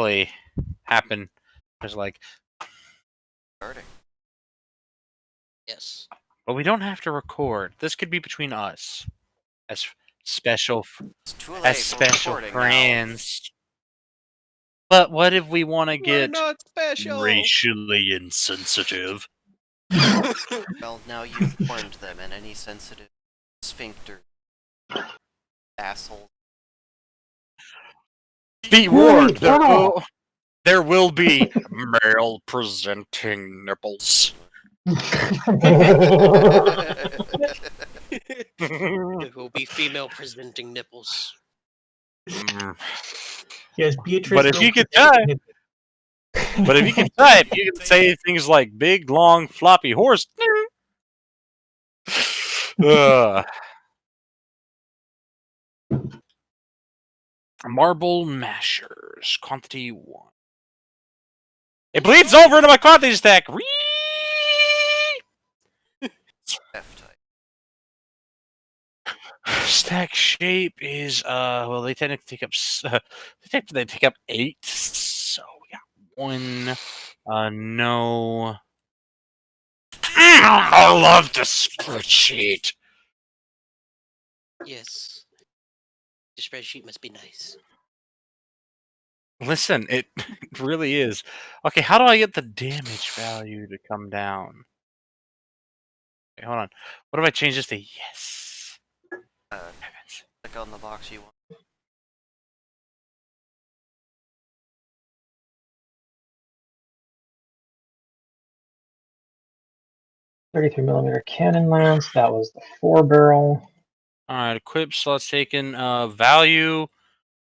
exactly happen. It's like, Starting. Yes. but we don't have to record. This could be between us as special It's too late as for special recording friends. But what if we want to We're get not special. racially insensitive? now. Well, now you've warned them, and any sensitive sphincter asshole. Be warned, there will be male presenting nipples. There will be female presenting nipples. Yes, Beatrice. But if you could type, you can say things like big, long, floppy horse. Marble mashers, quantity 1. It bleeds over into my quantity stack. F-type. Stack shape is well, they tend to take up they take up 8, so we got 1 no. I love the spreadsheet. Yes. The spreadsheet must be nice. Listen, it really is. Okay, how do I get the damage value to come down? Okay, hold on. What if I change this to yes? Heavens. Click on the box you want. .33 millimeter cannon lance. That was the 4-barrel. All right, equip slots taken. Value.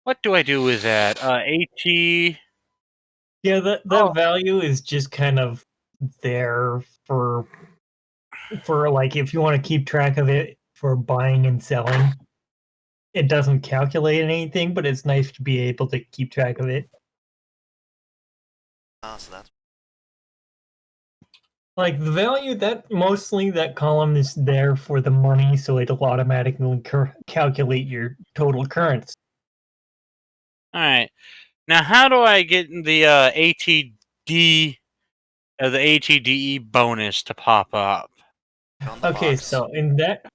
What do I do with that? AT. Yeah, that value is just kind of there for like if you want to keep track of it for buying and selling. It doesn't calculate anything, but it's nice to be able to keep track of it. So that's Like the value that mostly that column is there for the money, so it'll automatically calculate your total currency. All right. Now, how do I get the ATD, the ATDE bonus to pop up? on the Okay, box. so in that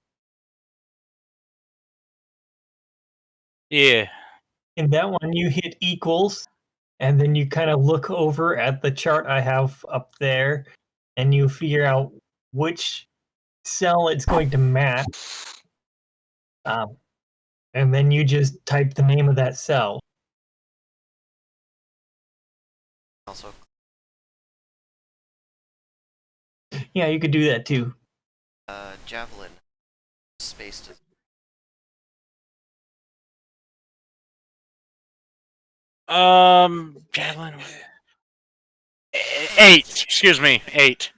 Yeah. in that one you hit equals, and then you kind of look over at the chart I have up there, and you figure out which cell it's going to match. And then you just type the name of that cell. Also, Yeah, you could do that too. javelin. Space to Javelin. 8. Excuse me, 8.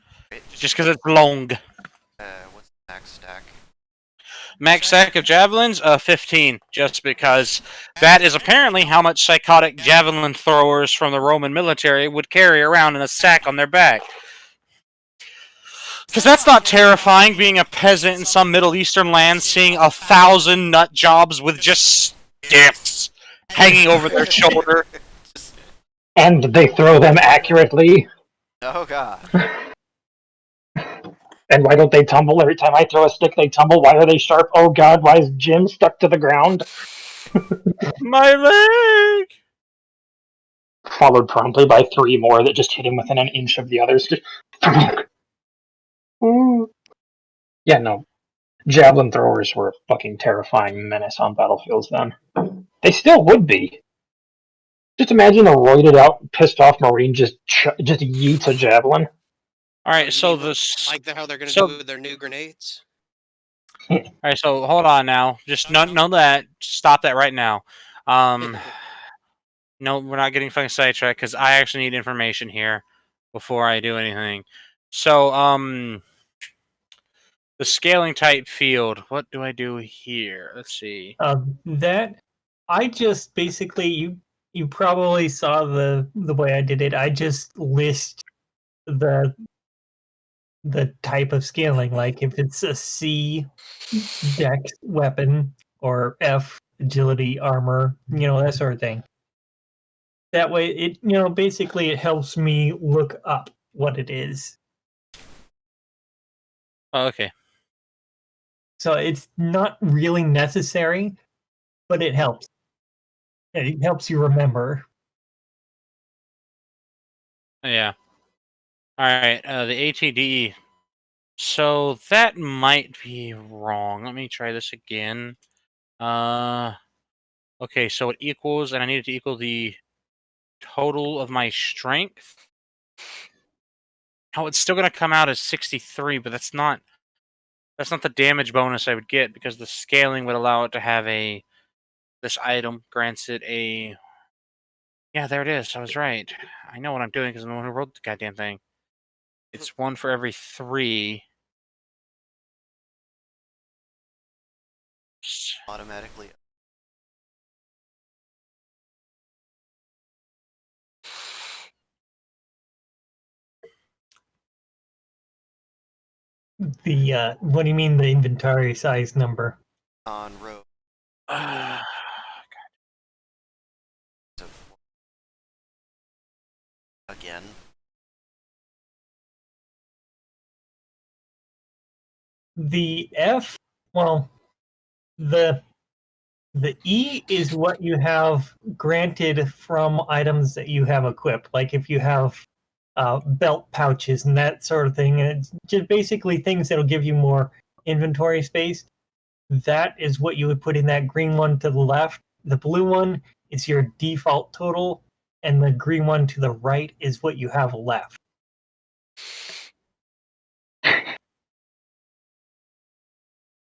Just because it's long. what's the max stack? Max stack of javelins, 15. Just because that is apparently how much psychotic javelin throwers from the Roman military would carry around in a sack on their back. Because that's not terrifying, being a peasant in some Middle Eastern land, seeing 1,000 nut jobs with just sticks hanging over their shoulder. And they throw them accurately. Oh god. And why don't they tumble? Every time I throw a stick, they tumble. Why are they sharp? Oh god, why is Jim stuck to the ground? My leg! Followed promptly by 3 more that just hit him within an inch of the others. Yeah, no. Javelin throwers were a fucking terrifying menace on battlefields then. They still would be. Just imagine a roided out, pissed off Marine just yeets a javelin. Alright, so like how they're gonna do with their new grenades? Alright, so hold on now. Just know that. Stop that right now. No, we're not getting fucking sidetracked because I actually need information here before I do anything. So, the scaling type field. What do I do here? Let's see. That I just basically you probably saw the way I did it. I just list the type of scaling, like if it's a C dex weapon or F agility armor, that sort of thing. That way, it basically it helps me look up what it is. Oh, okay. So it's not really necessary, but it helps. It helps you remember. Yeah. All right. The ATD. So that might be wrong. Let me try this again. Okay. So it equals, and I need it to equal the total of my strength. Oh, it's still going to come out as 63, but that's not the damage bonus I would get because the scaling would allow it to have this item grants it a. Yeah, there it is. I was right. I know what I'm doing because I'm the one who wrote the goddamn thing. It's 1 for every 3. Automatically. The what do you mean the inventory size number? On row Uh, of again. The F, well, the E is what you have granted from items that you have equipped. Like if you have belt pouches and that sort of thing, and it's just basically things that'll give you more inventory space. That is what you would put in that green one to the left. The blue one is your default total, and the green one to the right is what you have left.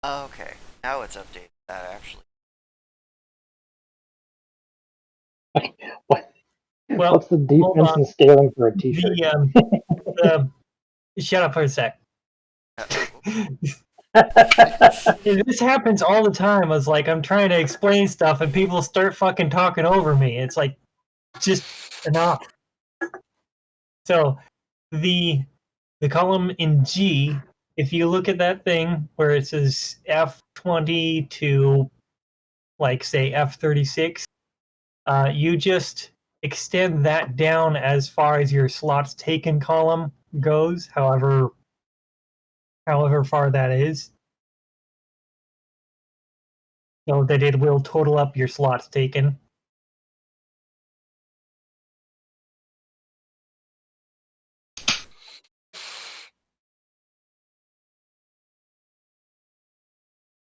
Okay, now it's updated. That actually. What? Well, What's the hold defense on. and scaling for a T-shirt? The shut up for a sec. This happens all the time. I was like, I'm trying to explain stuff, and people start fucking talking over me. It's like, just enough. So, the column in G, if you look at that thing where it says F20 to, like, say F36, you just extend that down as far as your slots taken column goes, however far that is, so that it will total up your slots taken.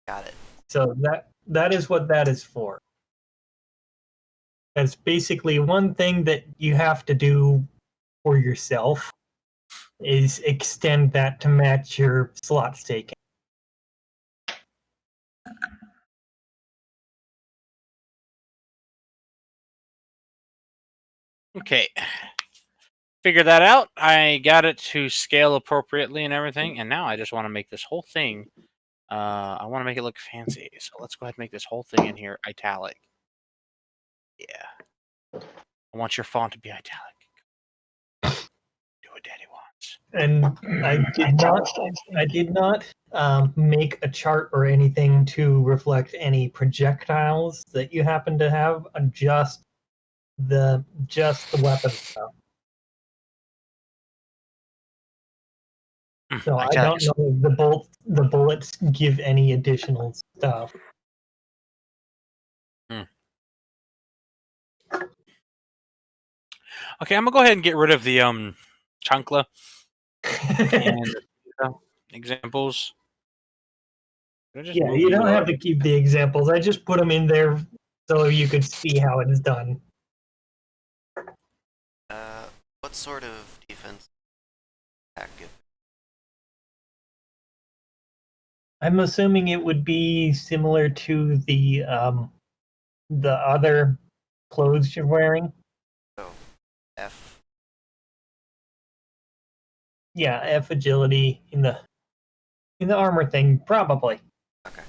Got it. So that is what that is for. That's basically one thing that you have to do for yourself is extend that to match your slots taken. okay. Figured that out. I got it to scale appropriately and everything, and now I just want to make this whole thing. I want to make it look fancy, so let's go ahead and make this whole thing in here italic. Yeah. I want your font to be italic. Do what Daddy wants. And I did not make a chart or anything to reflect any projectiles that you happen to have. Just the weapon stuff. So I Italic don't know if the bullets give any additional stuff. Okay, I'm gonna go ahead and get rid of the chunkla and examples. Did I just Yeah, move you don't up? have to keep the examples. I just put them in there so you could see how it is done. What sort of defense attack? I'm assuming it would be similar to the other clothes you're wearing. So, F. Yeah, F agility in the armor thing, probably. Okay.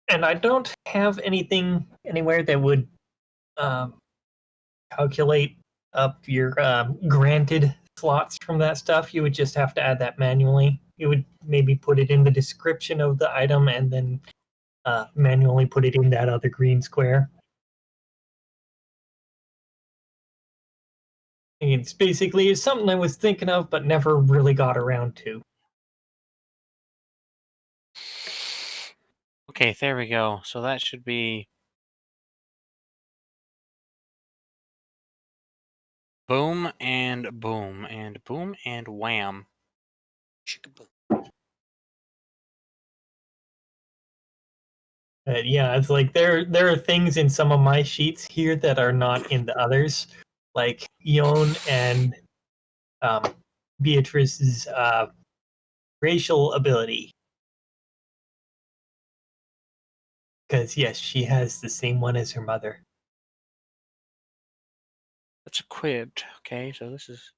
And I don't have anything anywhere that would calculate up your granted slots from that stuff. You would just have to add that manually. it would maybe put it in the description of the item and then manually put it in that other green square. It's basically something I was thinking of but never really got around to. Okay, there we go. So that should be boom and boom and boom and wham. Chickaboo. But yeah, it's like there are things in some of my sheets here that are not in the others, like Ion and um, Beatrice's racial ability. Because yes, she has the same one as her mother. That's equipped. Okay, so this is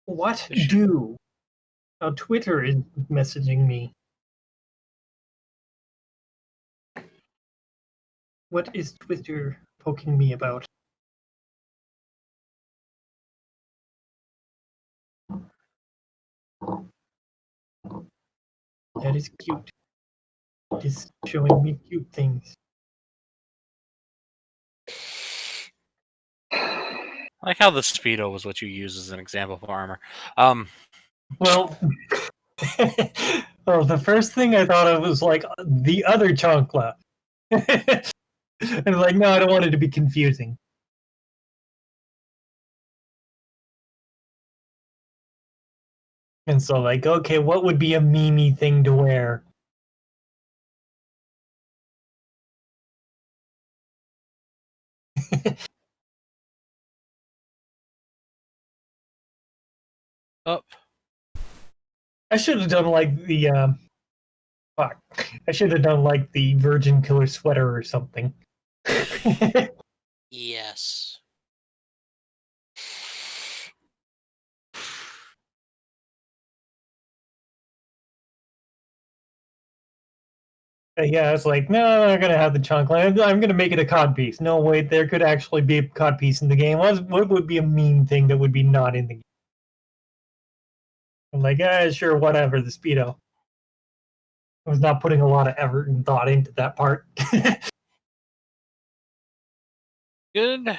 What this should- do? Oh, Twitter is messaging me. What is Twitter poking me about? That is cute. It is showing me cute things. I like how the speedo was what you use as an example for armor. Well, well, the first thing I thought of was like the other chancla. And like, no, I don't want it to be confusing. And so, like, okay, what would be a Mimi thing to wear? Up. I should have done like the fuck. I should have done like the Virgin Killer sweater or something. Yes. Yeah, it's like, no, I'm not gonna have the chunk land. I'm gonna make it a cod piece. No, wait, there could actually be a cod piece in the game. What would be a mean thing that would be not in the game? I'm like, sure, whatever, the Speedo. I was not putting a lot of effort and thought into that part. Good.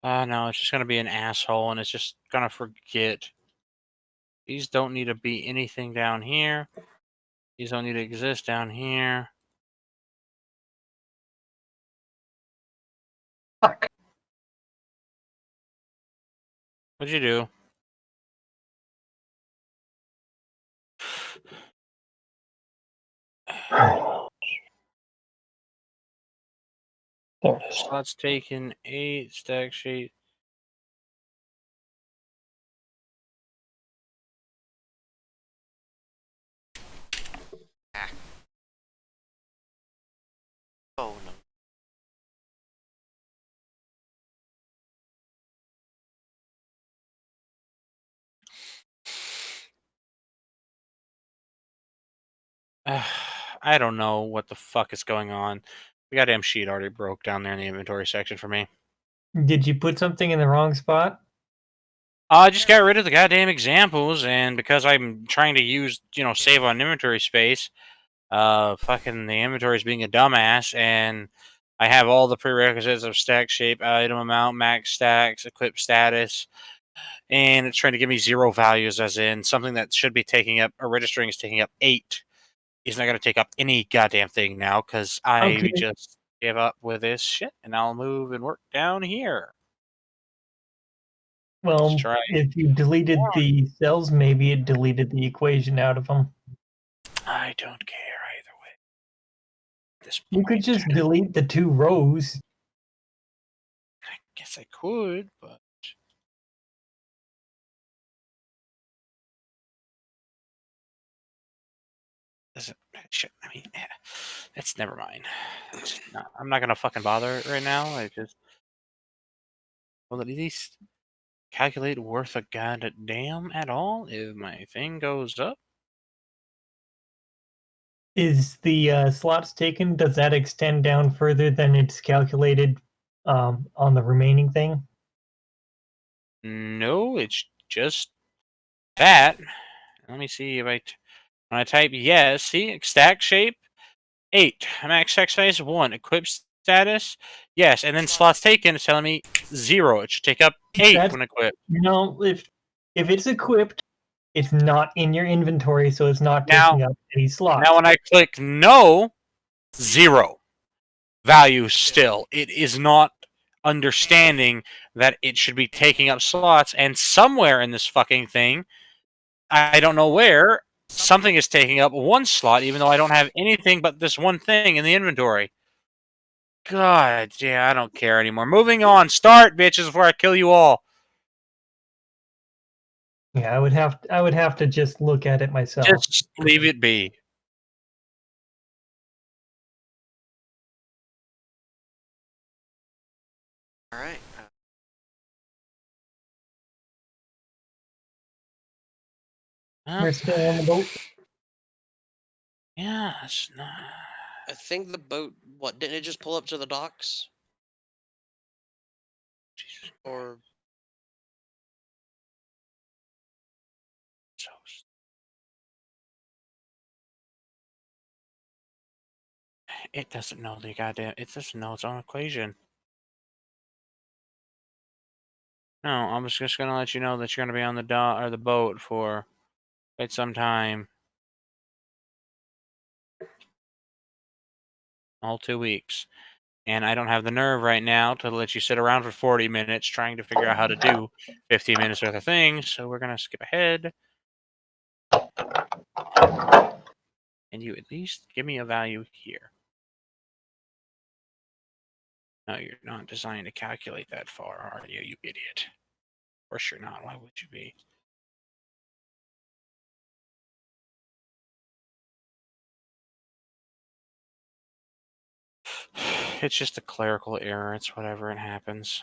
No, it's just gonna be an asshole, and it's just gonna forget. These don't need to be anything down here. These don't need to exist down here. Fuck. What'd you do? There it is. Slots taken, 8 stack sheet. Oh no. I don't know what the fuck is going on. The goddamn sheet already broke down there in the inventory section for me. Did you put something in the wrong spot? I just got rid of the goddamn examples, and because I'm trying to use, save on inventory space, fucking the inventory is being a dumbass, and I have all the prerequisites of stack shape, item amount, max stacks, equip status, and it's trying to give me 0 values, as in something that should be taking up, or registering is taking up 8. Is not going to take up any goddamn thing now, because I Okay. just give up with this shit, and I'll move and work down here. Let's Well, try. if you deleted the cells, maybe it deleted the equation out of them. I don't care either way. At this You could point, just delete the 2 rows. I guess I could, but doesn't shit. I mean, it's never mind. I'm not gonna fucking bother right now. I just well, at least calculate worth a goddamn at all if my thing goes up? Is the slots taken? Does that extend down further than it's calculated on the remaining thing? No, it's just that. Let me see if when I type yes, see stack shape 8, max stack size 1, equip status yes, and then slots taken is telling me 0. It should take up 8 That's when equipped. no. If it's equipped, it's not in your inventory, so it's not Now, taking up any slots. now when I click no, 0 value still. It is not understanding that it should be taking up slots, and somewhere in this fucking thing, I don't know where, something is taking up 1 slot, even though I don't have anything but this one thing in the inventory. God, yeah, I don't care anymore. Moving on. Start, bitches, before I kill you all. Yeah, I would have to just look at it myself. Just leave it be. All right. We're still on the boat. Yeah, it's not. I think the boat. What didn't it just pull up to the docks? Or So it doesn't know the goddamn. It doesn't know its own equation. No, I'm just gonna let you know that you're gonna be on the dock or the boat for quite some time. All 2 weeks. And I don't have the nerve right now to let you sit around for 40 minutes trying to figure out how to do 15 minutes worth of things. So we're gonna skip ahead. And you at least give me a value here. No, you're not designed to calculate that far, are you, you idiot? Of course you're not. Why would you be? It's just a clerical error. It's whatever, it happens.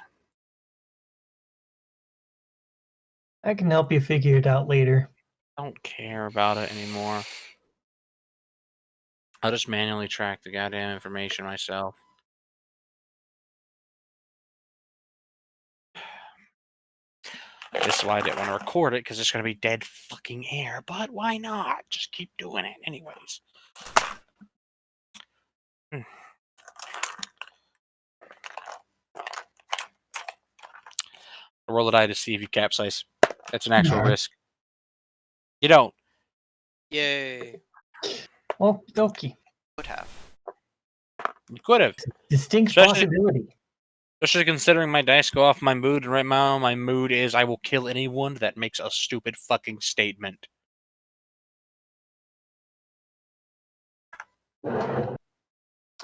I can help you figure it out later. Don't care about it anymore. I'll just manually track the goddamn information myself. This is why I didn't want to record it, because it's going to be dead fucking air. But why not? Just keep doing it anyways. Roll a die to see if you capsize. That's an actual Yeah. risk. You don't. yay! Well, dokie. Would have. You could have. Distinct Especially- possibility. Especially considering my dice go off my mood, and right now my mood is I will kill anyone that makes a stupid fucking statement.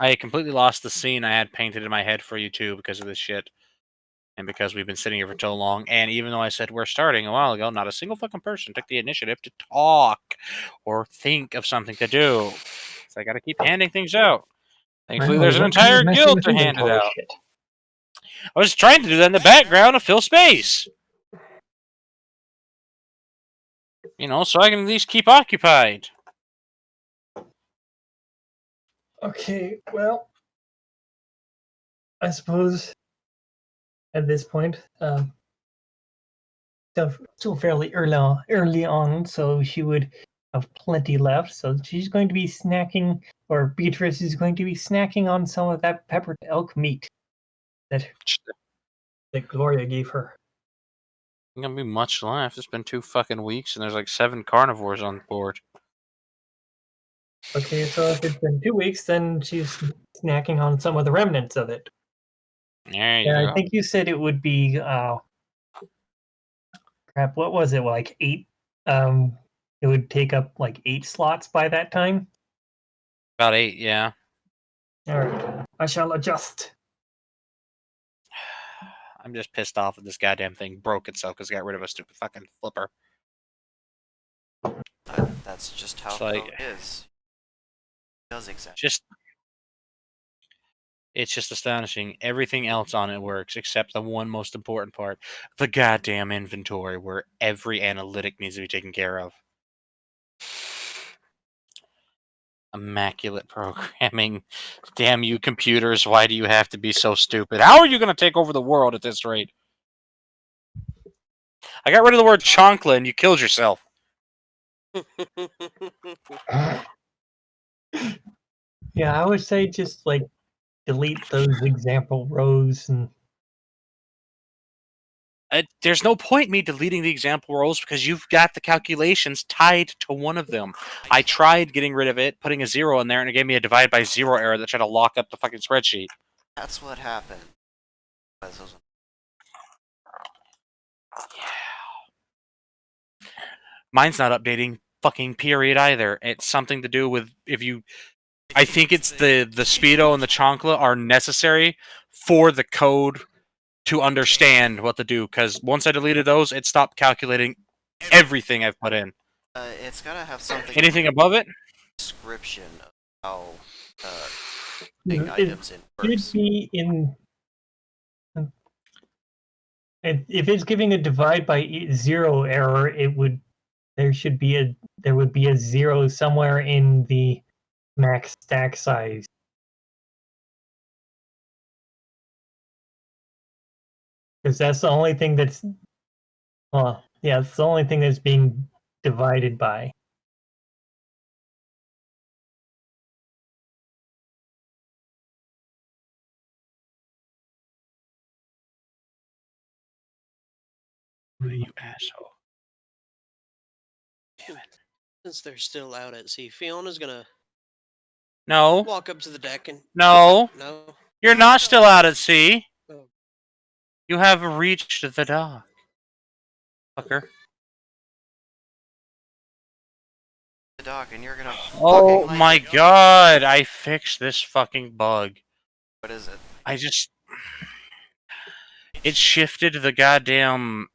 I completely lost the scene I had painted in my head for you too because of this shit. And because we've been sitting here for so long, and even though I said we're starting a while ago, not a single fucking person took the initiative to talk or think of something to do. So I gotta keep handing things out. Thankfully, there's an entire guild to hand it out. Shit. I was trying to do that in the background to fill space. You know, so I can at least keep occupied. Okay, well, I suppose at this point, still fairly early on, so she would have plenty left. So she's going to be snacking, or Beatrice is going to be snacking on some of that peppered elk meat that Gloria gave her. Ain't gonna be much left. It's been 2 fucking weeks, and there's like 7 carnivores on board. Okay, so if it's been 2 weeks, then she's snacking on some of the remnants of it. There you Yeah, go. I think you said it would be crap, what was it, like 8? It would take up like 8 slots by that time. About 8, yeah. Alright, I shall adjust. I'm just pissed off that this goddamn thing broke itself because it got rid of a stupid fucking flipper. That's just how It's like- it is. It does exactly. Just It's just astonishing. Everything else on it works except the one most important part, the goddamn inventory, where every analytic needs to be taken care of. Immaculate programming. Damn you computers, why do you have to be so stupid? How are you going to take over the world at this rate? I got rid of the word chonkla and you killed yourself. Yeah, I would say just like delete those example rows and There's no point me deleting the example rows because you've got the calculations tied to one of them. I tried getting rid of it, putting a 0 in there, and it gave me a divide by 0 error that tried to lock up the fucking spreadsheet. That's what happened. Mine's not updating fucking period either. It's something to do with if you... I think it's the Speedo and the Chonkla are necessary for the code to understand what to do, because once I deleted those, it stopped calculating everything I've put in. It's gotta have something. Anything above it? Description of how it items in should works. be in. And if it's giving a divide by 0 error, it would there would be a 0 somewhere in the max stack size. Because that's the only thing that's it's the only thing that's being divided by. You asshole. Since they're still out at sea, Fiona's gonna No. walk up to the deck and No. no. You're not still out at sea. Oh. You have reached the dock. Fucker. The dock, and you're gonna. Oh fucking my like it. god, I fixed this fucking bug. What is it? It shifted the goddamn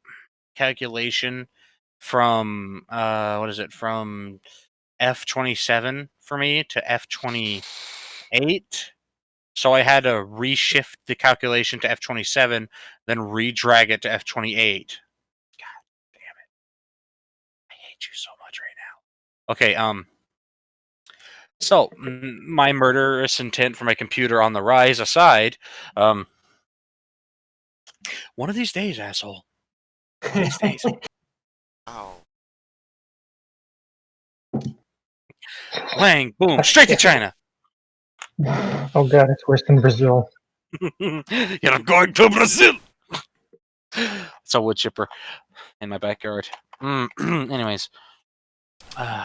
calculation from, what is it, from F27 for me to F28. So I had to reshift the calculation to F27, then re-drag it to F28. God damn it. I hate you so much right now. Okay, so, my murderous intent for my computer on the rise aside, one of these days, asshole. One of these days. Oh. Wang, boom, straight to China. Oh god, it's worse than Brazil. You're going to Brazil. It's a wood chipper in my backyard. Anyways,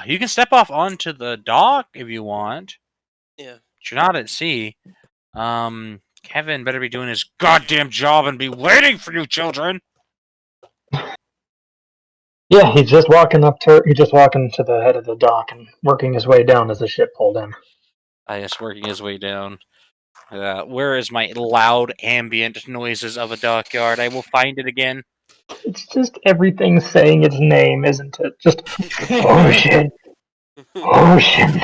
you can step off onto the dock if you want. Yeah. But you're not at sea. Kevin better be doing his goddamn job and be waiting for you, children. Yeah, he's just walking to the head of the dock and working his way down as the ship pulled in. Yes, working his way down. Where is my loud ambient noises of a dockyard? I will find it again. It's just everything saying its name, isn't it? Just ocean, ocean.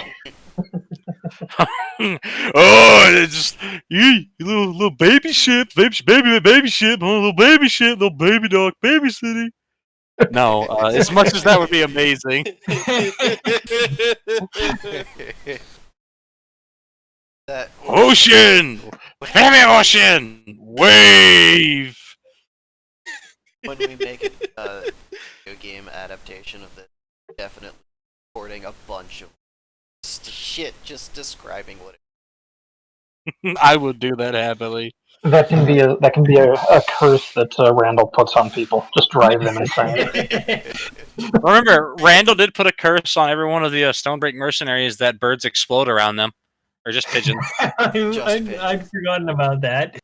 Oh, it's just you little baby ship, baby ship, little baby ship, little baby dog, baby city. No, as much as that would be amazing. That Ocean, baby ocean, wave. when we make a video game adaptation of this, definitely recording a bunch of shit just describing what it I would do that happily. That can be a curse that Randall puts on people. Just drive them insane. Remember, Randall did put a curse on every one of the Stonebreak mercenaries that birds explode around them, or just pigeons. I'd forgotten about that.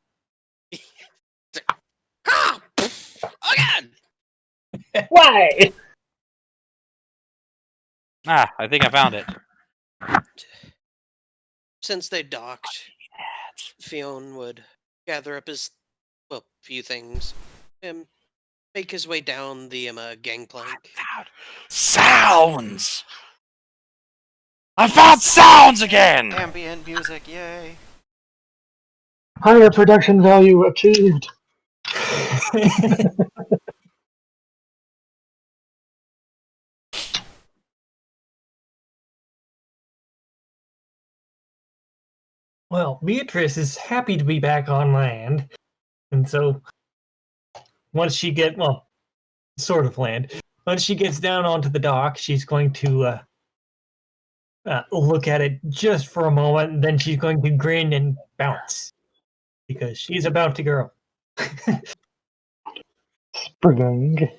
Ah! Again! Why? I think I found it. Since they docked, Fionn would gather up his, few things, and make his way down the gangplank. Sounds! I found sounds again! Ambient music, yay! Higher production value achieved. Well, Beatrice is happy to be back on land, and so once she sort of land. Once she gets down onto the dock, she's going to look at it just for a moment, and then she's going to grin and bounce because she's a bounty girl. Spring.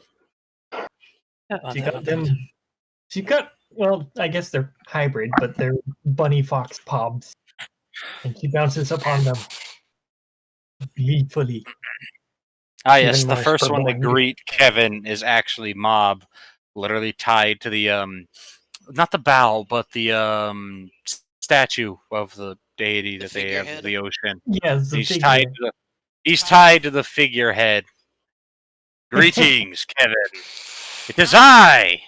She got them. She got I guess they're hybrid, but they're bunny fox pobs, and she bounces upon them gleefully. Ah, yes, Even the more first one to Spurboing. greet Kevin is actually Mob, literally tied to the not the bow, but the statue of the deity The that they have of figurehead? the ocean. Yes, the He's figure. tied to the figurehead. Greetings, Kevin. It is I.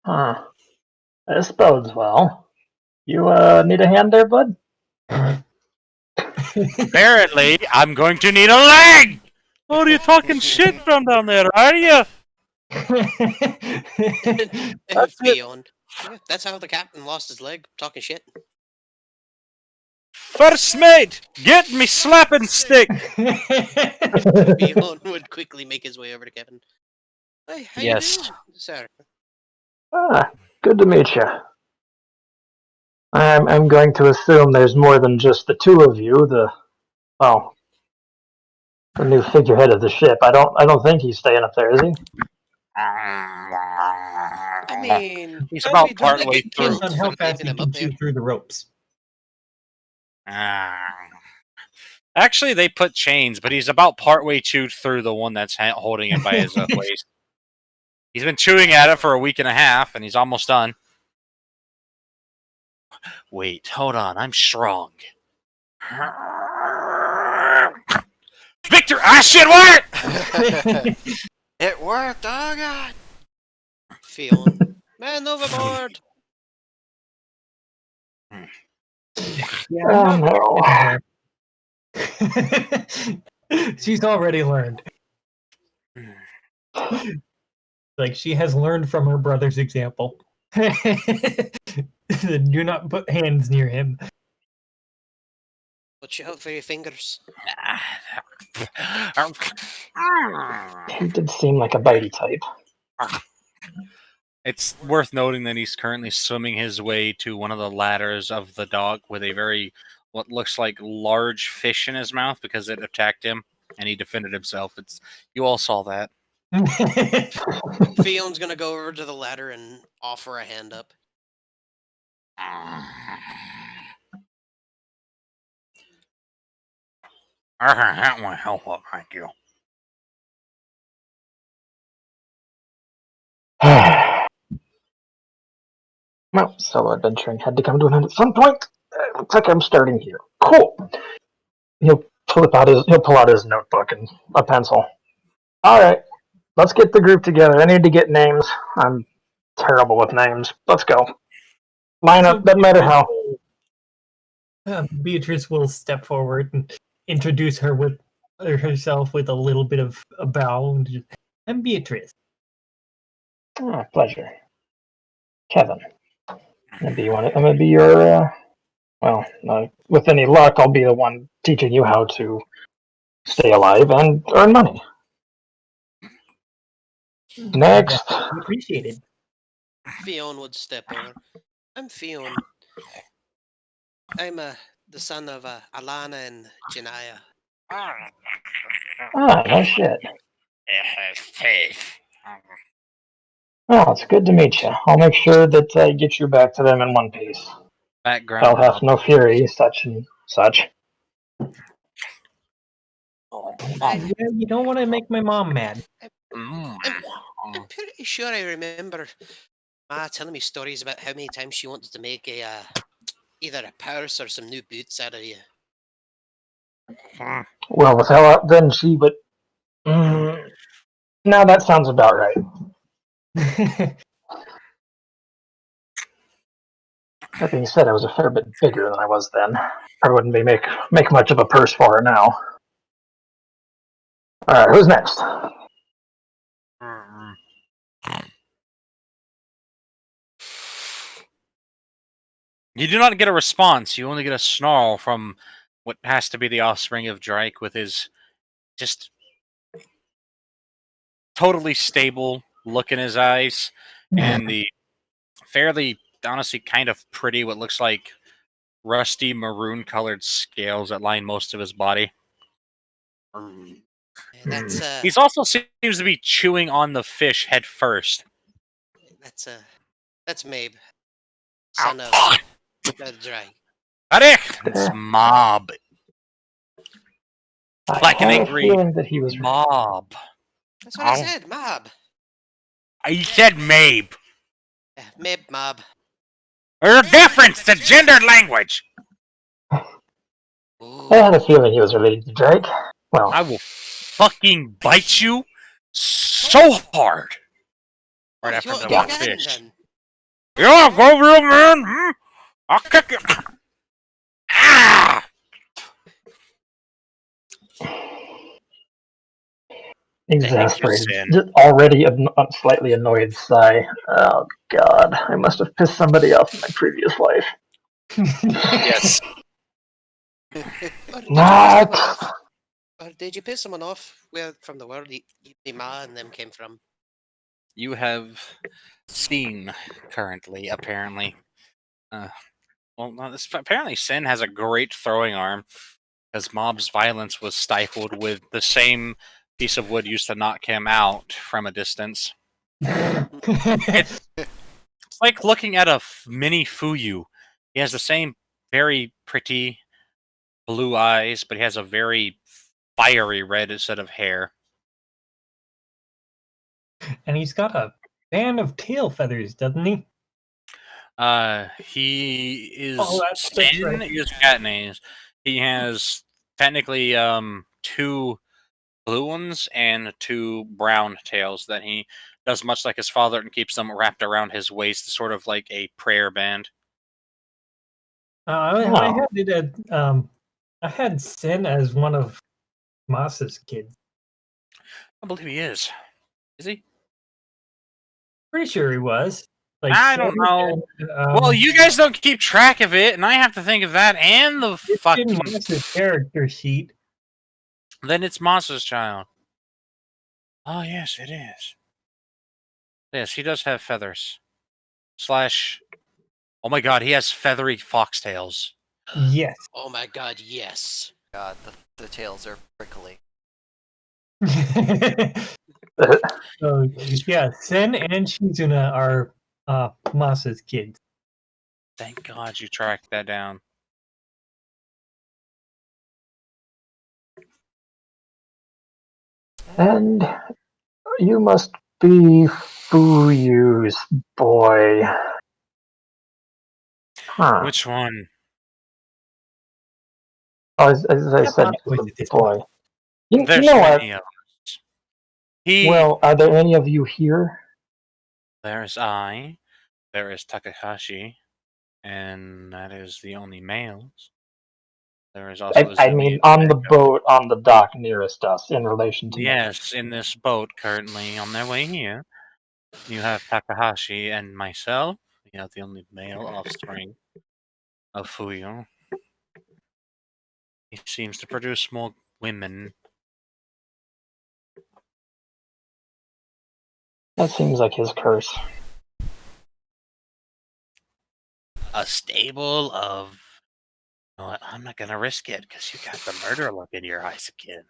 Huh. This bodes well. You need a hand there, bud? Apparently, I'm going to need a leg. Oh, are you talking shit from down there? Are you? That's it. Fion. Yeah, that's how the captain lost his leg, talking shit. First mate, get me slapping stick. Fion would quickly make his way over to Kevin. Hey, how Yes. you doing, sir? Good to meet you. I'm going to assume there's more than just the two of you. The new figurehead of the ship. I don't think he's staying up there, is he? I mean, He's we about don't wanna partway get through. killed Depends on how for fast leaving he him can up there. chew through the ropes. Actually, they put chains, but he's about partway chewed through the one that's holding him by his waist. He's been chewing at it for a week and a half, and he's almost done. Wait, hold on. I'm strong. Victor! Ah, shit, what? It worked! Oh god! Fion. Man overboard! Oh no. She's already learned. Like, she has learned from her brother's example. Do not put hands near him. Watch out for your fingers. He did seem like a bitey type. It's worth noting that he's currently swimming his way to one of the ladders of the dock with a what looks like large fish in his mouth because it attacked him and he defended himself. You all saw that. Fion's gonna go over to the ladder and offer a hand up. That won't help up, thank you. Well, solo adventuring had to come to an end at some point. Looks like I'm starting here. Cool. He'll pull out his notebook and a pencil. All right, let's get the group together. I need to get names. I'm terrible with names. Let's go. Line up. Doesn't matter how. Beatrice will step forward and introduce herself with a little bit of a bow. I'm Beatrice. Oh, pleasure. Kevin. I'm gonna be your. With any luck, I'll be the one teaching you how to stay alive and earn money. Next. Appreciated. Fion would step over. I'm Fion. I'm the son of Alana and Janaya. Ah, no shit. Oh, it's good to meet you. I'll make sure that I get you back to them in one piece. Background. Thou hast no fury, such and such. Yeah, you don't want to make my mom mad. I'm pretty sure I remember Ma telling me stories about how many times she wanted to make either a purse or some new boots out of you. Well, without then she would. Now that sounds about right. That being said, I was a fair bit bigger than I was then. I wouldn't be make much of a purse for her now. Alright, who's next? You do not get a response. You only get a snarl from what has to be the offspring of Drake with his just totally stable look in his eyes and the fairly, honestly, kind of pretty, what looks like rusty maroon colored scales that line most of his body. That's He's also seems to be chewing on the fish head first. that's Mabe, son of Dry. It's Mob. Like an I had a angry feeling that he was mob. That's what I said, Mob. I said Mabe. Yeah, Mabe, Mob. There's a difference to gendered language. Ooh. I had a feeling he was related to Drake. Well, I will fucking bite you so hard. Right after I'm done you with got fish. him, Yeah, go real man. I'll kick you. Ah! exasperated, Sin. just already slightly annoyed sigh. Oh god, I must have pissed somebody off in my previous life. Yes. What? Or did you piss someone off? Where from the world the Ma and them came from? You have seen currently, apparently. Apparently Sin has a great throwing arm, because Mob's violence was stifled with the same piece of wood used to knock him out from a distance. It's like looking at a mini Fuyu. He has the same very pretty blue eyes, but he has a very fiery red set of hair. And he's got a band of tail feathers, doesn't he? He is that's Sin right. is Katniss. He has technically 2 blue ones and 2 brown tails that he does much like his father and keeps them wrapped around his waist, sort of like a prayer band. I had it at, I had Sin as one of Moss's kids. I believe he is. Is he? Pretty sure he was. Like I don't know. And, Well, you guys don't keep track of it, and I have to think of that and the it's in fucking. Moss's character sheet. Then it's Moss's child. Oh yes, it is. Yes, he does have feathers. Slash. Oh my god, he has feathery foxtails. Yes. Oh my god, yes. God, the tails are prickly. So yeah, Sen and Shizuna are Moss's kids. Thank God you tracked that down. And you must be Fuyu's boy. Huh. Which one? Oh, as I said, boy. You There's know what? many of us. Well, are there any of you here? There's I. There is Takahashi, and that is the only males. There is also I mean, on the boat, on the dock nearest us, in relation to me. Yes, in this boat currently on their way here. You have Takahashi and myself. We have the only male offspring of Fuyo. He seems to produce more women. That seems like his curse. A stable of. You know what? I'm not gonna risk it because you got the murder look in your eyes again.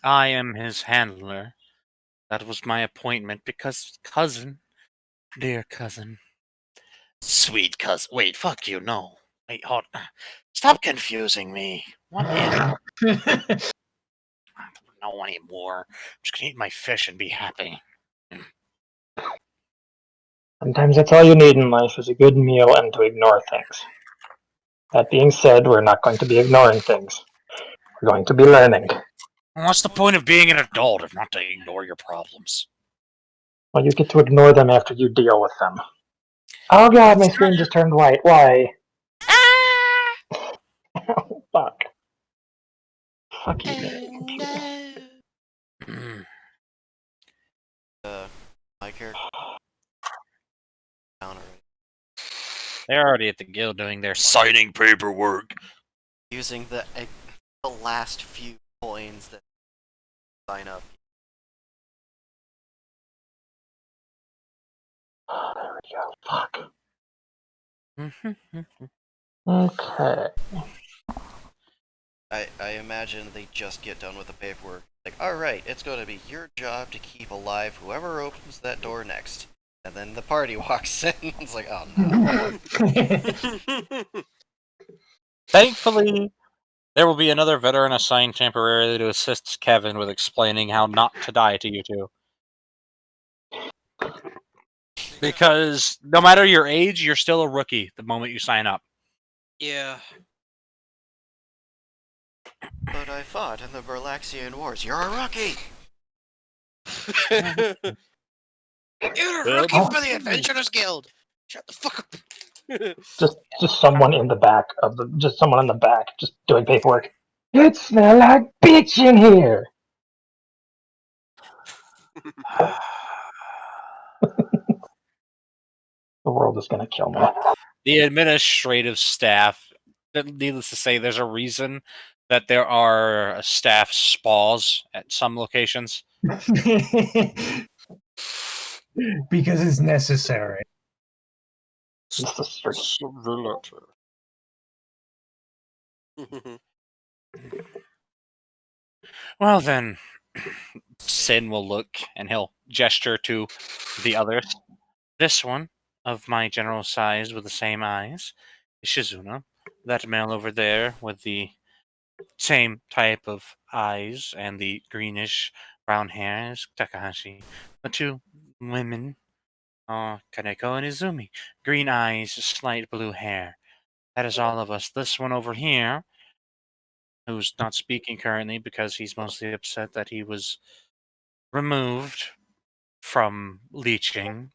I am his handler. That was my appointment because cousin, dear cousin, sweet cousin. Wait, fuck you. No, wait, hold. Stop confusing me. What animal? I don't know anymore. I'm just gonna eat my fish and be happy. Sometimes that's all you need in life is a good meal and to ignore things. That being said, we're not going to be ignoring things. We're going to be learning. What's the point of being an adult if not to ignore your problems? Well, you get to ignore them after you deal with them. Oh god, my screen just turned white. Why? Oh, fuck. Fuck you, man. No. My character down already. They're already at the guild doing their signing paperwork. Using the last few coins that sign up. Oh, there we go. Fuck. Mhm. Okay. I imagine they just get done with the paperwork. Like, alright, it's going to be your job to keep alive whoever opens that door next. And then the party walks in. It's like, oh no. Thankfully, there will be another veteran assigned temporarily to assist Kevin with explaining how not to die to you two. Because no matter your age, you're still a rookie the moment you sign up. Yeah. But I fought in the Berlaxian Wars. You're a rookie! You're a Well, rookie for the Adventurers Guild. Shut the fuck up. Just someone in the back of the someone in the back just doing paperwork. It smells like bitch in here. The world is gonna kill me. The administrative staff, needless to say, there's a reason that there are staff spas at some locations. Because it's necessary. This is straight. Well then, Sin will look and he'll gesture to the others. This one, of my general size with the same eyes, is Shizuna. That male over there with the same type of eyes and the greenish brown hair is Takahashi. The two women are Kaneko and Izumi. Green eyes, slight blue hair. That is all of us. This one over here, who's not speaking currently because he's mostly upset that he was removed from leeching,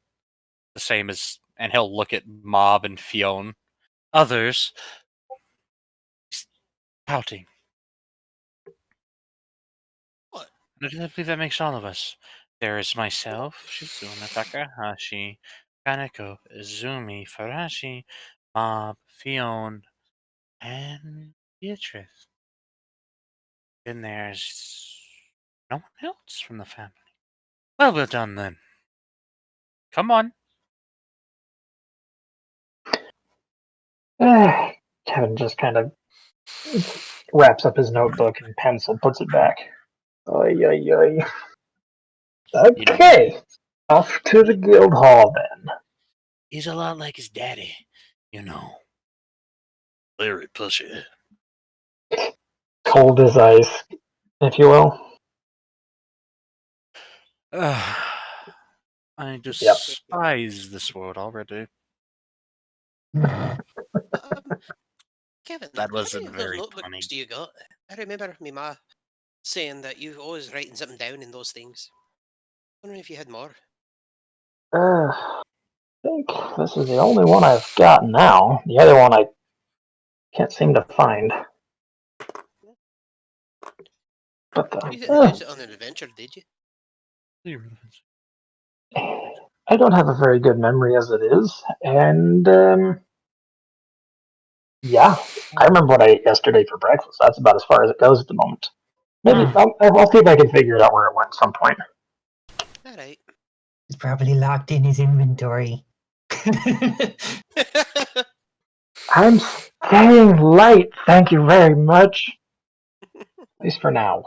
the same as, and he'll look at Mob and Fionn. Others, pouting. What? I believe that makes all of us. There is myself, Shizuna Takahashi, Kaneko, Izumi, Farashi, Mob, Fionn, and Beatrice. Then there's no one else from the family. Well done then. Come on. Kevin just kind of wraps up his notebook and pencil, puts it back. Oy, oy, oy. Okay, off to the guild hall then. He's a lot like his daddy, you know. Very pushy. Cold as ice, if you will. I despise this word already. Kevin, That how wasn't many of those very notebooks funny. do you got? I remember me ma saying that you always writing something down in those things. Wondering if you had more. I think this is the only one I've got now. The other one I can't seem to find. But You didn't use it on an adventure, did you? I don't have a very good memory as it is, and yeah, I remember what I ate yesterday for breakfast. That's about as far as it goes at the moment. Maybe I'll see if I can figure it out where it went at some point. All right. It's probably locked in his inventory. I'm staying light, thank you very much. At least for now.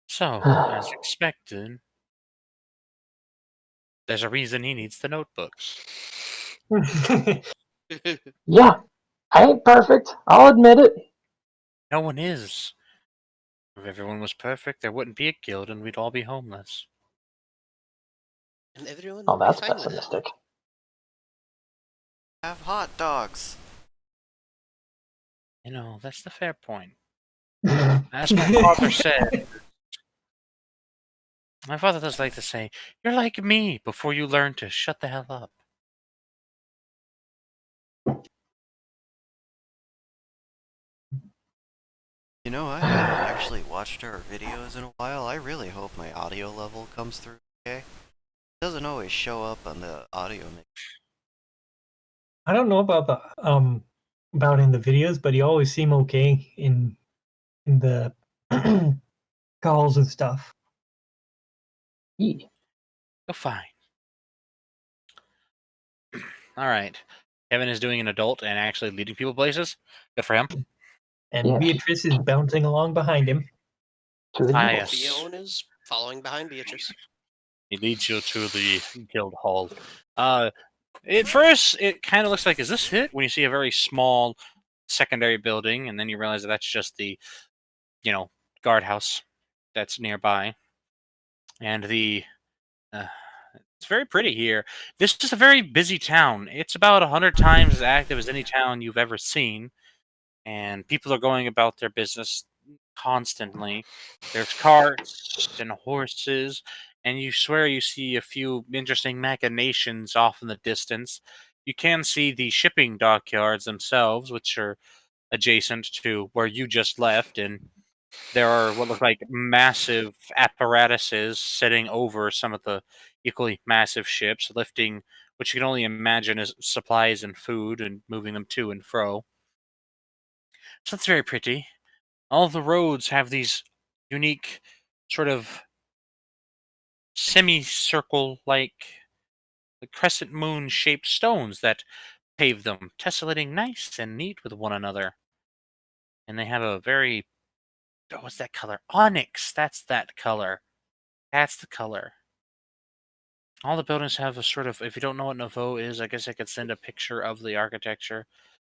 So, as expected, there's a reason he needs the notebooks. Yeah, I ain't perfect. I'll admit it. No one is. If everyone was perfect, there wouldn't be a guild and we'd all be homeless. And everyone Oh, will be that's fine with it. pessimistic. Have hot dogs. You know, that's the fair point. As my father said, My father does like to say, "You're like me before you learn to shut the hell up." You know, I haven't actually watched our videos in a while. I really hope my audio level comes through okay. It doesn't always show up on the audio mix. I don't know about the about in the videos, but you always seem okay in the calls and stuff. Yee. Oh, fine. All right. Kevin is doing an adult and actually leading people places. Good for him. And Yes. Beatrice is bouncing along behind him. To the Ah, guild. yes. Fiona is following behind Beatrice. He leads you to the guild hall. At first, it kind of looks like, is this it? When you see a very small secondary building, and then you realize that that's just the, guardhouse that's nearby. And uh, it's very pretty here. This is a very busy town. It's about 100 times as active as any town you've ever seen. And people are going about their business constantly. There's carts and horses, and you swear you see a few interesting machinations off in the distance. You can see the shipping dockyards themselves, which are adjacent to where you just left, and there are what look like massive apparatuses sitting over some of the equally massive ships, lifting what you can only imagine as supplies and food and moving them to and fro. So that's very pretty. All the roads have these unique sort of semicircle like crescent moon shaped stones that pave them, tessellating nice and neat with one another. And they have a very, what's that color? Onyx. That's that color. That's the color. All the buildings have a sort of, if you don't know what Nouveau is, I guess I could send a picture of the architecture.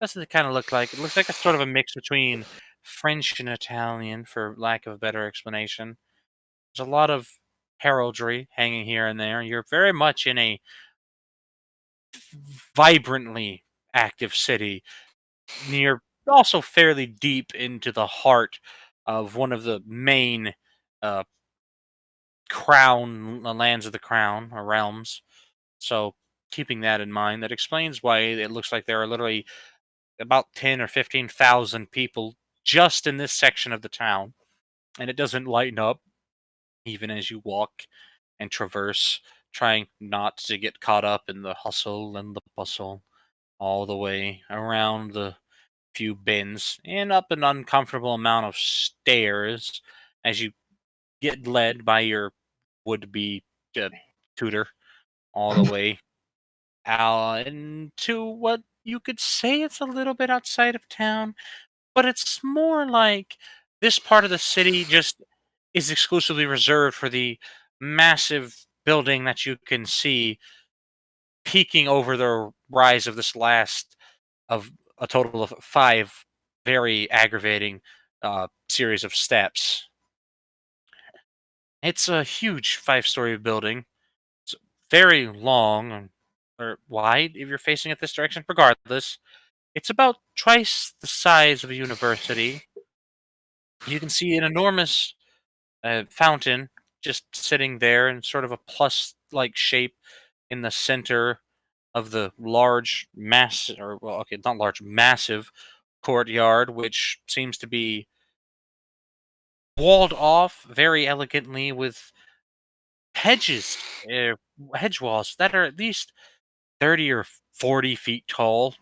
That's what they kind of look like. It looks like a sort of a mix between French and Italian, for lack of a better explanation. There's a lot of heraldry hanging here and there. You're very much in a vibrantly active city, near also fairly deep into the heart of one of the main uh, lands of the crown or realms. So, keeping that in mind, that explains why it looks like there are literally about 10 or 15,000 people just in this section of the town, and it doesn't lighten up even as you walk and traverse, trying not to get caught up in the hustle and the bustle all the way around the few bends and up an uncomfortable amount of stairs as you get led by your would-be uh, tutor all the way out into what you could say it's a little bit outside of town, but it's more like this part of the city just is exclusively reserved for the massive building that you can see peeking over the rise of this last of a total of 5 very aggravating, series of steps. It's a huge 5-story building. It's very long or wide if you're facing it this direction. Regardless, it's about twice the size of a university. You can see an enormous fountain just sitting there in sort of a plus-like shape in the center of the large mass or well, okay, not large, massive courtyard, which seems to be walled off very elegantly with hedges, hedge walls that are at least 30 or 40 feet tall.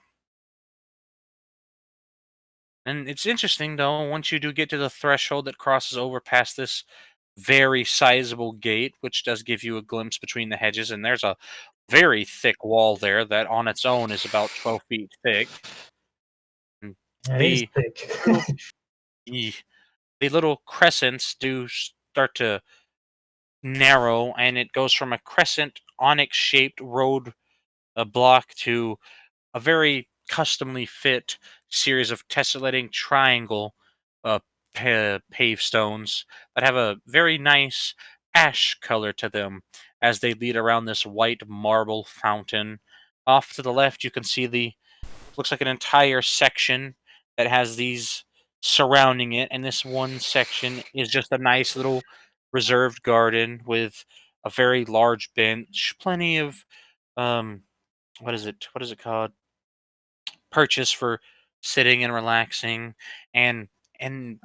And it's interesting, though, once you do get to the threshold that crosses over past this very sizable gate, which does give you a glimpse between the hedges, and there's a very thick wall there that on its own is about 12 feet thick. And That is the thick. little, the the little crescents do start to narrow, and it goes from a crescent onyx shaped road block to a very customly fit series of tessellating triangle uh, pave stones that have a very nice ash color to them as they lead around this white marble fountain. Off to the left, you can see the looks like an entire section that has these surrounding it, and this one section is just a nice little reserved garden with a very large bench, plenty of what is it? What is it called? Purchase for sitting and relaxing, and an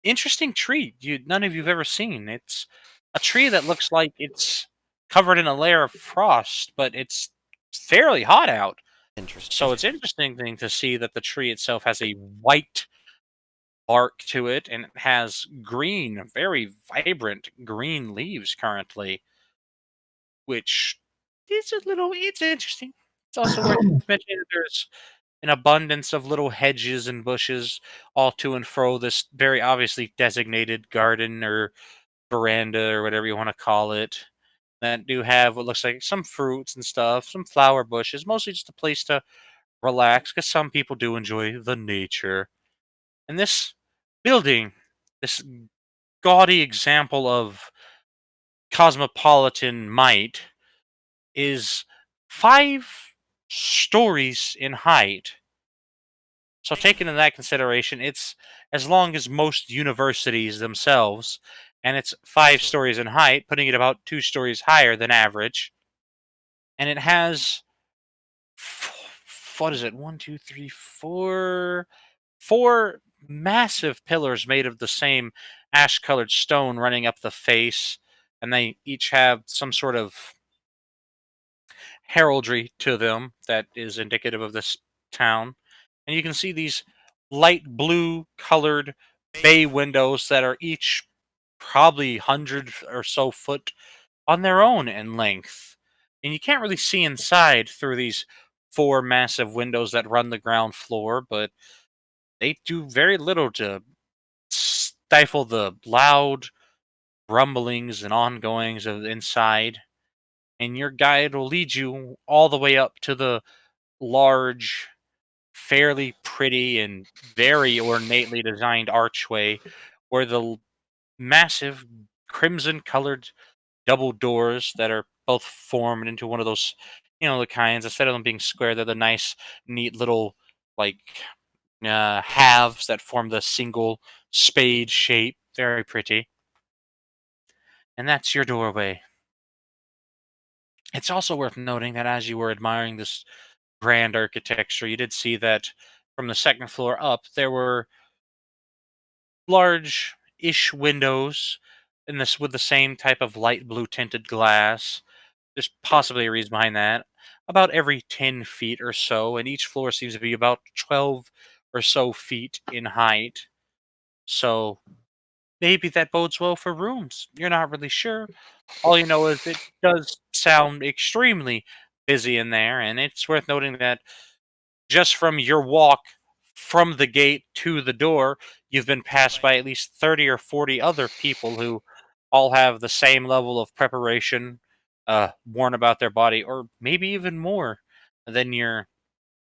interesting tree none of you've ever seen. It's a tree that looks like it's covered in a layer of frost, but it's fairly hot out. Interesting. So it's interesting thing to see that the tree itself has a white bark to it and it has green, very vibrant green leaves currently, which is it's interesting. It's also worth mentioning that there's an abundance of little hedges and bushes all to and fro this very obviously designated garden or veranda or whatever you want to call it that do have what looks like some fruits and stuff, some flower bushes, mostly just a place to relax because some people do enjoy the nature. And this building, this gaudy example of cosmopolitan might, is 5 stories in height. So, taking into that consideration, it's as long as most universities themselves, and it's 5 stories in height, putting it about 2 stories higher than average. And it has what is it? One, two, three, four massive pillars made of the same ash-colored stone running up the face, and they each have some sort of heraldry to them that is indicative of this town. And you can see these light blue colored bay windows that are each probably 100 or so foot on their own in length. And you can't really see inside through these 4 massive windows that run the ground floor, but they do very little to stifle the loud rumblings and ongoings of inside. And your guide will lead you all the way up to the large, fairly pretty, and very ornately designed archway where the massive crimson colored double doors that are both formed into one of those, the kinds, instead of them being square, they're the nice, neat little, like, halves that form the single spade shape. Very pretty. And that's your doorway. It's also worth noting that as you were admiring this grand architecture, you did see that from the second floor up, there were large-ish windows in this with the same type of light blue tinted glass. There's possibly a reason behind that. About every 10 feet or so, and each floor seems to be about 12 or so feet in height. So maybe that bodes well for rooms. You're not really sure. All you know is it does sound extremely busy in there, and it's worth noting that just from your walk from the gate to the door, you've been passed by at least 30 or 40 other people who all have the same level of preparation worn about their body, or maybe even more than your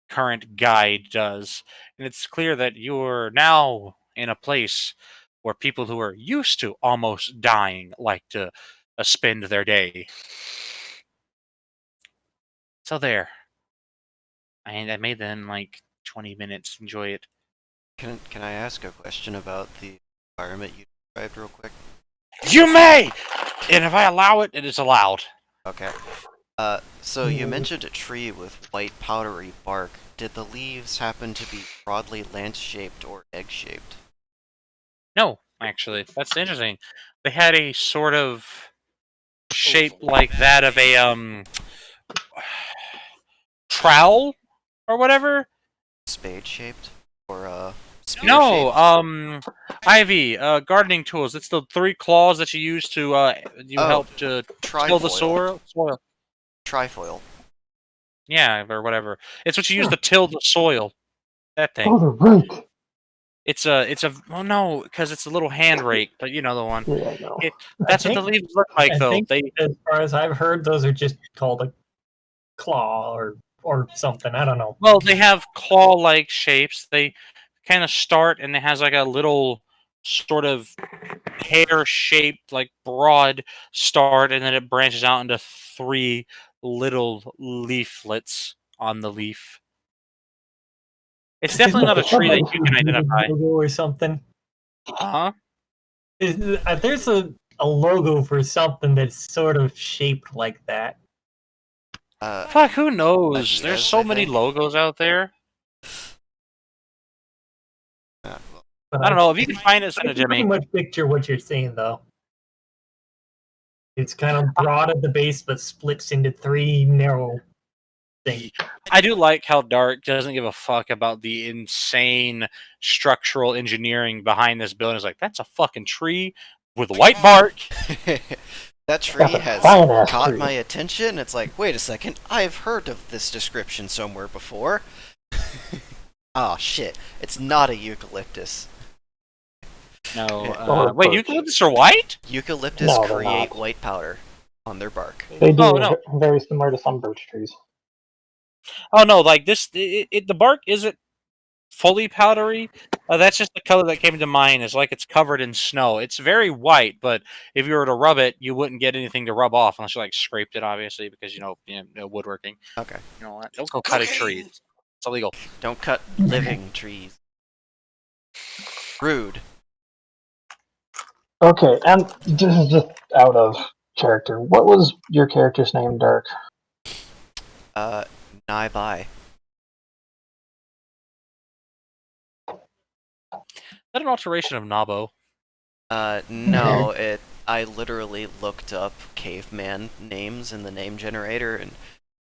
current guide does. And it's clear that you're now in a place where people who are used to almost dying like to spend their day. So there. I made that in like 20 minutes. Enjoy it. Can I ask a question about the environment you described real quick? You may! And if I allow it, it is allowed. Okay. So you mentioned a tree with white powdery bark. Did the leaves happen to be broadly lance-shaped or egg-shaped? No, actually. That's interesting. They had a sort of shape like that of a trowel or whatever. Spade-shaped? Or No, spear-shaped? Ivy, gardening tools. It's the 3 claws that you use to help to till the soil. Trifoil. Yeah, or whatever. It's what you use to till the soil. That thing. Oh, the rake. It's a well, no, because it's a little hand rake, but you know the one. Yeah, I know. That's what the leaves look like, I though. think, as far as I've heard, those are just called a claw or something. I don't know. Well, they have claw-like shapes. They kind of start, and it has like a little sort of pear-shaped, like broad start, and then it branches out into 3 little leaflets on the leaf. It's definitely not a tree that you can identify. Or something. Huh? There's a a logo for something that's sort of shaped like that. Fuck, who knows? There's Ideas, so I many think. logos out there. Well, But I don't know if you can find it, send I it can to pretty me. much picture what you're saying, though. It's kind of broad at the base, but splits into 3 narrow things. I do like how Dark doesn't give a fuck about the insane structural engineering behind this building. It's like, that's a fucking tree with white bark. that tree That's a has fine-ass caught tree. my attention. It's like, wait a second, I've heard of this description somewhere before. Oh shit, it's not a eucalyptus. No, Or wait, birch. eucalyptus are white? Eucalyptus No, they're create not. white powder on their bark. They do, Oh, no. very similar to some birch trees. Oh no, like this, the bark isn't fully powdery. That's just the color that came to mind. Is like it's covered in snow. It's very white, but if you were to rub it, you wouldn't get anything to rub off unless you like scraped it, obviously, because you know woodworking. Okay. You know what? Don't go cutting trees. It's illegal. Don't cut living trees. Rude. Okay, and this is just out of character. What was your character's name, Dark? Nigh by. Is that an alteration of Nabo? No, I literally looked up caveman names in the name generator, and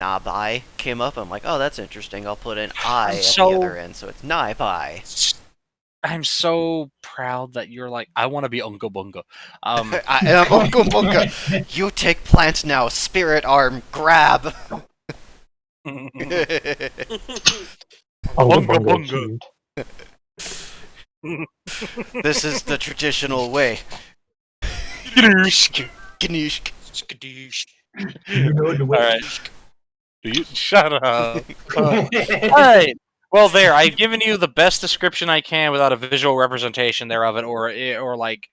Nabai came up. I'm like, oh, that's interesting. I'll put an I at the other end, so it's Nigh by. I'm so proud that you're like, I want to be Unga Bunga. I am Uncle Bunga. You take plant now. Spirit arm, grab. Bunga Bunga bunga. achieved. This is the traditional way. Ganoosh. Ganoosh. Skadoosh. You know the way. Alright. Do you shut up? Alright. Well, there. I've given you the best description I can without a visual representation there of it, or like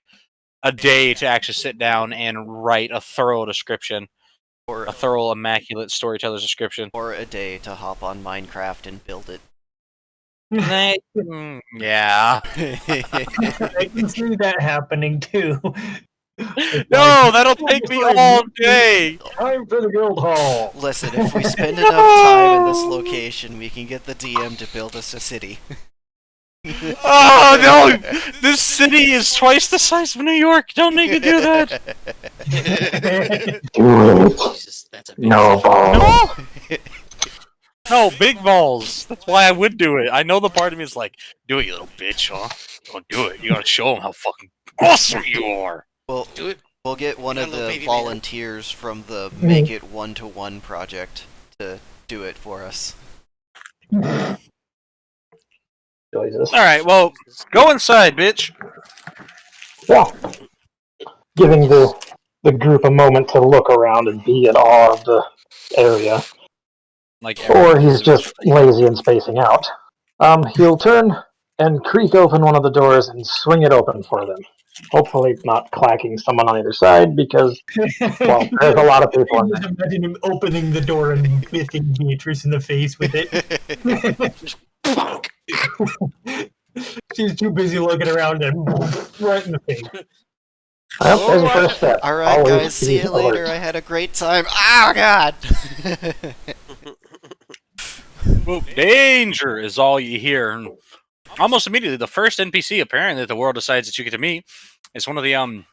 a day to actually sit down and write a thorough description, Or a thorough, immaculate storyteller's description. or a day to hop on Minecraft and build it. Yeah. I can see that happening too. It's No, like, that'll take me all day. time for the guild hall. Listen, if we spend enough time in this location, we can get the DM to build us a city. Oh no! This city is twice the size of New York. Don't make it do that. Do it! Jesus, that's a big No balls. No. No, big balls. That's why I would do it. I know the part of me is like, do it, you little bitch, huh? Don't do it. You gotta show them how fucking awesome you are. Well, Do it. we'll get one Got a of little the baby man. volunteers from the Make It 1-to-1 project to do it for us. Jesus. All right, well, go inside, bitch. Yeah. Giving the group a moment to look around and be in awe of the area. Like, Or he's just lazy and spacing out. He'll turn and creak open one of the doors and swing it open for them. Hopefully not clacking someone on either side, because, well, there's a lot of people in Just there. imagine him opening the door and hitting Beatrice in the face with it. She's too busy looking around and right in the face. Well, there's the first step. Alright, Always guys, see be you later. alert. I had a great time. Oh, God! Well, danger is all you hear. And almost immediately, the first NPC apparently that the world decides that you get to meet is one of the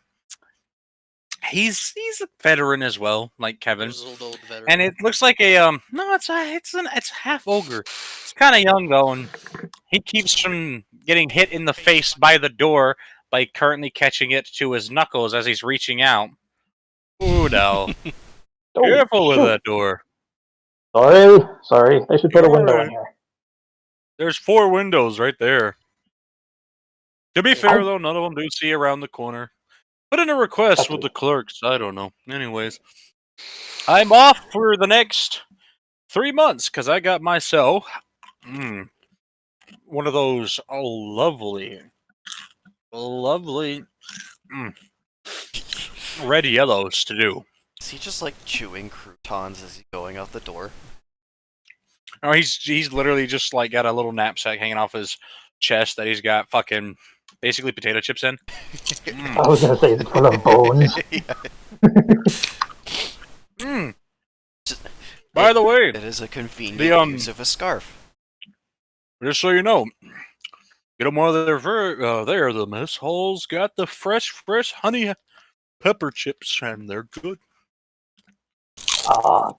He's a veteran as well, like Kevin. Old veteran. And it looks like a no, it's half ogre. It's kind of young though, and he keeps from getting hit in the face by the door by currently catching it to his knuckles as he's reaching out. Ooh, no. Oh, Careful with shoot. that door. Sorry. They should put a window in here. There's 4 windows right there. To be fair though, none of them do see around the corner. Put in a request with the clerks. I don't know. Anyways, I'm off for the next 3 months because I got myself one of those lovely red yellows to do. Is he just like chewing croutons as he's going out the door? Oh, he's literally just like got a little knapsack hanging off his chest that he's got fucking basically potato chips in. I was gonna say it's full of bones. By the way, It is a convenient The, use of a scarf. just so you know, get them while they're there. The mess hall's got the fresh honey pepper chips, and they're good. Ah,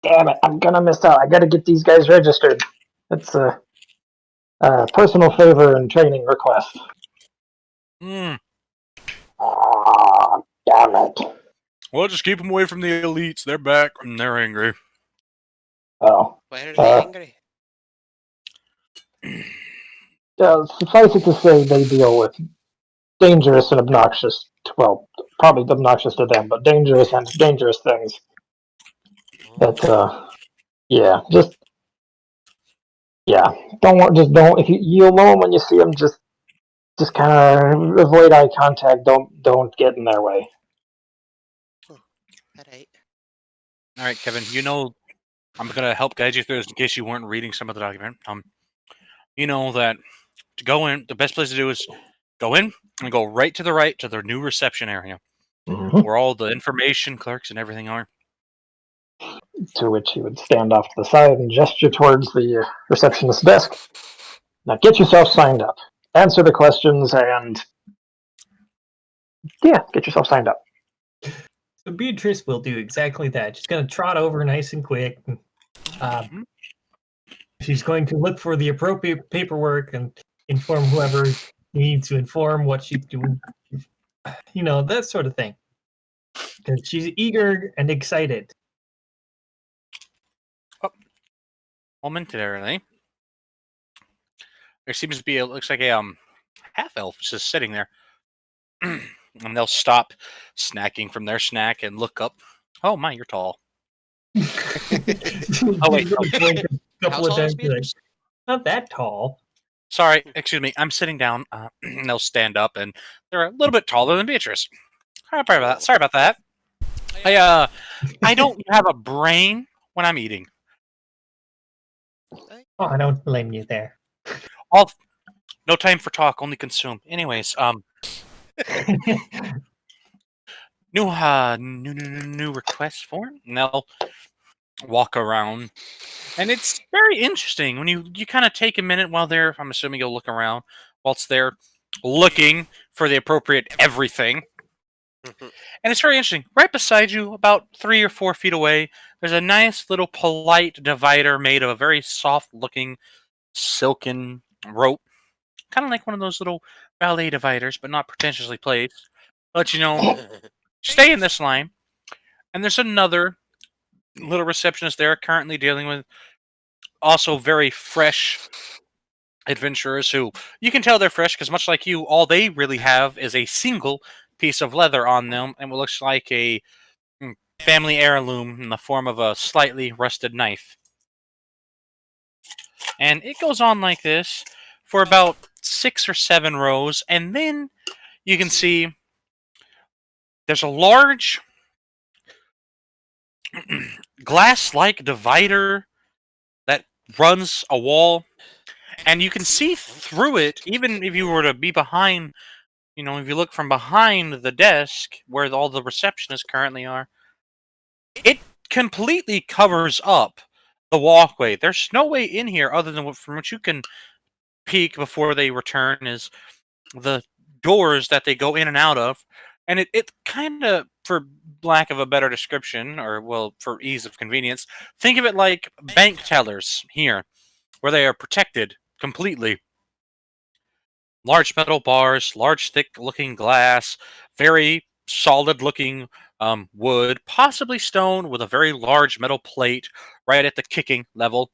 damn it! I'm gonna miss out. I gotta get these guys registered. It's a personal favor and training request. Mm. Ah, damn it. Well, just keep them away from the elites. They're back and they're angry. Oh. Why are they angry? Suffice it to say, they deal with dangerous and obnoxious. Well, probably obnoxious to them, but dangerous things. That, yeah, don't. If you'll know them when you see them, just kind of avoid eye contact. Don't get in their way. Alright. All right, Kevin. You know, I'm gonna help guide you through this in case you weren't reading some of the document. You know that to go in, the best place to do is go in and go right to the right to the new reception area, where all the information clerks and everything are. To which he would stand off to the side and gesture towards the receptionist's desk. Now get yourself signed up. Answer the questions and yeah, get yourself signed up. So Beatrice will do exactly that. She's going to trot over nice and quick. She's going to look for the appropriate paperwork and inform whoever needs to inform what she's doing. You know, that sort of thing. Because she's eager and excited. Momentarily, there seems to be looks like a half elf just sitting there, and they'll stop snacking from their snack and look up. Oh my, you're tall. Oh wait, Blink a How couple of tall is times. Like, Beatrice? not that tall. sorry, excuse me. I'm sitting down. And they'll stand up, and they're a little bit taller than Beatrice. Sorry about that. I don't have a brain when I'm eating. Oh, I don't blame you there. No time for talk, only consume. Anyways, new request form. And they'll walk around, and it's very interesting when you kind of take a minute while they're. I'm assuming you'll look around whilst they're looking for the appropriate everything. And it's very interesting. Right beside you, about 3 or 4 feet away, there's a nice little polite divider made of a very soft-looking silken rope, kind of like one of those little ballet dividers, but not pretentiously placed. Let you know, stay in this line. And there's another little receptionist there currently dealing with also very fresh adventurers who you can tell they're fresh because much like you, all they really have is a single piece of leather on them and what looks like a family heirloom in the form of a slightly rusted knife. And it goes on like this for about 6 or 7 rows, and then you can see there's a large glass-like divider that runs a wall, and you can see through it, even if you were to be behind, if you look from behind the desk where all the receptionists currently are, it completely covers up the walkway. There's no way in here other than from which you can peek before they return is the doors that they go in and out of. And it kind of, for lack of a better description, or well, for ease of convenience, think of it like bank tellers here, where they are protected completely. Large metal bars, large thick looking glass, very solid looking wood, possibly stone with a very large metal plate right at the kicking level.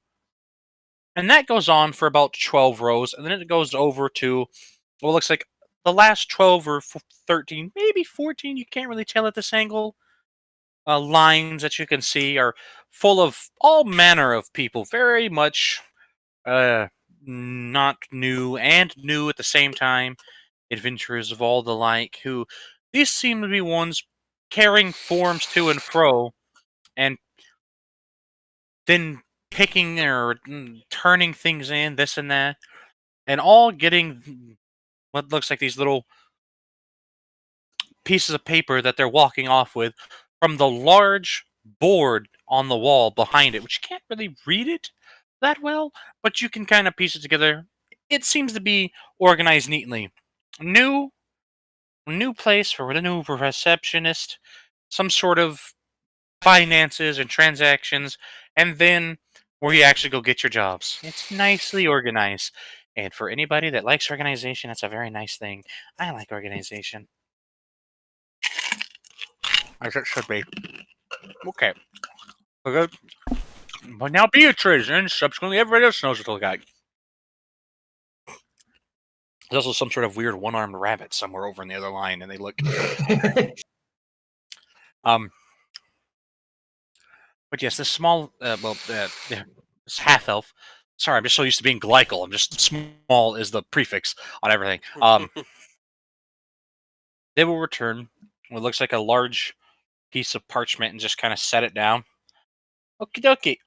And that goes on for about 12 rows, and then it goes over to what looks like the last 12 or 13, maybe 14, you can't really tell at this angle. Lines that you can see are full of all manner of people, very much not new and new at the same time. Adventurers of all the like, who these seem to be ones carrying forms to and fro, and then picking or turning things in, this and that, and all getting what looks like these little pieces of paper that they're walking off with from the large board on the wall behind it, which you can't really read it that well, but you can kind of piece it together. It seems to be organized neatly. New place for a new receptionist, some sort of finances and transactions, and then where you actually go get your jobs. It's nicely organized. And for anybody that likes organization, that's a very nice thing. I like organization. As it should be. Okay. We're good. But now Beatrice, and subsequently everybody else knows what to look like. There's also some sort of weird one-armed rabbit somewhere over in the other line, and they look. But yes, this small, this half elf. Sorry, I'm just so used to being glycal. I'm just small is the prefix on everything. They will return what looks like a large piece of parchment and just kind of set it down. Okie dokie.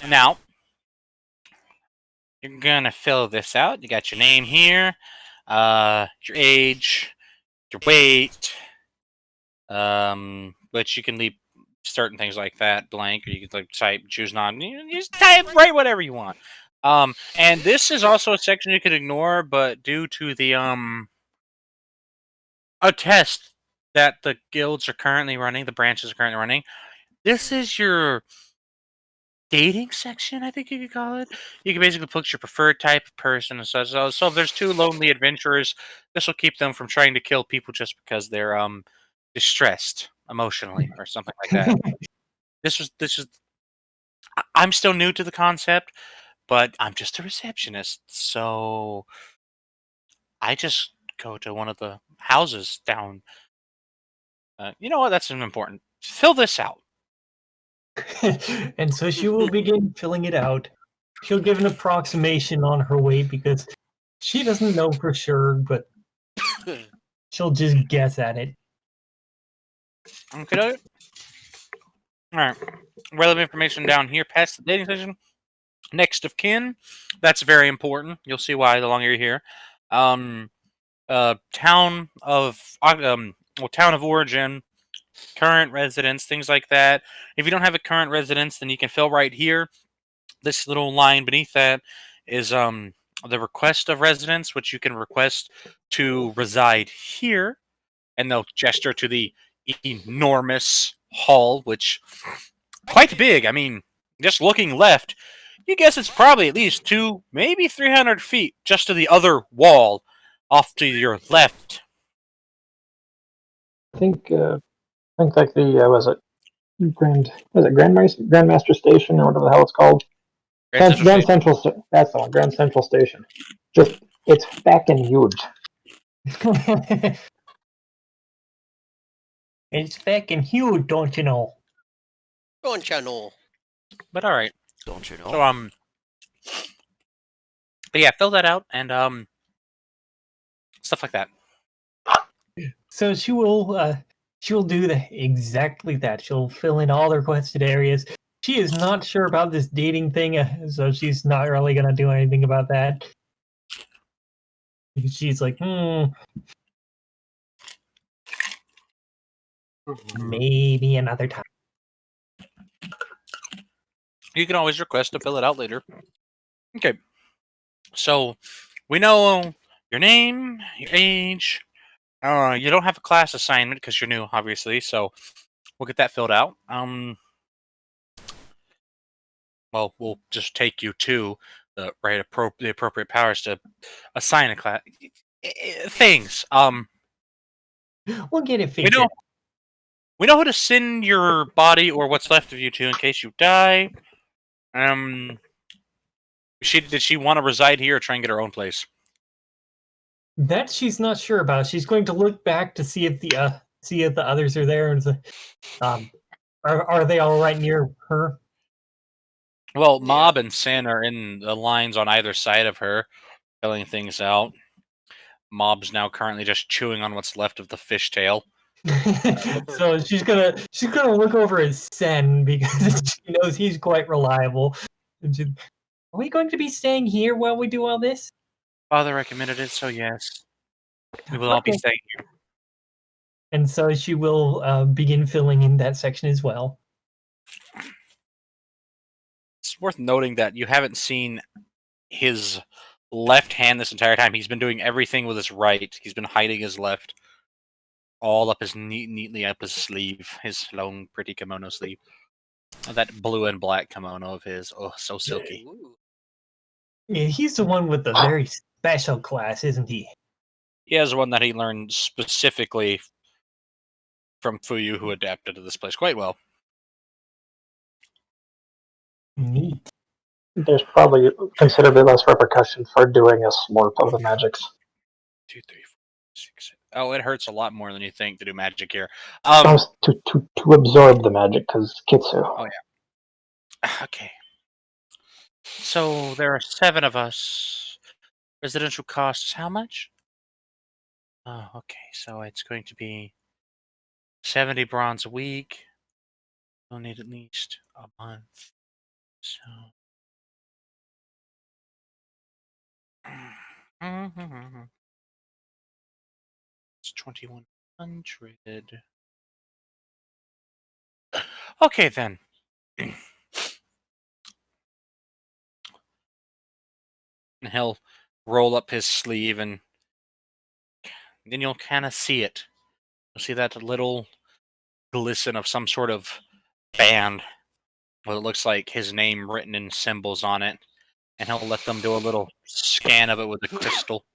And now you're gonna fill this out. You got your name here, your age, your weight, but you can leave certain things like that blank, or you can like type choose non. You just type write whatever you want. And this is also a section you could ignore, but due to the a test that the guilds are currently running, the branches are currently running. This is your dating section, I think you could call it. You can basically put your preferred type of person and such. So if there's two lonely adventurers, this will keep them from trying to kill people just because they're distressed emotionally or something like that. This is. I'm still new to the concept, but I'm just a receptionist, so I just go to one of the houses down. You know what? That's important. Fill this out. And so she will begin filling it out. She'll give an approximation on her weight because she doesn't know for sure, but she'll just guess at it. Okay. Alright. Relevant information down here past the dating section. Next of kin. That's very important. You'll see why the longer you're here. Town of origin, current residence, things like that. If you don't have a current residence, then you can fill right here. This little line beneath that is the request of residence, which you can request to reside here, and they'll gesture to the enormous hall, which quite big. I mean, just looking left, you guess it's probably at least 2, maybe 300 feet just to the other wall off to your left. I think like the Grandmaster Station or whatever the hell it's called. Grand Central. That's the one. Grand Central Station. Just it's fucking huge. It's fucking huge, don't you know? Don't you know? But all right. Don't you know? So but yeah, fill that out and stuff like that. So she will do exactly that. She'll fill in all the requested areas. She is not sure about this dating thing, so she's not really gonna do anything about that. She's like, maybe another time. You can always request to fill it out later. Okay. So we know your name, your age. You don't have a class assignment because you're new, obviously. So we'll get that filled out. Well, we'll just take you to the the appropriate powers to assign a class. Things. We'll get it figured. We know who to send your body or what's left of you to in case you die. Did she want to reside here or try and get her own place? That she's not sure about. She's going to look back to see if the others are there and say, are they all right near her? Well, Mob and Sin are in the lines on either side of her, filling things out. Mob's now currently just chewing on what's left of the fishtail. So she's gonna look over at Sen because she knows he's quite reliable. Are we going to be staying here while we do all this? Father recommended it, so yes. We will all be Okay. staying here. And so she will begin filling in that section as well. It's worth noting that you haven't seen his left hand this entire time. He's been doing everything with his right. He's been hiding his left all up his neatly up his sleeve, his long, pretty kimono sleeve. That blue and black kimono of his. Oh, so silky. Ooh. Yeah, he's the one with the very special class, isn't he? He has one that he learned specifically from Fuyu, who adapted to this place quite well. Neat. There's probably considerably less repercussion for doing a slurp of the magics. 2, 3, 4, 6. Oh, it hurts a lot more than you think to do magic here. To absorb the magic, because Kitsu. Oh yeah. Okay. So there are 7 of us. Residential costs how much? Oh, okay. So it's going to be 70 bronze a week. We'll need at least a month. So. It's 2100. Okay then. And he'll roll up his sleeve, and then you'll kind of see it. You'll see that little glisten of some sort of band. Well, it looks like his name written in symbols on it. And he'll let them do a little scan of it with a crystal.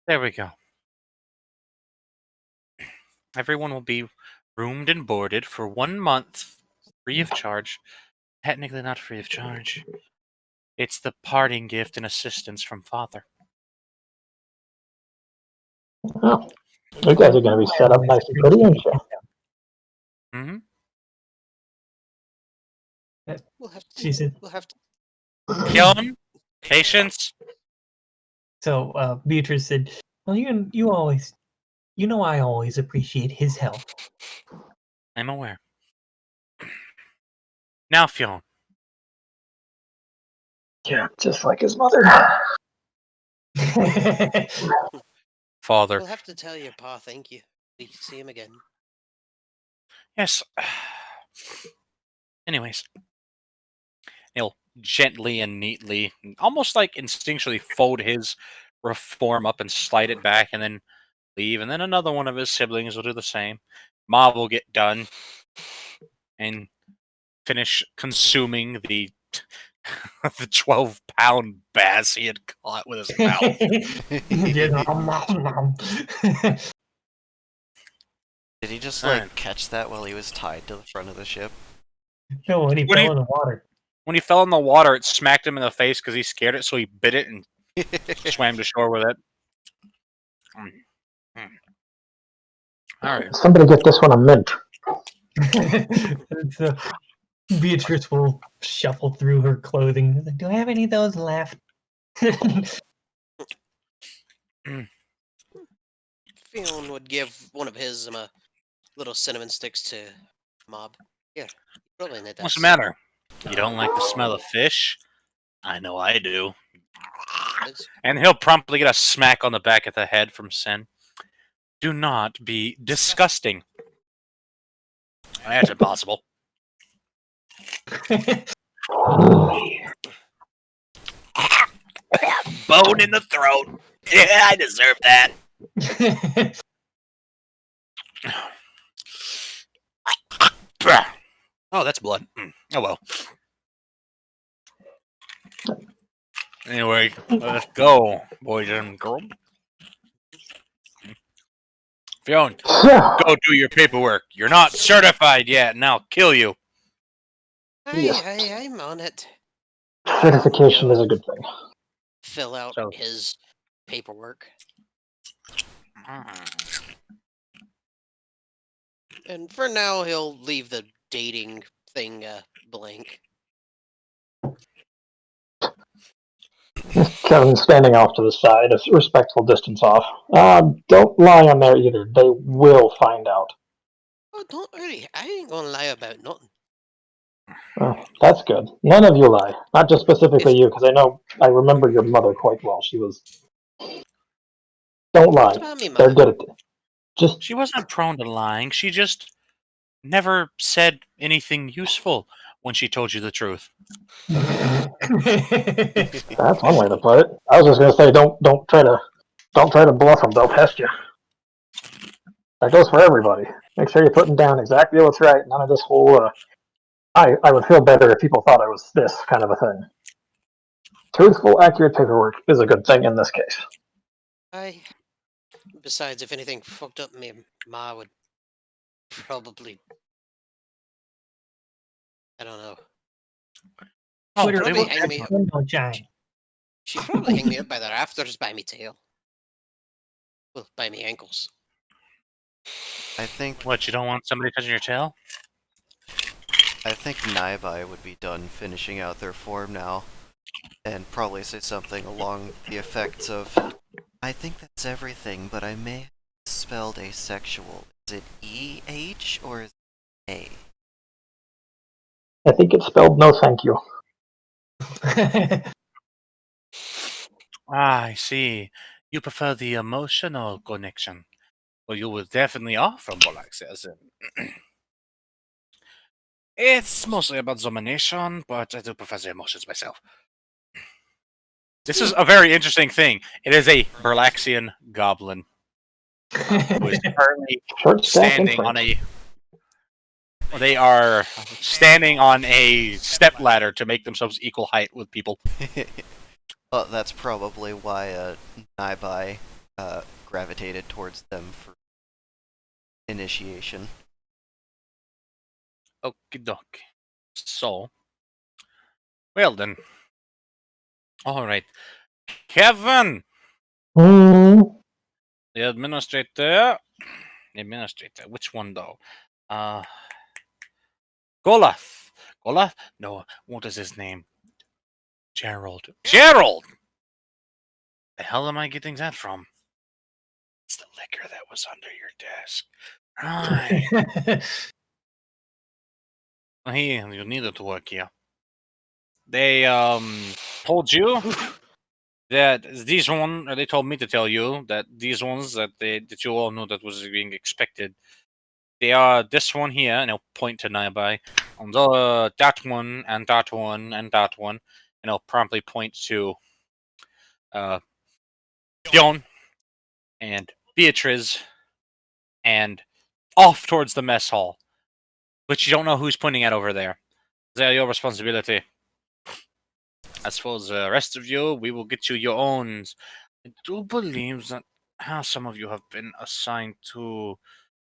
There we go. Everyone will be roomed and boarded for 1 month, free of charge. Technically not free of charge. It's the parting gift and assistance from Father. Oh, you guys are going to be set up nice and pretty, aren't you? Mm-hmm. We'll have to. She said. We'll have to. Kyun, patience. So Beatrice said, "Well, you always, I always appreciate his help." I'm aware. Now, Fionn. Yeah, just like his mother. Father. We'll have to tell your pa thank you. We see him again. Yes. Anyways. He'll gently and neatly, almost like instinctually, fold his reform up and slide it back and then leave. And then another one of his siblings will do the same. Mob will get done and finish consuming the 12-pound bass he had caught with his mouth. Did he just Alright. like catch that while he was tied to the front of the ship? No, when he When fell he- in the water. When he fell in the water, it smacked him in the face because he scared it, so he bit it and swam to shore with it. All right. Somebody get this one a mint. And so Beatrice will shuffle through her clothing. Like, do I have any of those left? Fionn would give one of his little cinnamon sticks to Mob. Yeah, probably need that. What's the matter? You don't like the smell of fish? I know I do. And he'll promptly get a smack on the back of the head from Sen. Do not be disgusting. That's impossible. Bone in the throat. Yeah, I deserve that. Oh, that's blood. Oh well. Anyway, let's go, boys and girls. Fionn, go do your paperwork. You're not certified yet, and I'll kill you. Yes. I'm on it. Certification is a good thing. Fill out So- his paperwork. And for now, he'll leave the dating thing blank. Kevin standing off to the side, a respectful distance off. Don't lie on there either. They will find out. Oh, don't worry. I ain't gonna lie about nothing. Oh, that's good. None of you lie. Not just specifically you, because I remember your mother quite well. She was Don't lie. About me, They're Ma. good at it. Just She wasn't prone to lying. She just never said anything useful when she told you the truth. that's one way to put it. I was just gonna say, don't try to bluff them. They'll test you. That goes for everybody. Make sure you're putting down exactly what's right. None of this whole I would feel better if people thought I was this kind of a thing. Truthful, accurate paperwork is a good thing in this case. Besides, if anything fucked up, me Ma would probably. I don't know. Oh, Put her probably will hang me. window giant. She'd probably hang me up by the rafters by me tail. Well, by me ankles. I think What, you don't want somebody touching your tail? Naibai would be done finishing out their form now, and probably say something along the effects of, I think that's everything, but I may have spelled asexual. Is it E-H or is it A? I think it's spelled no thank you. Ah, I see. You prefer the emotional connection. Well, you will definitely are from Bolaxes. It's mostly about domination, but I do prefer the emotions myself. This is a very interesting thing. It is a Berlaxian goblin who is currently Short stack and standing on French. They are standing on a step ladder to make themselves equal height with people. Well, that's probably why Naibai gravitated towards them for initiation. Okie dokie. So, well then. Alright. Kevin! Mm. The administrator. Which one though? Golath. Golath? No, what is his name? Gerald. Gerald! The hell am I getting that from? It's the liquor that was under your desk. Right. You needed to work here. They told you that they told me to tell you that these ones that you all knew that was being expected. They are this one here, and I'll point to Naibai, and that one, and that one, and that one, and I'll promptly point to Dion and Beatrice, and off towards the mess hall. But you don't know who's pointing at over there. They're your responsibility. As for the rest of you, we will get you your own. I do believe that some of you have been assigned to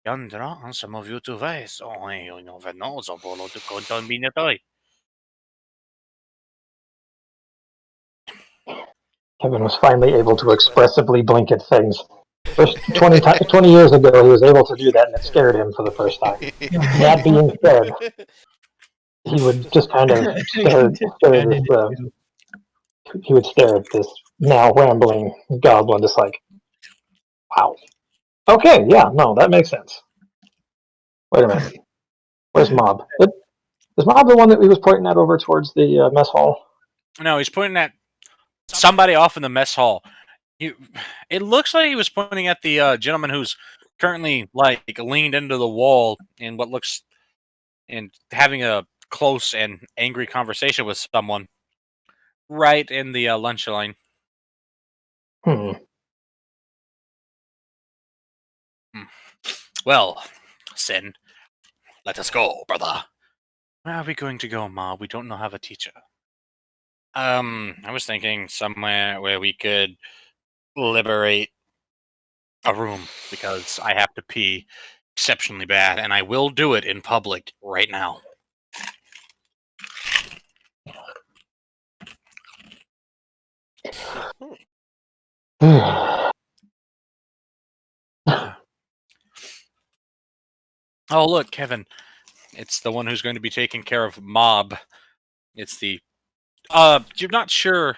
Yandra, and some of you to Vice. Oh, you never know, Zabolo to Combinatoy. Kevin was finally able to expressively blink at things. First 20 years ago, he was able to do that, and it scared him for the first time. That being said, he would just kind of he would stare at this now rambling goblin, just like, wow. Okay, yeah, no, that makes sense. Wait a minute. Where's Mob? Is Mob the one that he was pointing at over towards the mess hall? No, he's pointing at somebody off in the mess hall. It looks like he was pointing at the gentleman who's currently leaned into the wall in what looks and having a close and angry conversation with someone right in the lunch line. Well, Sin, let us go, brother. Where are we going to go, Ma? We don't know how to teacher. I was thinking somewhere where we could liberate a room because I have to pee exceptionally bad, and I will do it in public right now. Oh, look, Kevin. It's the one who's going to be taking care of Mob. It's the... you're not sure...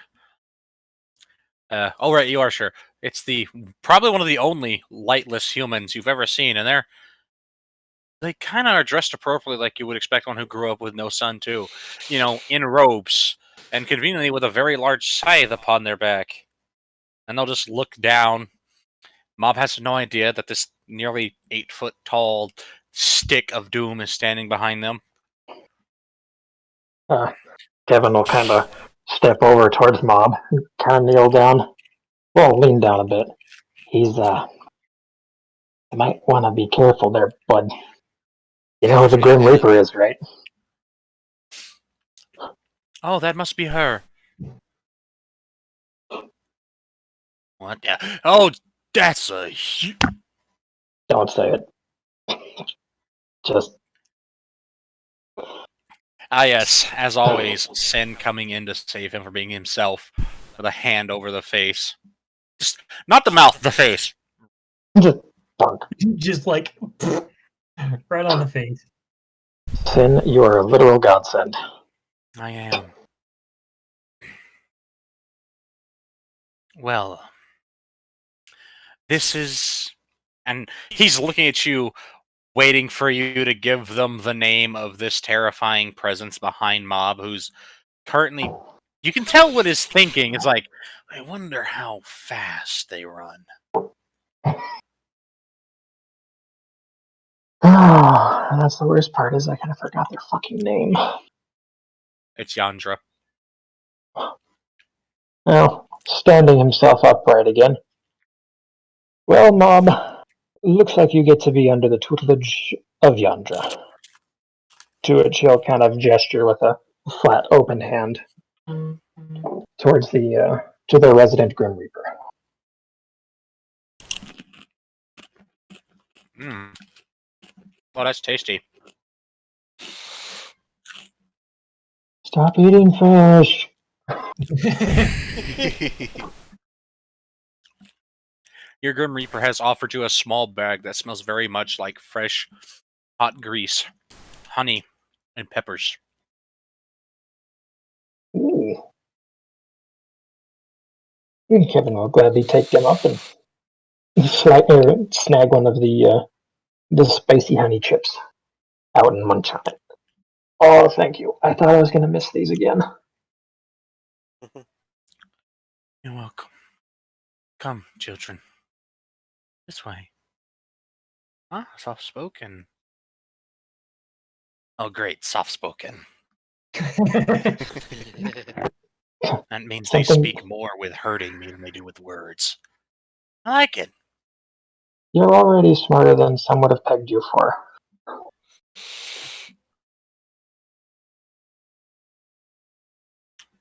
oh, right, you are sure. It's probably one of the only lightless humans you've ever seen, and they kind of are dressed appropriately like you would expect one who grew up with no sun, too. You know, in robes, and conveniently with a very large scythe upon their back. And they'll just look down Mob has no idea that this nearly 8-foot tall stick of doom is standing behind them. Kevin will kind of step over towards Mob, kind of kneel down. Well, lean down a bit. He's, you might want to be careful there, bud. You know who the Grim Reaper is, right? Oh, that must be her. What? Oh, that's a. Don't say it. Just Ah, yes. As always, Sin coming in to save him from being himself with a hand over the face. Just not the mouth, the face. bonk. Just like right on the face. Sin, you are a literal godsend. I am. Well, this is. And he's looking at you, waiting for you to give them the name of this terrifying presence behind Mob, who's currently. You can tell what his thinking is like. I wonder how fast they run. Oh, and that's the worst part is I kind of forgot their fucking name. It's Yandra. Well, standing himself upright again. Well, Mob, looks like you get to be under the tutelage of Yandra. To which he'll kind of gesture with a flat, open hand towards the to the resident Grim Reaper. Mm. Oh, that's tasty. Stop eating fish. Your Grim Reaper has offered you a small bag that smells very much like fresh, hot grease, honey, and peppers. Ooh. And Kevin will gladly take them up and snag one of the spicy honey chips out and munch on it. Oh, thank you. I thought I was going to miss these again. You're welcome. Come, children. This way. Ah, soft spoken. Oh, great, soft spoken. That means they speak more with hurting me than they do with words. I like it. You're already smarter than some would have pegged you for.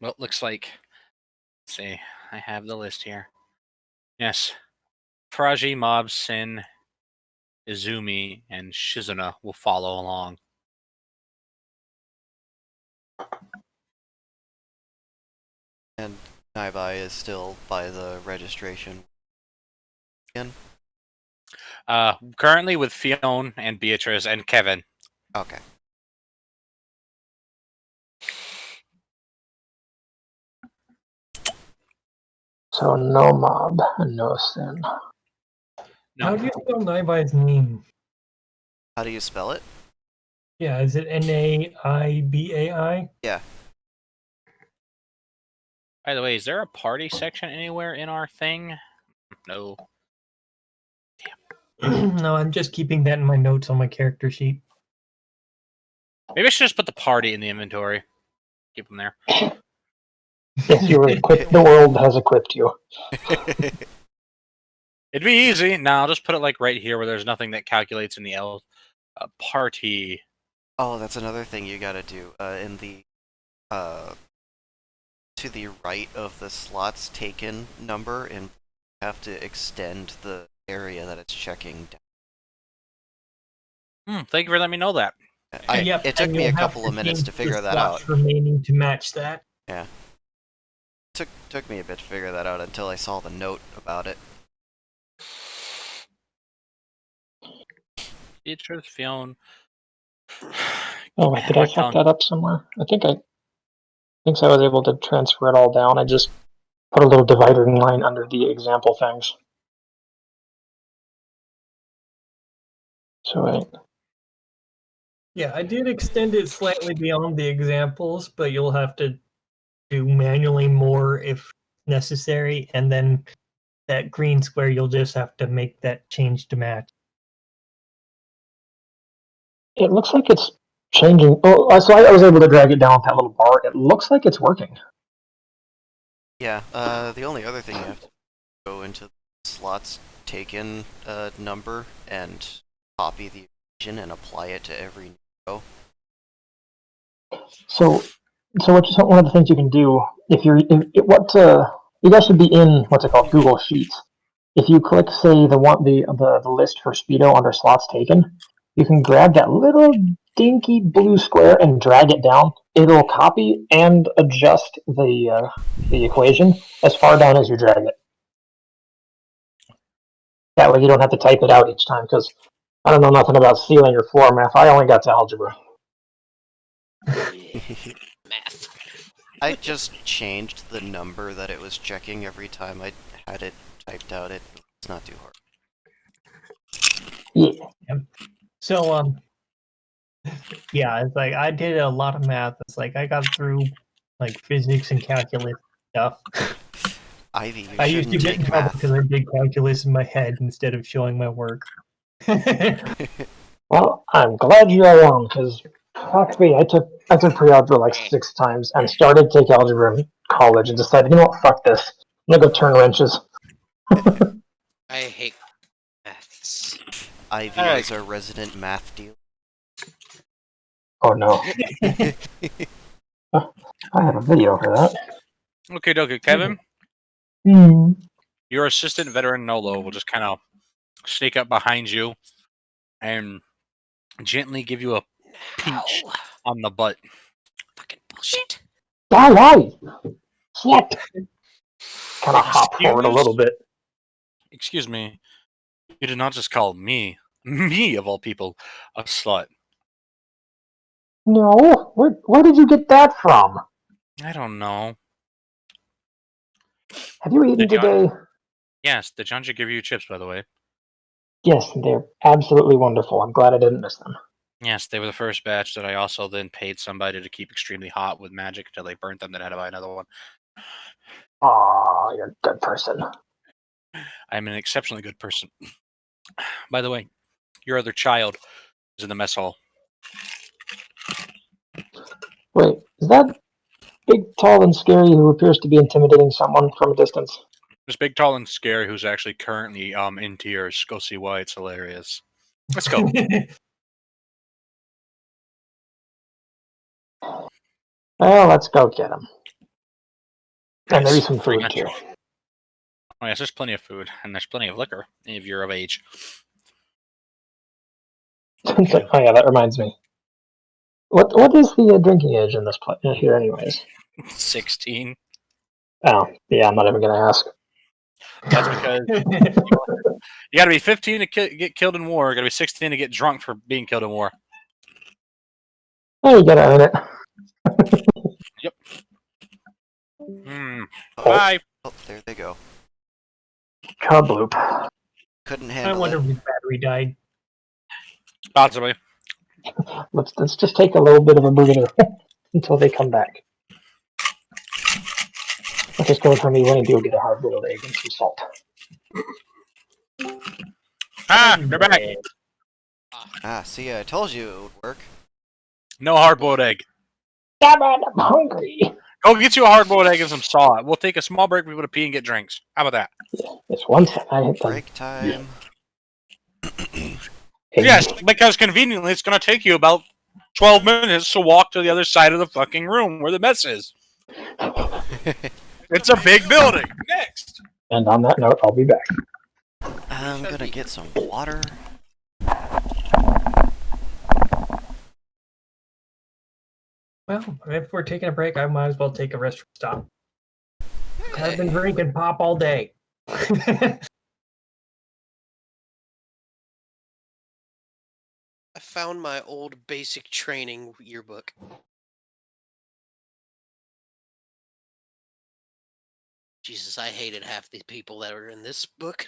Well, it looks like. Let's see. I have the list here. Yes. Faraji, Mob, Sin, Izumi, and Shizuna will follow along. And Naibai is still by the registration. Again? Currently with Fionn and Beatrice and Kevin. Okay. So no Mob, no Sin. No. How do you spell Naibai's name? How do you spell it? Yeah, is it Naibai? Yeah. By the way, is there a party section anywhere in our thing? No. No, I'm just keeping that in my notes on my character sheet. Maybe I should just put the party in the inventory. Keep them there. Yes, you were equipped. The world has equipped you. It'd be easy. No, I'll just put it like right here where there's nothing that calculates in the L. Party. Oh, that's another thing you gotta do. In the to the right of the slots taken number, and you have to extend the area that it's checking down. Thank you for letting me know that. Yep, it took and me a you'll have couple of minutes to change the figure that slots out. remaining to match that. Yeah. Took me a bit to figure that out until I saw the note about it. Beatrice, Fionn. Oh wait, did I fuck that up somewhere? I think I was able to transfer it all down. I just put a little dividing line under the example things. So wait. Yeah, I did extend it slightly beyond the examples, but you'll have to do manually more if necessary, and then that green square, you'll just have to make that change to match. It looks like it's changing. Oh, so I was able to drag it down with that little bar. It looks like it's working. Yeah, the only other thing you have to go into the slots taken number and copy the equation and apply it to every row. So one of the things you can do if you're you guys should be in what's it called, Google Sheets. If you click, say, the list for Speedo under slots taken, you can grab that little dinky blue square and drag it down. It'll copy and adjust the equation as far down as you drag it. That way you don't have to type it out each time, because I don't know nothing about ceiling or floor math. I only got to algebra. Math. I just changed the number that it was checking every time I had it typed out. It's not too hard. Yeah. So yeah, it's like I did a lot of math. It's like I got through like physics and calculus stuff. Ivy, you I used to shouldn't get in take trouble math. because I did calculus in my head instead of showing my work. Well, I'm glad you are wrong, because fuck me, I took pre-algebra like 6 times and started to take algebra in college and decided, you know what, fuck this. I'm gonna go turn wrenches. I hate maths. Ivy Alright. is our resident math dealer. Oh no, I have a video for that. Okay, dokie, Kevin. Hmm. Your assistant veteran Nolo will just kind of sneak up behind you and gently give you a pinch Ow. on the butt. Fucking bullshit. Why? Shit. Kind of hop forward a Excuse- little bit. Excuse me. You did not just call me of all people, a slut. No, where did you get that from? I don't know. Have you eaten Did you? today? Yes, did John give you chips, by the way? Yes, they're absolutely wonderful. I'm glad I didn't miss them. Yes, they were the first batch that I also then paid somebody to keep extremely hot with magic until they burnt them. Then I had to buy another one. Aw, you're a good person. I'm an exceptionally good person. By the way, your other child is in the mess hall. Wait, is that big, tall, and scary who appears to be intimidating someone from a distance? This big, tall, and scary who's actually currently in tears. Go see why it's hilarious. Let's go. Well, let's go get him. And maybe Yes, some pretty food, much. too. Oh, yes, there's plenty of food, and there's plenty of liquor if you're of age. Oh yeah, that reminds me. What is the drinking age in this here, anyways? 16. Oh, yeah, I'm not even gonna ask. That's because you gotta be 15 to get killed in war. You gotta be 16 to get drunk for being killed in war. Oh, you gotta earn it. Yep. Oh, Bye. oh, there they go. Kabloop. Couldn't I handle wonder it. if his battery died. Possibly. Let's just take a little bit of a breather until they come back. Let's just go for me when I do get a hard-boiled egg and some salt. They're back. Ah, see, I told you it would work. No hard-boiled egg. Damn it, I'm hungry. Go get you a hard-boiled egg and some salt. We'll take a small break for people to pee and get drinks. How about that? It's one second. I hit them. Break time. Yes, because conveniently it's going to take you about 12 minutes to walk to the other side of the fucking room where the mess is. It's a big building. Next. And on that note, I'll be back. I'm gonna get some water. Well, if we're taking a break, I might as well take a restroom stop. I've been drinking pop all day. I found my old basic training yearbook. Jesus, I hated half the people that were in this book.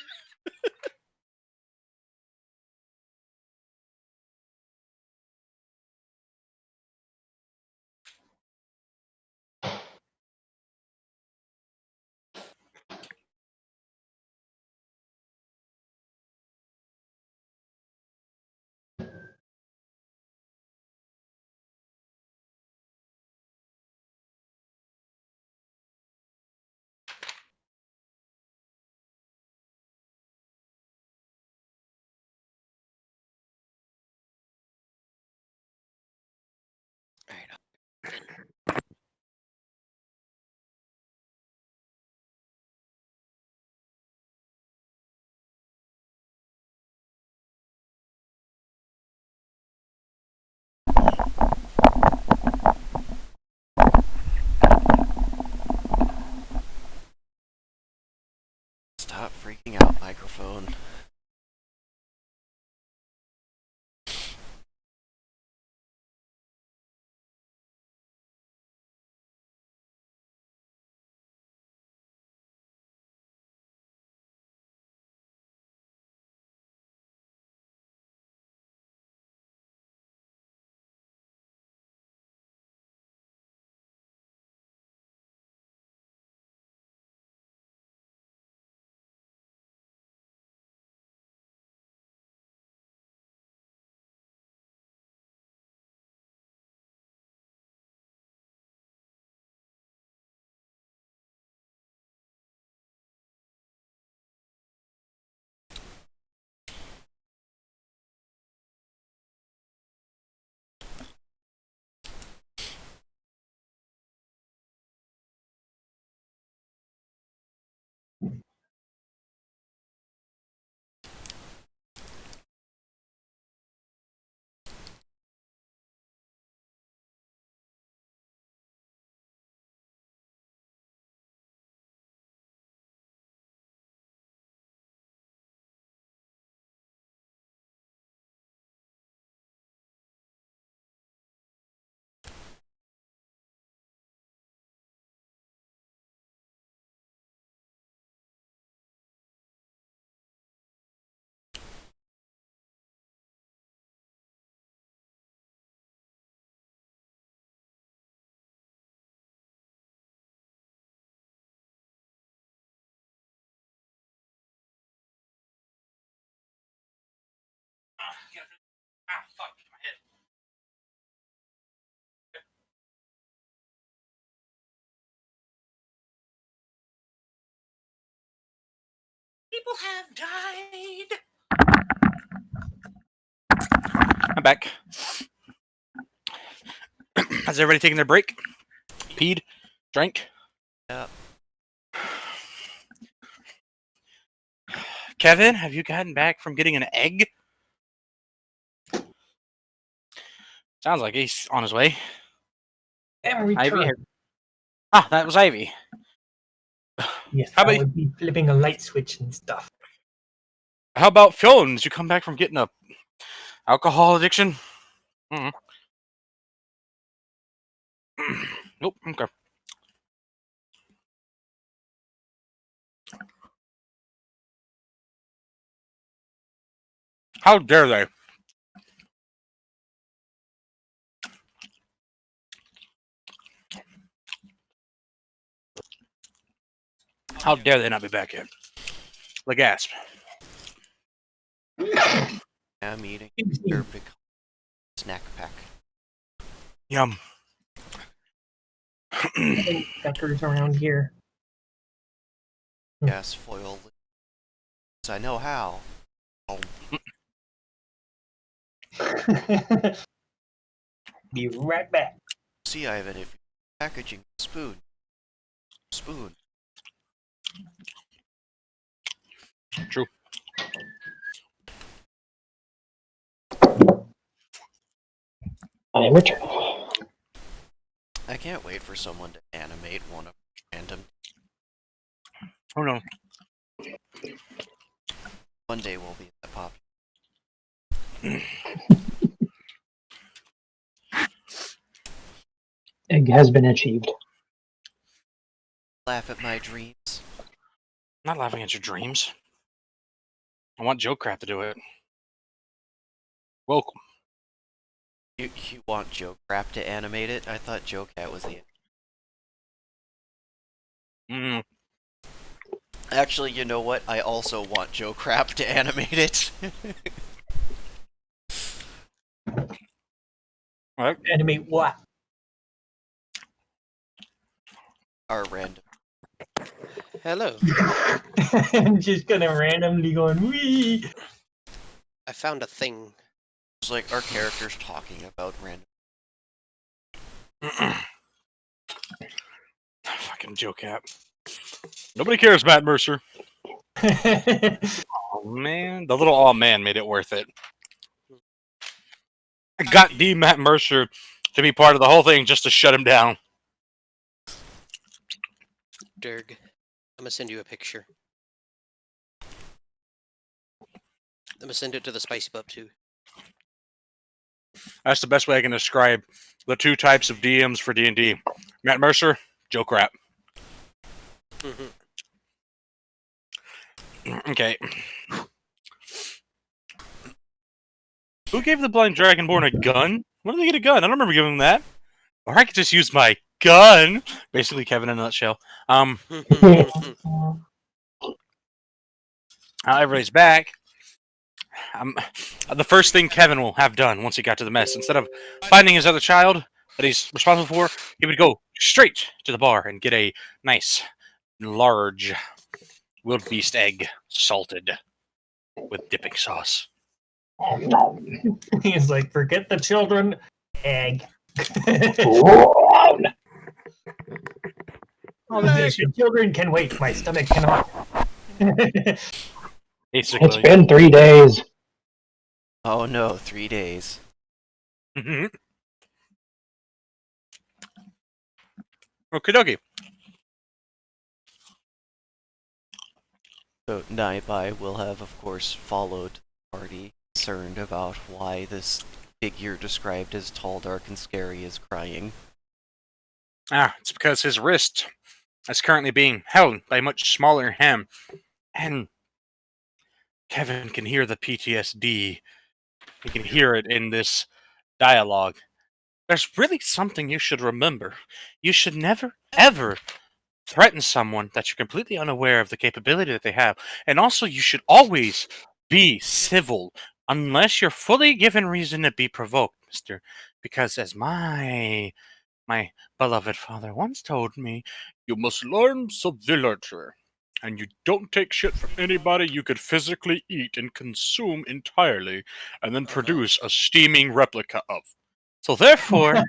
Ah, fuck my head. People have died. I'm back. Has everybody taken their break? Peed? Drank? Yeah. Kevin, have you gotten back from getting an egg? Sounds like he's on his way. And Ivy? return. Ah, that was Ivy. Yes, How I about would be flipping a light switch and stuff. How about Phil? Did you come back from getting a alcohol addiction? Mm. Nope. Okay. How dare they? How dare they not be back yet? The gasp. I'm eating Excuse their me. big snack pack. Yum. Peppers around here. Gas foil. I know how. Oh, Be right back. see, Ivan, if you're packaging spoon. True. I am returning. I can't wait for someone to animate one of random. Oh no. One day we'll be that popular. Egg has been achieved. Laugh at my dreams. I'm not laughing at your dreams. I want Joe Crap to do it. Welcome. You want Joe Crap to animate it? I thought Joe Cat was the. Mm. Actually, you know what? I also want Joe Crap to animate it. What? Animate what? Our random. Hello. I'm just gonna randomly going wee. I found a thing. It's like our characters talking about random. Fucking Joe Cap. Nobody cares, Matt Mercer. Oh man, the little "oh man" made it worth it. I got the Matt Mercer to be part of the whole thing just to shut him down. Derg. I'm gonna send you a picture. I'm gonna send it to the Spicy Bub too. That's the best way I can describe the two types of DMs for D&D. Matt Mercer, Joe Crap. Mhm. Okay. Who gave the blind dragonborn a gun? When did they get a gun? I don't remember giving him that. Or I could just use my gun. Basically, Kevin in a nutshell. Everybody's back. The first thing Kevin will have done once he got to the mess, instead of finding his other child that he's responsible for, he would go straight to the bar and get a nice, large wildebeest egg, salted with dipping sauce. He's like, forget the children. Egg. Oh, the children can wait. My stomach cannot. It's Basically. been 3 days. Oh no, 3 days. Okie dokie. So Naibai will have, of course, followed the party, concerned about why this figure described as tall, dark, and scary is crying. It's because his wrist is currently being held by a much smaller him, and Kevin can hear the PTSD. He can hear it in this dialogue. There's really something you should remember. You should never, ever threaten someone that you're completely unaware of the capability that they have. And also, you should always be civil unless you're fully given reason to be provoked, mister. Because as my beloved father once told me, you must learn civility. And you don't take shit from anybody you could physically eat and consume entirely, and then produce a steaming replica of. So therefore,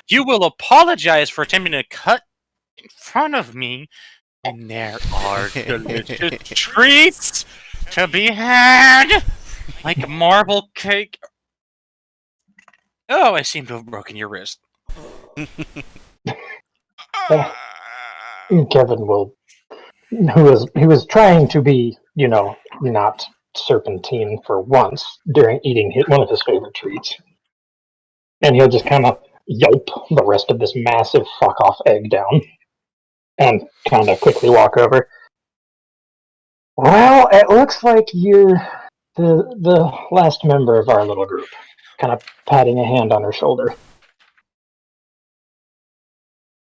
you will apologize for attempting to cut in front of me, and there are delicious treats to be had, like marble cake. Oh, I seem to have broken your wrist. Kevin will, who was trying to be, not serpentine for once during eating one of his favorite treats, and he'll just kind of yelp the rest of this massive fuck off egg down, and kind of quickly walk over. Well, it looks like you're the last member of our little group. Kind of patting a hand on her shoulder.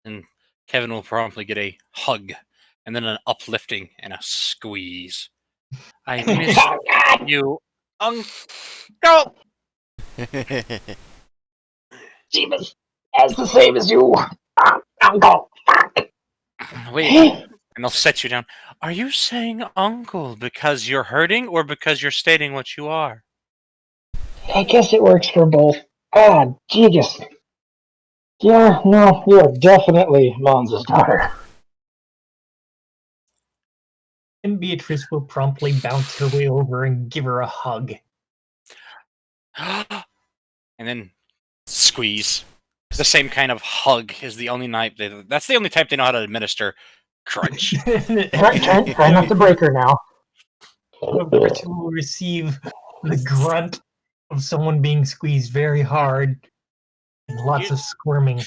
And Kevin will promptly get a hug, and then an uplifting and a squeeze. I miss you, Uncle! She was as the same as you, Uncle. Wait, and they'll set you down. Are you saying uncle because you're hurting or because you're stating what you are? I guess it works for both. God, Jesus. Yeah, no, you are definitely Mons' daughter. And Beatrice will promptly bounce her way over and give her a hug. And then squeeze. The same kind of hug is the only that's the only type they know how to administer. Crunch. Try not to break her now. Beatrice will receive the grunt of someone being squeezed very hard and lots of squirming.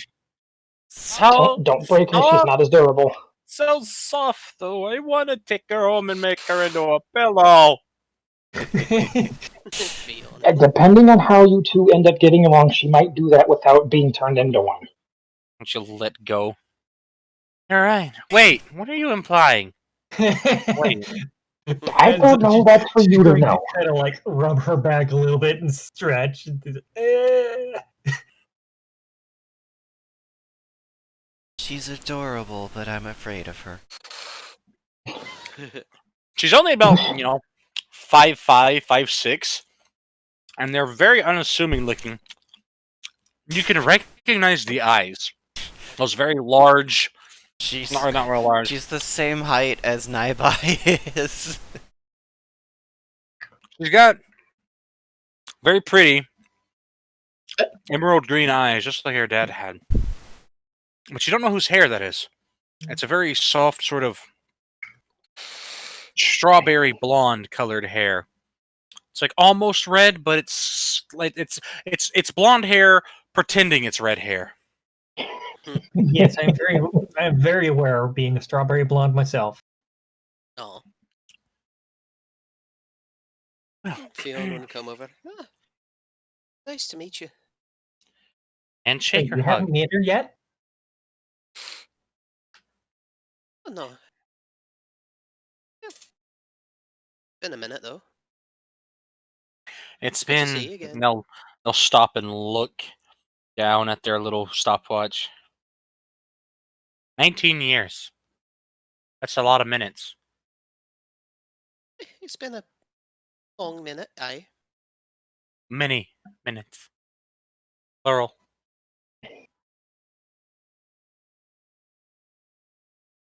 So Don't break her, she's not as durable. So soft, though. I want to take her home and make her into a pillow. Depending on how you two end up getting along, she might do that without being turned into one. And she'll let go. All right. Wait, what are you implying? Wait. I don't know. That's for you to know. Kind of like rub her back a little bit and stretch. She's adorable, but I'm afraid of her. She's only about 5'5", 5'6", and they're very unassuming looking. You can recognize the eyes; those very large. She's not real large. She's the same height as Naibai is. She's got very pretty emerald green eyes, just like her dad had. But you don't know whose hair that is. It's a very soft, sort of strawberry blonde colored hair. It's like almost red, but it's like it's blonde hair pretending it's red hair. Yes, I'm very aware of being a strawberry blonde myself. Oh. Fiona will come over. Ah, nice to meet you. And shake her You hug. haven't met her yet? Oh, no. Yeah. Been a minute though. It's Good to see been. you again. They'll stop and look down at their little stopwatch. 19 years. That's a lot of minutes. It's been a long minute, aye. Many minutes. Plural.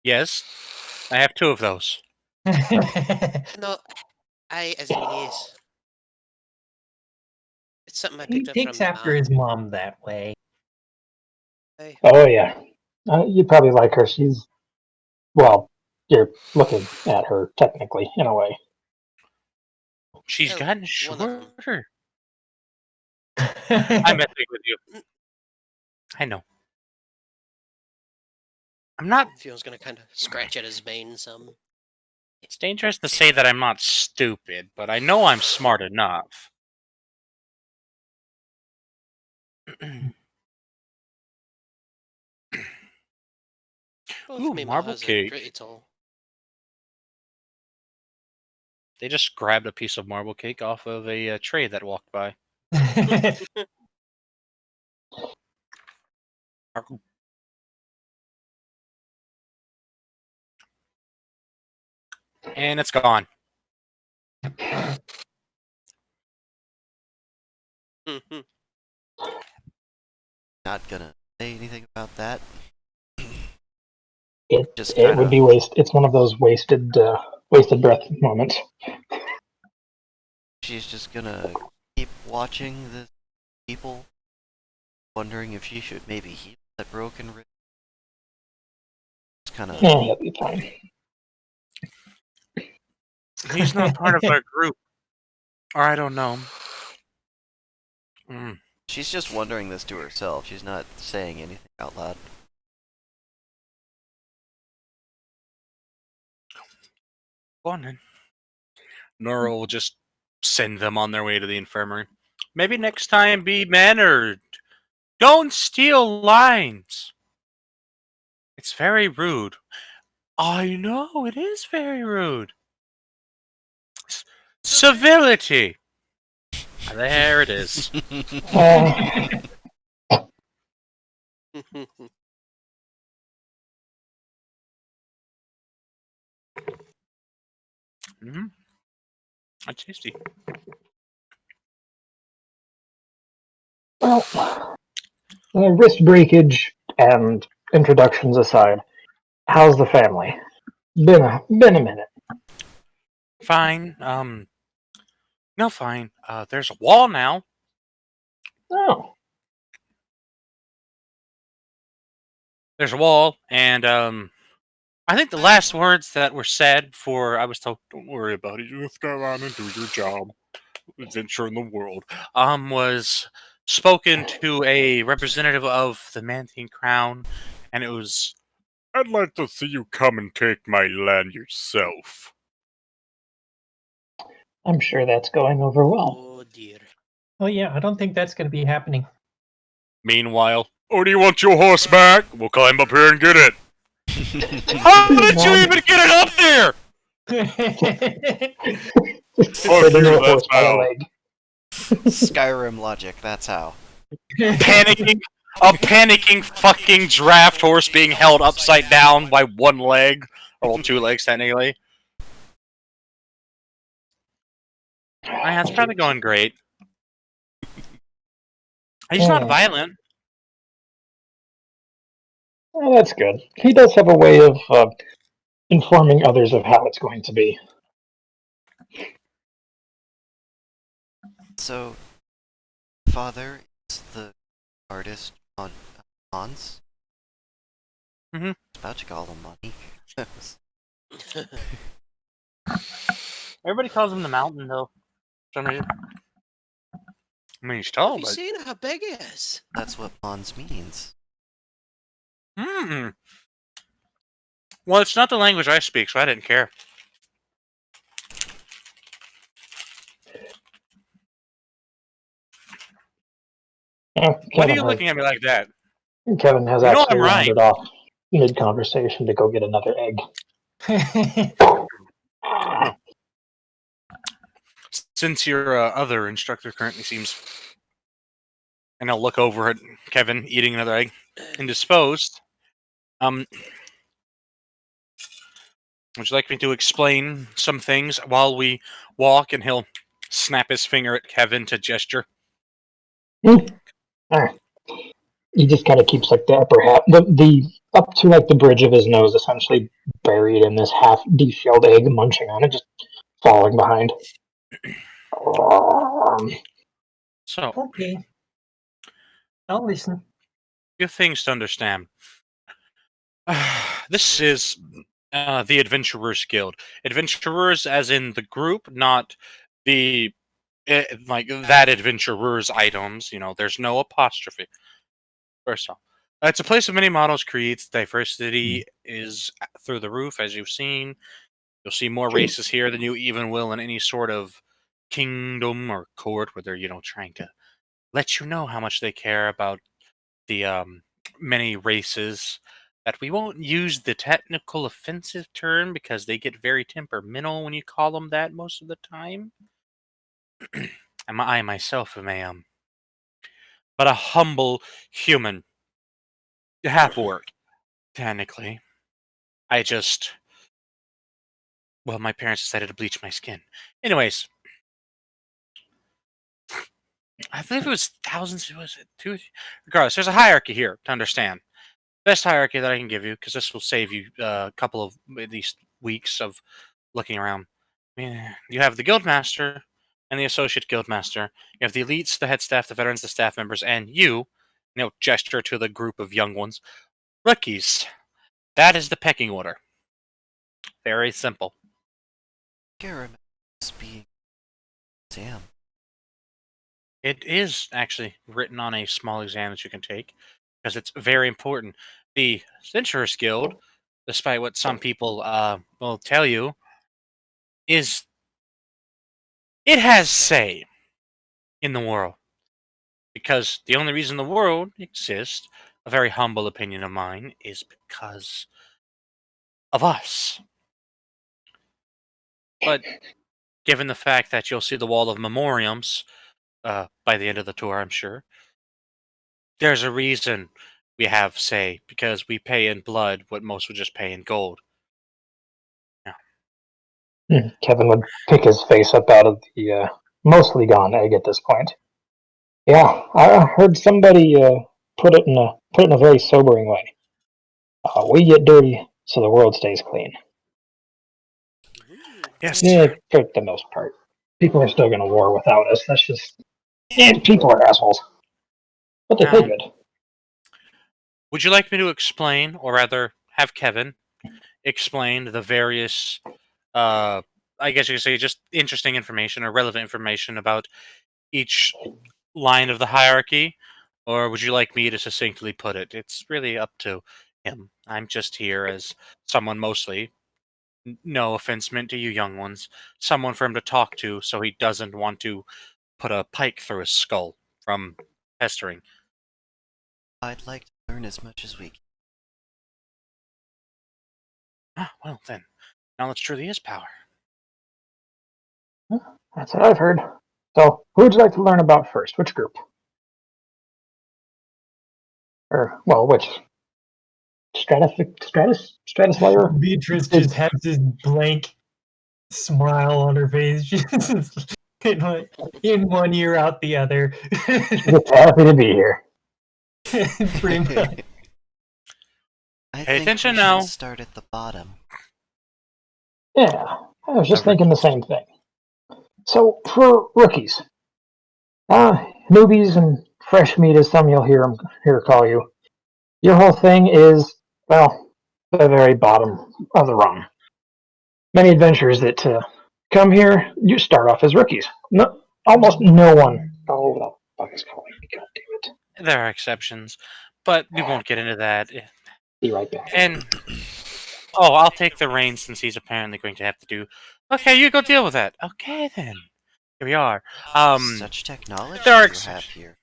Yes, I have 2 of those. No, aye, as in yes. It's something I He picked up takes from my after ma. his mom that way. Aye. Oh, yeah. You probably like her. She's, well, you're looking at her, technically, in a way. She's Oh, gotten one of 'em. shorter. I'm messing with you. I know. I'm not. Fiona's gonna kind of scratch at his mane some. It's dangerous to say that I'm not stupid, but I know I'm smart enough. Both Ooh, me marble mahas are cake. pretty tall. They just grabbed a piece of marble cake off of a tray that walked by. And it's gone. Not gonna say anything about that. It Just it would kinda- be waste. It's one of those wasted breath moments. She's just gonna keep watching the people, wondering if she should maybe heal that broken wrist. It's kind of Yeah, he'll be fine. He's not part of our group. Or I don't know. she's just wondering this to herself. She's not saying anything out loud. Go on then. Nora will just send them on their way to the infirmary. Maybe next time be mannered. Don't steal lines. It's very rude. I know, it is very rude. Civility. There it is. Mm-hmm. That's tasty. Well, wrist breakage and introductions aside, how's the family? Been a minute. Fine. No, fine. There's a wall now. Oh, There's a wall, and I think the last words that were said I was told, "Don't worry about it. You just go on and do your job, adventure in the world." Was spoken to a representative of the Mantine Crown, and it was, "I'd like to see you come and take my land yourself." I'm sure that's going over well. Oh dear. Oh yeah, I don't think that's going to be happening. Meanwhile, oh, do you want your horse back? We'll climb up here and get it. How did you even get it up there? Holding you, a horse by the that's leg. Skyrim logic. That's how. A panicking fucking draft horse being held upside down by one leg, or well, two legs technically. That's probably going great. He's not violent. Well, that's good. He does have a way of informing others of how it's going to be. So, father is the artist on Hans. Mhm. I was about to call him Money. Everybody calls him the mountain, though. For some reason. I mean, he's Have tall, you but seen how big he is? That's what Hans means. well, it's not the language I speak, so I didn't care. What are you looking at me like that? Kevin has You know actually I'm right. rounded off mid-conversation to go get another egg. Since your other instructor currently seems, and I'll look over at Kevin eating another egg, indisposed. Would you like me to explain some things while we walk? And he'll snap his finger at Kevin to gesture. He just kind of keeps like the upper half, the up to like the bridge of his nose, essentially buried in this half deshelled egg, munching on it, just falling behind. So, Okay. I'll listen. a few things to understand. This is the Adventurers Guild. Adventurers, as in the group, not the like that adventurers items. You know, there's no apostrophe. First off, it's a place of many models, creates diversity is through the roof, as you've seen. You'll see more races here than you even will in any sort of kingdom or court where they're trying to let you know how much they care about the many races that we won't use the technical offensive term because they get very temperamental when you call them that most of the time. I myself am but a humble human. Half orc, technically. I just, well, my parents decided to bleach my skin. Anyways, I believe it was thousands. Was it two? Regardless, there's a hierarchy here to understand. Best hierarchy that I can give you, because this will save you a couple of at least weeks of looking around. You have the guild master and the associate guild master. You have the elites, the head staff, the veterans, the staff members, and you. Gesture to the group of young ones. Rookies. That is the pecking order. Very simple. I can't remember this being exam. It is actually written on a small exam that you can take because it's very important. The Adventurers Guild, despite what some people will tell you, is it has say in the world because the only reason the world exists, a very humble opinion of mine, is because of us. But given the fact that you'll see the wall of memoriams by the end of the tour, I'm sure, there's a reason we have say, because we pay in blood what most would just pay in gold. Kevin would pick his face up out of the mostly gone egg at this point. Yeah, I heard somebody put it in a very sobering way. We get dirty so the world stays clean. Yes. Yeah, for the most part. People are still going to war without us. That's just... Yeah, people are assholes. But they pay good. Would you like me to explain, or rather have Kevin explain the various, I guess you could say, just interesting information or relevant information about each line of the hierarchy? Or would you like me to succinctly put it? It's really up to him. I'm just here as someone mostly, no offense meant to you young ones, someone for him to talk to so he doesn't want to put a pike through his skull from pestering. I'd like to learn as much as we can. Ah, well then, knowledge truly is power. That's what I've heard. So, who would you like to learn about first? Which group? Or, well, which? Stratus layer? Beatrice just has this blank smile on her face, just in one ear, out the other. Just happy to be here. Pretty much. I Pay think attention we now. should start at the bottom. Yeah, I was just thinking the same thing. So, for rookies, newbies and fresh meat, as some you'll hear call you, your whole thing is, well, the very bottom of the rung. Many adventurers that come here, you start off as rookies. No, almost no one. Oh, what the fuck is calling me? God damn it. There are exceptions, but we won't get into that. Be right back. And I'll take the reins since he's apparently going to have to do. Okay, you go deal with that. Okay then. Here we are. Such technology there are you have here.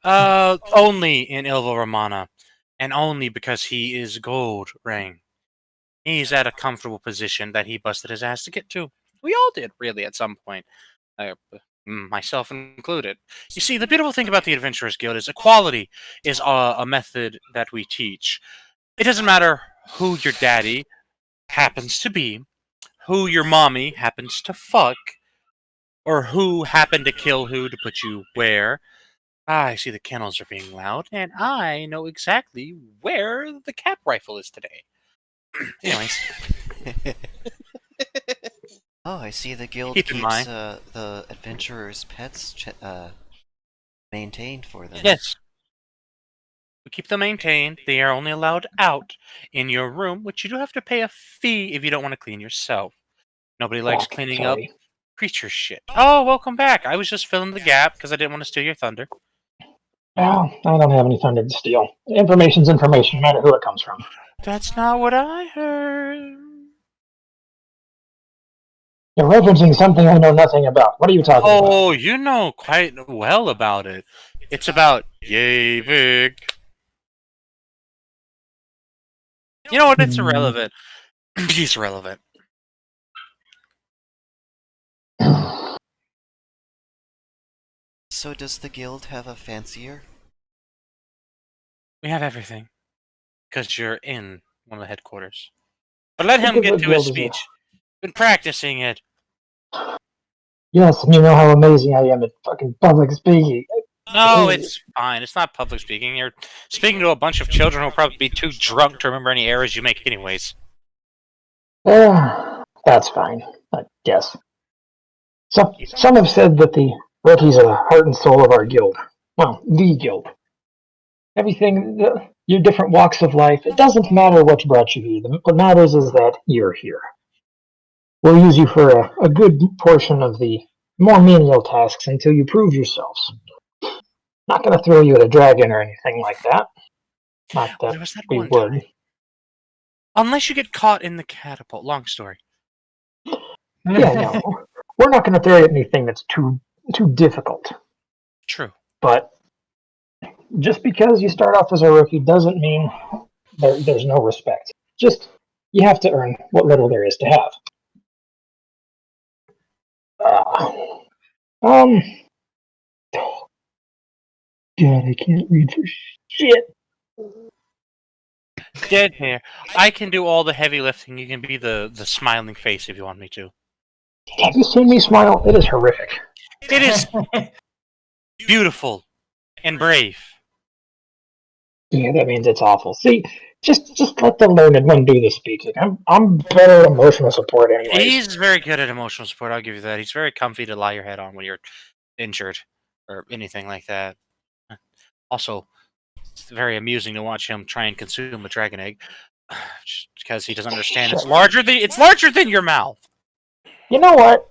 Only in Ilva Romana, and only because he is gold ring. He's at a comfortable position that he busted his ass to get to. We all did, really, at some point. Myself included. You see, the beautiful thing about the Adventurers Guild is equality is a method that we teach. It doesn't matter who your daddy happens to be, who your mommy happens to fuck, or who happened to kill who to put you where. I see the kennels are being loud, and I know exactly where the cap rifle is today. Anyways. Oh, I see the guild Keep in keeps mind. The adventurers' pets maintained for them. Yes. We keep them maintained. They are only allowed out in your room, which you do have to pay a fee if you don't want to clean yourself. Nobody likes cleaning up creature shit. Oh, welcome back. I was just filling the gap because I didn't want to steal your thunder. Well, I don't have any thunder to steal. Information's information, no matter who it comes from. That's not what I heard. You're referencing something I know nothing about. What are you talking about? Oh, you know quite well about it. It's about yay big. You know what? It's irrelevant. He's irrelevant. So does the guild have a fancier? We have everything. Because you're in one of the headquarters. But let him Think of get a to his guild as a- speech. Been practicing it. Yes, and you know how amazing I am at fucking public speaking. No, it's fine. It's not public speaking. You're speaking to a bunch of children who'll probably be too drunk to remember any errors you make anyways. That's fine, I guess. Some have said that the rookies are the heart and soul of our guild. Well, the guild. Everything, your different walks of life, it doesn't matter what's brought you here. What matters is that you're here. We'll use you for a good portion of the more menial tasks until you prove yourselves. Not going to throw you at a dragon or anything like that. Not that There was that we one would. time. Unless you get caught in the catapult. Long story. Yeah, no. We're not going to throw you at anything that's too difficult. True. But just because you start off as a rookie doesn't mean there's no respect. Just, you have to earn what little there is to have. God, I can't read for shit. Dead hair. I can do all the heavy lifting. You can be the smiling face if you want me to. Have you seen me smile? It is horrific. It is beautiful and brave. Yeah, that means it's awful. See, just let the learned one do the speaking. I'm better at emotional support anyways. He's very good at emotional support. I'll give you that. He's very comfy to lie your head on when you're injured or anything like that. Also, it's very amusing to watch him try and consume a dragon egg, just because he doesn't understand. It's larger than your mouth. You know what?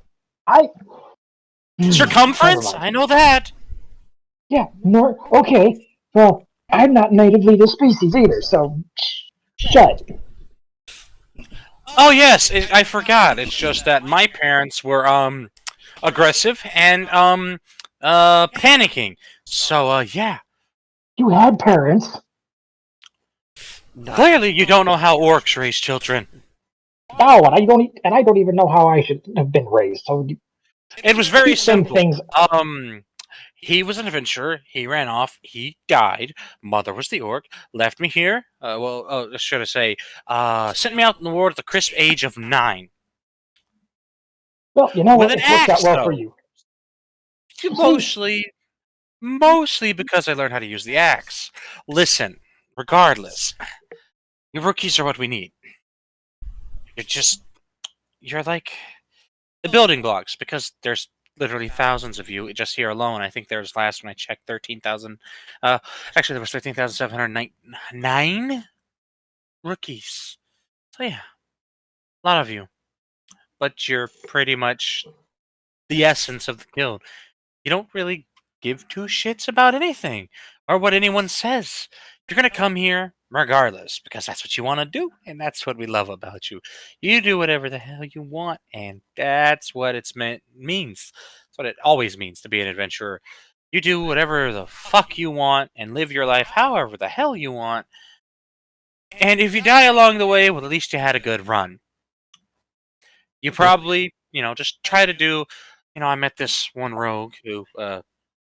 Circumference? Never mind. I know that. Yeah, okay. Well, I'm not natively this species either, so shut. Oh yes, I forgot. It's just that my parents were aggressive and panicking. So yeah. You had parents. Clearly, you don't know how orcs raise children. Oh, and I don't even know how I should have been raised. So It was very keep them simple. things. He was an adventurer. He ran off. He died. Mother was the orc. Left me here. Should I say, sent me out in the world at the crisp age of 9. Well, you know With what? an It's worked out axe, well though. for you. Mostly because I learned how to use the axe. Listen, regardless, your rookies are what we need. You're like the building blocks, because there's literally thousands of you just here alone. I think there's, last when I checked, 13,000. Actually, there was 13,709 rookies. So yeah, a lot of you. But you're pretty much the essence of the guild. You don't really give two shits about anything or what anyone says. You're going to come here regardless because that's what you want to do, and that's what we love about you. You do whatever the hell you want, and that's what means. That's what it always means to be an adventurer. You do whatever the fuck you want and live your life however the hell you want. And if you die along the way, well, at least you had a good run. You probably, just try to do, I met this one rogue who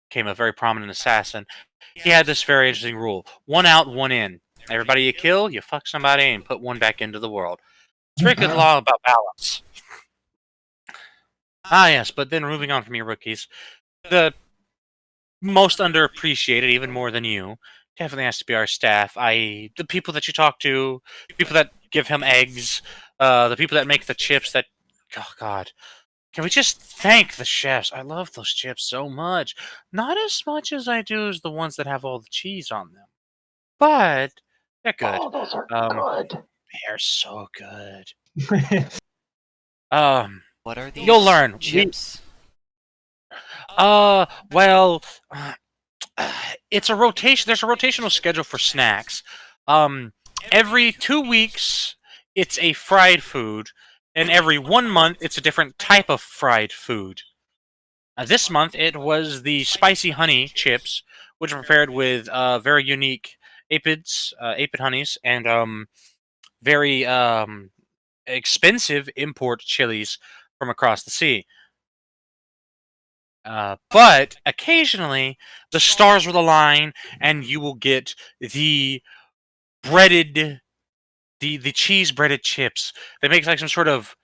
became a very prominent assassin. He had this very interesting rule: one out, one in. Everybody you kill, you fuck somebody and put one back into the world. It's a very good law about balance. Ah, yes, but then moving on from your rookies, the most underappreciated, even more than you, definitely has to be our staff, i.e., the people that you talk to, people that give him eggs, the people that make the chips that, oh god, can we just thank the chefs? I love those chips so much. Not as much as I do as the ones that have all the cheese on them, but they're good. Oh, those are good. They're so good. What are these You'll learn. chips? Well, it's a rotation. There's a rotational schedule for snacks. Every 2 weeks, it's a fried food, and every 1 month, it's a different type of fried food. This month, it was the spicy honey chips, which are prepared with very unique aphids, aphid honeys, and very expensive import chilies from across the sea. But occasionally, the stars will align, and you will get the breaded, the cheese breaded chips. They make like some sort of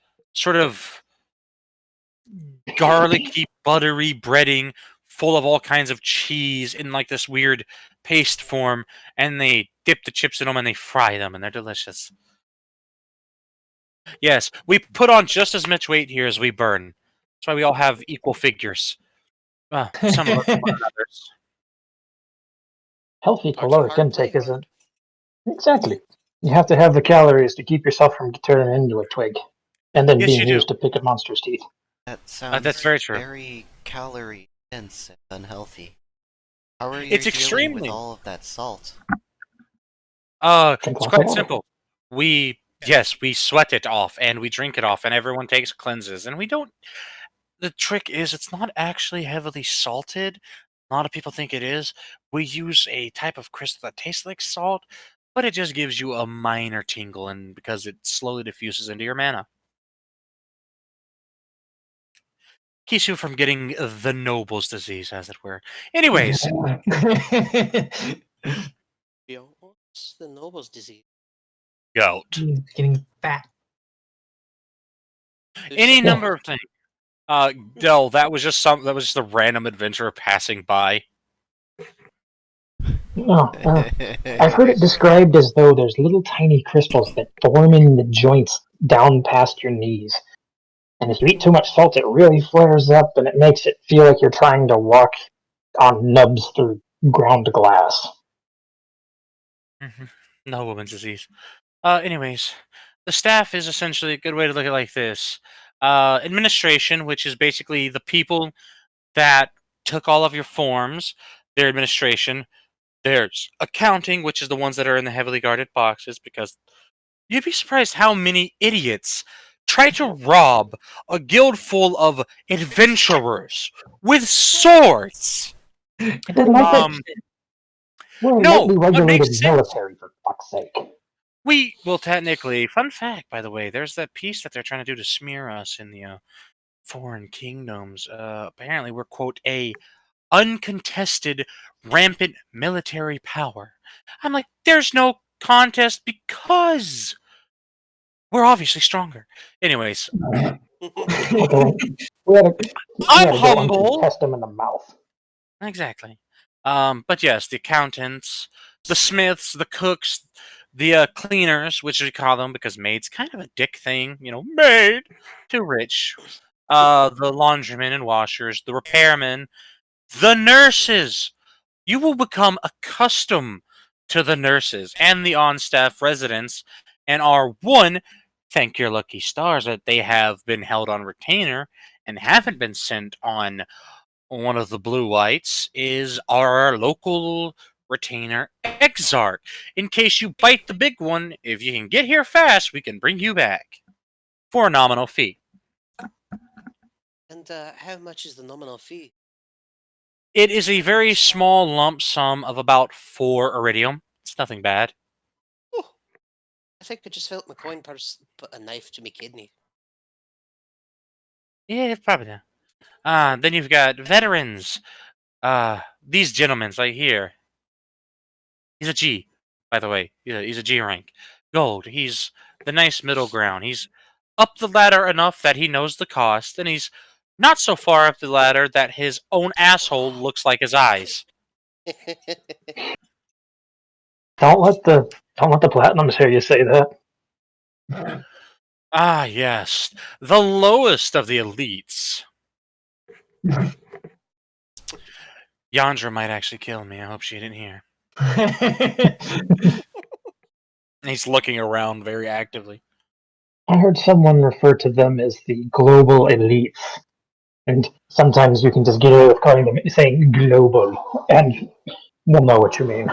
garlicky, buttery breading full of all kinds of cheese in like this weird paste form, and they dip the chips in them and they fry them, and they're delicious. Yes, we put on just as much weight here as we burn. That's why we all have equal figures. Some of us more than others. Healthy Work hard, caloric intake play isn't exactly. You have to have the calories to keep yourself from turning into a twig, and then Yes, you being do. used to pick at monsters' teeth. That sounds That's very true. very calorie dense and unhealthy. How are you It's dealing with extremely. all of that salt? Drink It's lots of quite water. simple. We sweat it off and we drink it off, and everyone takes cleanses, and we don't. The trick is, it's not actually heavily salted. A lot of people think it is. We use a type of crystal that tastes like salt, but it just gives you a minor tingle, and because it slowly diffuses into your mana, keeps you from getting the noble's disease, as it were. Anyways, What's the noble's disease? goat. Getting fat. Any Yeah. number of things. No, that was just a random adventurer passing by. No, I've heard it described as though there's little tiny crystals that form in the joints down past your knees. And if you eat too much salt, it really flares up and it makes it feel like you're trying to walk on nubs through ground glass. No woman's disease. Anyways, the staff is essentially a good way to look at it like this. Administration, which is basically the people that took all of your forms, their administration. There's accounting, which is the ones that are in the heavily guarded boxes, because you'd be surprised how many idiots try to rob a guild full of adventurers with swords. But like Um, we're a no, lightly what regulated makes sense? military, for fuck's sake. Well, technically, fun fact, by the way, there's that piece that they're trying to do to smear us in the foreign kingdoms. Apparently, we're, quote, a uncontested, rampant military power. I'm like, there's no contest because we're obviously stronger. Anyways, Okay, we had to I'm go humble. test him in the mouth. Exactly. But yes, the accountants, the smiths, the cooks, the cleaners, which we call them because maid's kind of a dick thing, maid, too rich. The laundrymen and washers, the repairmen, the nurses. You will become accustomed to the nurses and the on-staff residents, and are one. Thank your lucky stars that they have been held on retainer and haven't been sent on one of the blue lights, is our local retainer Exarch. In case you bite the big one, if you can get here fast, we can bring you back for a nominal fee. And how much is the nominal fee? It is a very small lump sum of about 4 iridium. It's nothing bad. Oh, I think I just felt my coin purse put a knife to my kidney. Yeah, probably not. Then you've got veterans. These gentlemen, right here. He's a G, by the way. He's a G rank. Gold. He's the nice middle ground. He's up the ladder enough that he knows the cost, and he's not so far up the ladder that his own asshole looks like his eyes. Don't let the platinums hear you say that. Ah, yes. The lowest of the elites. Yandra might actually kill me. I hope she didn't hear. He's looking around very actively. I heard someone refer to them as the global elites. And sometimes you can just get away with calling them saying global, and we'll know what you mean.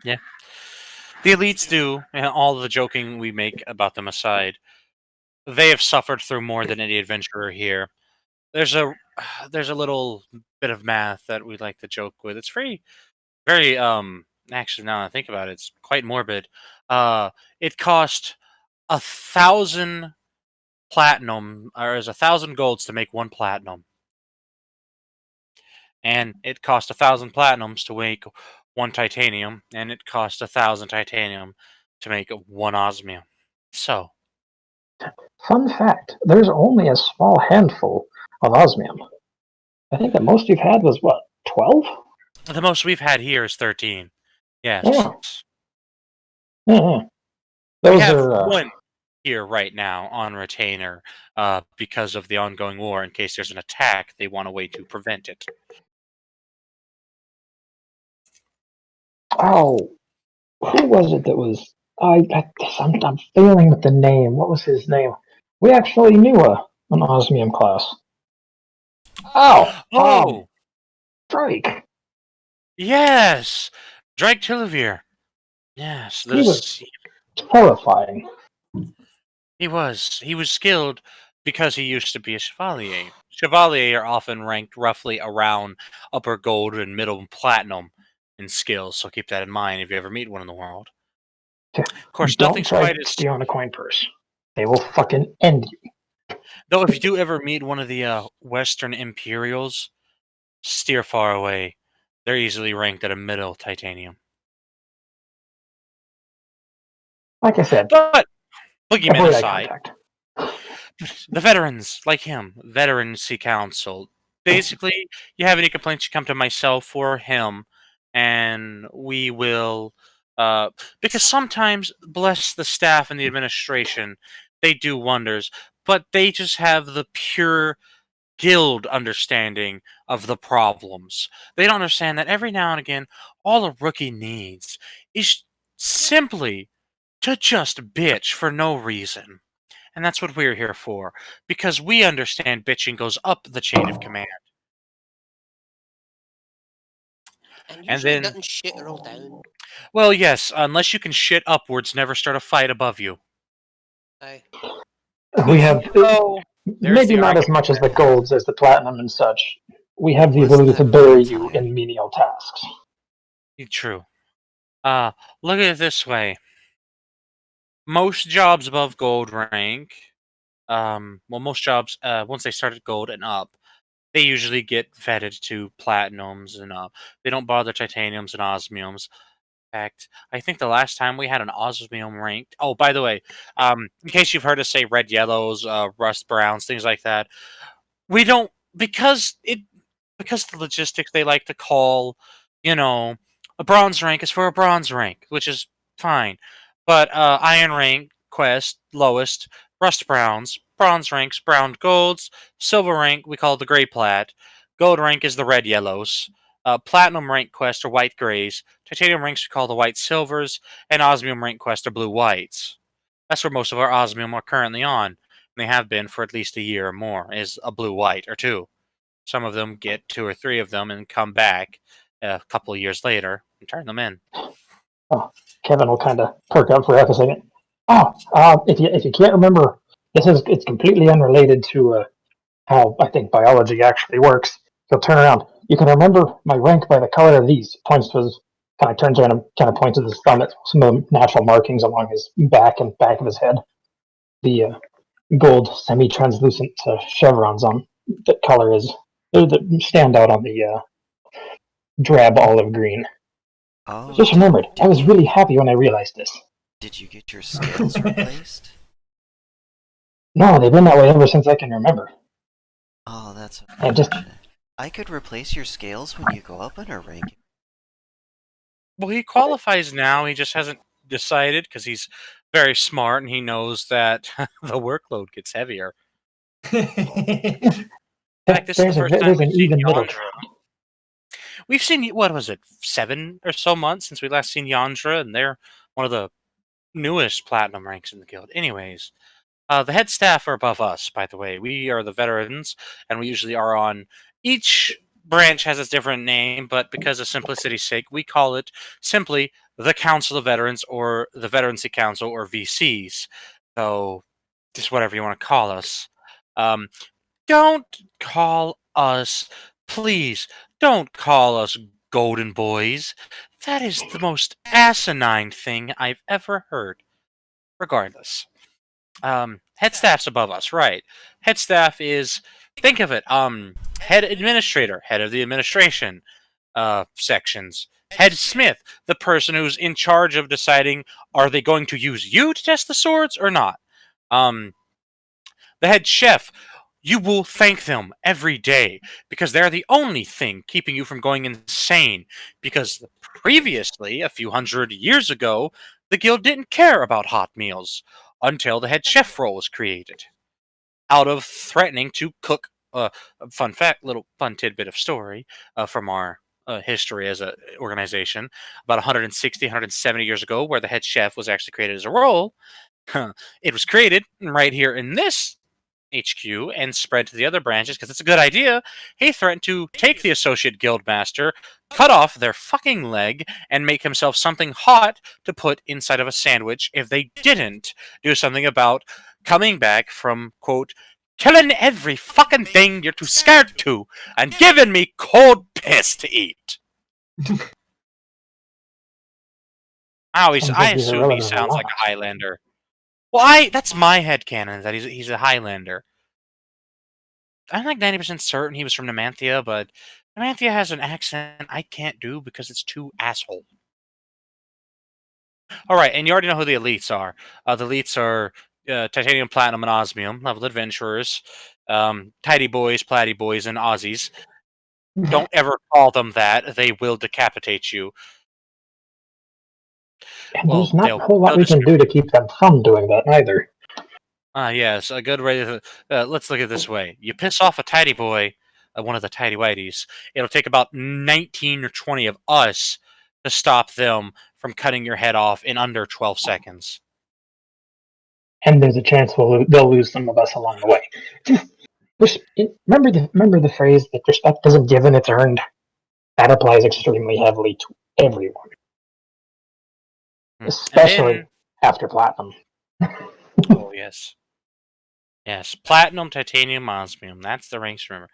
Yeah. The elites do, and all the joking we make about them aside, they have suffered through more than any adventurer here. There's a little bit of math that we like to joke with. It's very actually, now that I think about it, it's quite morbid. It cost 1,000 platinum, or is 1,000 golds to make 1 platinum, and it cost 1,000 platinums to make 1 titanium, and it cost 1,000 titanium to make 1 osmium. So, Fun fact: there's only a small handful of osmium. I think the most you've had was what, 12? the most we've had here is 13. Yes. Yeah. Yeah. We Those have are. one here right now on retainer because of the ongoing war. In case there's an attack, they want a way to prevent it. Oh, who was it that was? I'm failing with the name. What was his name? We actually knew an osmium class. Oh, Oh, Drake. yes, Drake Tillivier. Yes, He was horrifying. he was skilled because he used to be a chevalier. Chevalier are often ranked roughly around upper gold and middle platinum in skills, so keep that in mind if you ever meet one in the world. Of course, Don't nothing's try quite as stealing a coin purse. They will fucking end you. though. If you do ever meet one of the Western Imperials, steer far away. They're easily ranked at a middle titanium. Like I said, But boogeymen avoid eye aside, contact. the veterans, like him, veterancy council. Basically, you have any complaints, you come to myself or him, and we will. Because sometimes, bless the staff and the administration, they do wonders, but they just have the pure guild understanding of the problems. They don't understand that every now and again, all a rookie needs is simply to just bitch for no reason. And that's what we're here for, because we understand bitching goes up the chain of command. And And usually then, doesn't shit roll down. well, yes, unless you can shit upwards, never start a fight above you. Aye. We have So, there's maybe the not as argument. much as the golds as the platinum and such. We have the Was ability that to bury one you time? in menial tasks. True. Look at it this way. Most jobs above gold rank, well, most jobs, once they start at gold and up, they usually get vetted to platinums and up. They don't bother titaniums and osmiums. In fact, I think the last time we had an osmium ranked. Oh, by the way, in case you've heard us say red yellows, rust browns, things like that, we don't because the logistics they like to call, a bronze rank is for a bronze rank, which is fine. But iron rank quest lowest, rust browns, bronze ranks brown golds, silver rank we call the gray plat, gold rank is the red yellows. Platinum rank quest are white grays, titanium ranks we call the white silvers, and osmium rank quest are blue whites. That's where most of our osmium are currently on. And they have been for at least a year or more, is a blue white or two. Some of them get 2 or 3 of them and come back a couple of years later and turn them in. Oh, Kevin will kind of perk up for half a second. Oh, if you can't remember, it's completely unrelated to how I think biology actually works. He'll turn around. You can remember my rank by the color of these. Points to his kind of turns around and kind of points to his thumb at some of the natural markings along his back and back of his head. The gold semi-translucent chevrons on the color is that stand out on the drab olive green. Oh, Just remembered. I was really happy when I realized this. Did you get your scales replaced? No, they've been that way ever since I can remember. Oh, that's I just unfortunate. I could replace your scales when you go up in a rank. Well, he qualifies now. He just hasn't decided because he's very smart and he knows that the workload gets heavier. In fact, this is the first time there's we've an seen even middle. Yandra. We've seen, what was it, 7 or so months since we last seen Yandra, and they're one of the newest platinum ranks in the guild. Anyways, the head staff are above us, by the way. We are the veterans, and we usually are on. Each branch has its different name, but because of simplicity's sake, we call it simply the Council of Veterans or the Veterancy Council or VCs. So, just whatever you want to call us. Don't call us, please, don't call us Golden Boys. That is the most asinine thing I've ever heard. Regardless. Head staff's above us, right? Head staff is, think of it, head administrator, head of the administration, sections. Head smith, the person who's in charge of deciding, are they going to use you to test the swords or not? The head chef, you will thank them every day because they're the only thing keeping you from going insane. Because previously, a few hundred years ago, the guild didn't care about hot meals until the head chef role was created. Out of threatening to cook, fun fact, little fun tidbit of story from our history as an organization, about 160, 170 years ago, where the head chef was actually created as a role. It was created right here in this HQ and spread to the other branches because it's a good idea. He threatened to take the associate guildmaster, cut off their fucking leg, and make himself something hot to put inside of a sandwich if they didn't do something about coming back from, quote, killing every fucking thing you're too scared to and giving me cold piss to eat. I assume he sounds like a Highlander. Well, that's my headcanon, that he's a Highlander. I'm like 90% certain he was from Numantia, but Numantia has an accent I can't do because it's too asshole. Alright, and you already know who the elites are. The elites are Titanium, Platinum, and Osmium, level adventurers, Tidy Boys, Platty Boys, and Aussies. Don't ever call them that. They will decapitate you. And there's not a whole lot we can do to keep them from doing that either. Yes, a good way to... let's look at it this way. You piss off a tidy boy, one of the tidy whiteys, it'll take about 19 or 20 of us to stop them from cutting your head off in under 12 seconds. And there's a chance they'll lose some of us along the way. Remember the phrase that respect isn't given, it's earned? That applies extremely heavily to everyone. Especially after Platinum. Oh, yes. Yes, Platinum, Titanium, Osmium. That's the ranks, remember.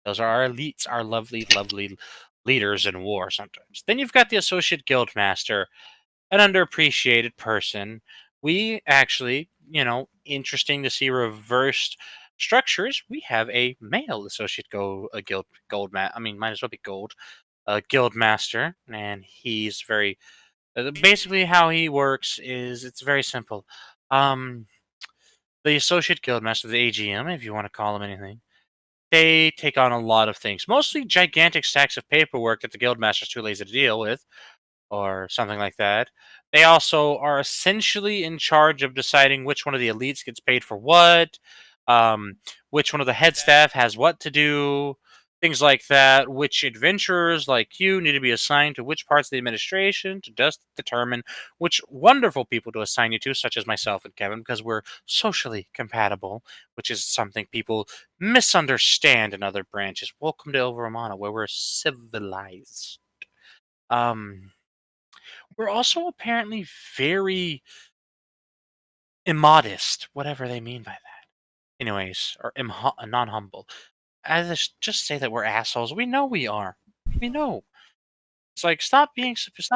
Those are our elites, our lovely, lovely leaders in war sometimes. Then you've got the Associate Guildmaster, an underappreciated person. We actually, interesting to see reversed structures. We have a male Associate might as well be Gold. Guildmaster, and he's very... basically, how he works is it's very simple. The Associate Guildmaster, the AGM, if you want to call him anything, they take on a lot of things. Mostly gigantic stacks of paperwork that the Guildmaster's too lazy to deal with, or something like that. They also are essentially in charge of deciding which one of the elites gets paid for what, which one of the head staff has what to do, things like that, which adventurers like you need to be assigned to which parts of the administration to just determine which wonderful people to assign you to, such as myself and Kevin, because we're socially compatible, which is something people misunderstand in other branches. Welcome to El Romano, where we're civilized. We're also apparently very immodest, whatever they mean by that. Anyways, or non-humble. I just say that we're assholes. We know we are. We know. It's like, stop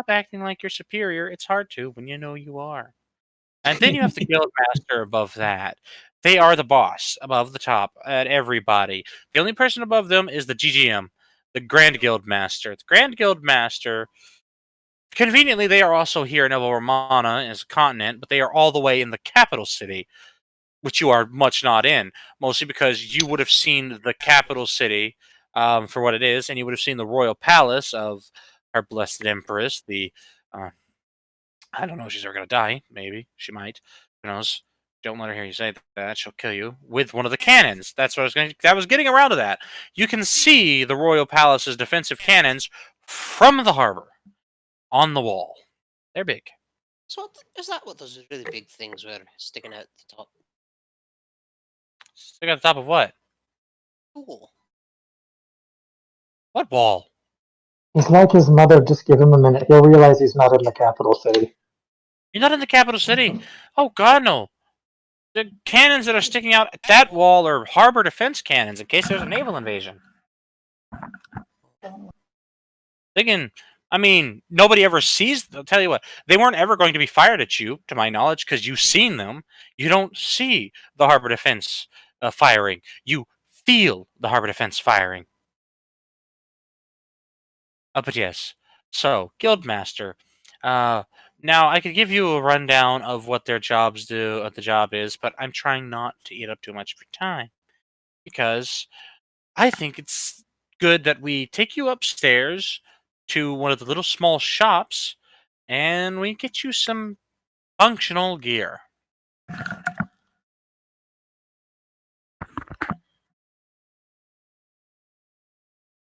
acting like you're superior. It's hard to when you know you are. And then you have the Guildmaster above that. They are the boss above the top at everybody. The only person above them is the GGM, the Grand Guildmaster. The Grand Guildmaster... conveniently, they are also here in El Romana as a continent, but they are all the way in the capital city, which you are much not in, mostly because you would have seen the capital city for what it is, and you would have seen the royal palace of our blessed empress, I don't know if she's ever going to die. Maybe. She might. Who knows? Don't let her hear you say that. She'll kill you with one of the cannons. That's what I was getting around to that. You can see the royal palace's defensive cannons from the harbor. On the wall. They're big. So is that what those really big things were sticking out the top? Stick at the top of what? Cool. What wall? It's like his mother, just give him a minute. He'll realize he's not in the capital city. You're not in the capital city? Oh, God, no. The cannons that are sticking out at that wall are harbor defense cannons in case there's a naval invasion. Again, I mean, nobody ever sees. I'll tell you what, they weren't ever going to be fired at you, to my knowledge, because you've seen them. You don't see the harbor defense firing. You feel the harbor defense firing. But yes. So, Guildmaster. Now, I could give you a rundown of what their jobs do, what the job is, but I'm trying not to eat up too much of your time because I think it's good that we take you upstairs to one of the little small shops and we get you some functional gear.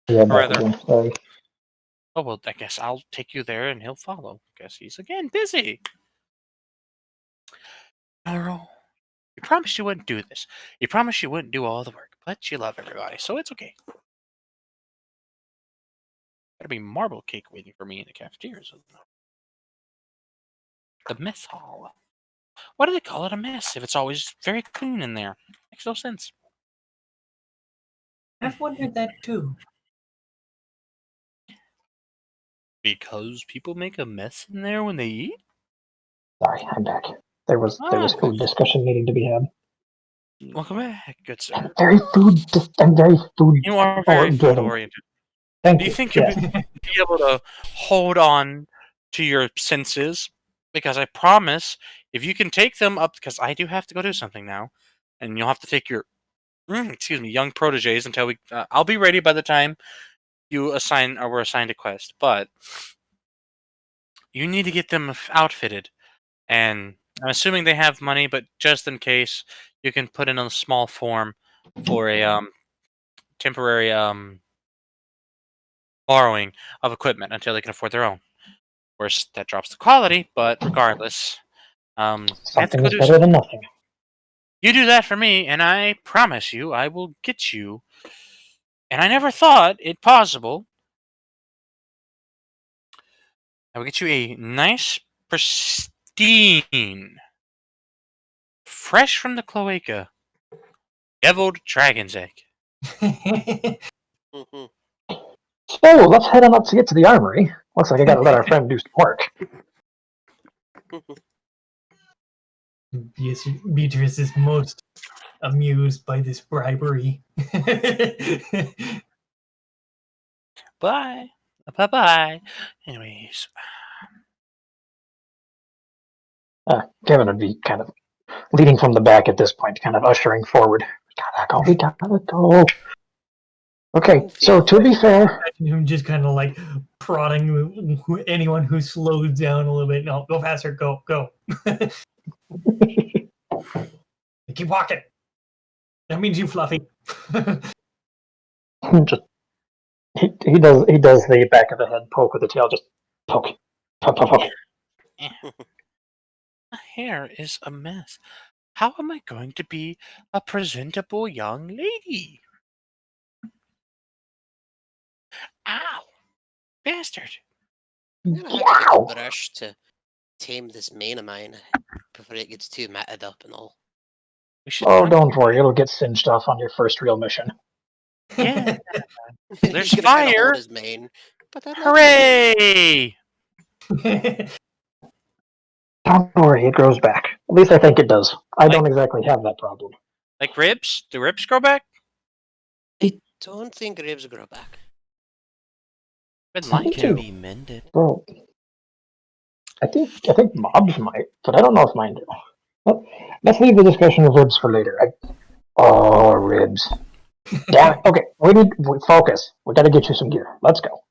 Yeah, Or back rather, again. Sorry. oh, well, I guess I'll take you there and he'll follow. Guess he's again busy. No. You promised you wouldn't do this. You promised you wouldn't do all the work, but you love everybody, so it's okay. There'll be marble cake waiting for me in the cafeteria. The mess hall. Why do they call it a mess if it's always very clean in there? Makes no sense. I've wondered that too. Because people make a mess in there when they eat? Sorry, I'm back. There was Ah, food discussion needing to be had. welcome back, good sir. I'm very food You are very food driven. oriented. Thank Do you you. think you'll Yes. be able to hold on to your senses? Because I promise, if you can take them up, because I do have to go do something now, and you'll have to take your, young proteges until we. I'll be ready by the time you assign or we're assigned a quest, but you need to get them outfitted. And I'm assuming they have money, but just in case, you can put in a small form for a temporary borrowing of equipment until they can afford their own. Of course, that drops the quality, but regardless, I have to Something go is do better something. than nothing. You do that for me, and I promise you, I will get you. And I never thought it possible. I will get you a nice, pristine, fresh from the cloaca, deviled dragon's egg. Mhm. So let's head on up to get to the armory. Looks like I gotta let our friend do some work. Yes, Beatrice is most amused by this bribery. Bye. Bye-bye. Anyways. Kevin would be kind of leading from the back at this point, kind of ushering forward. We gotta go. Okay, Don't so feel to be fair, Imagine him just kind of like prodding anyone who slows down a little bit. No, go faster, go. Keep walking. That means you, Fluffy. just he does the back of the head poke with the tail, just poke. My hair is a mess. How am I going to be a presentable young lady? Ow! Bastard! I'm gonna have to get a Wow. brush to tame this mane of mine before it gets too matted up and all. We should Oh, run. don't worry, it'll get singed off on your first real mission. Yeah. There's He's gonna kind of fire! hold his mane, but I'd like to Hooray! Don't worry, it grows back. At least I think it does. I don't exactly have that problem. Like ribs? Do ribs grow back? I don't think ribs grow back. Been Some like can too. be mended. Well, I think mobs might, but I don't know if mine do. But let's leave the discussion of ribs for later. Oh, ribs. Damn it. Okay, we focus. We gotta get you some gear. Let's go.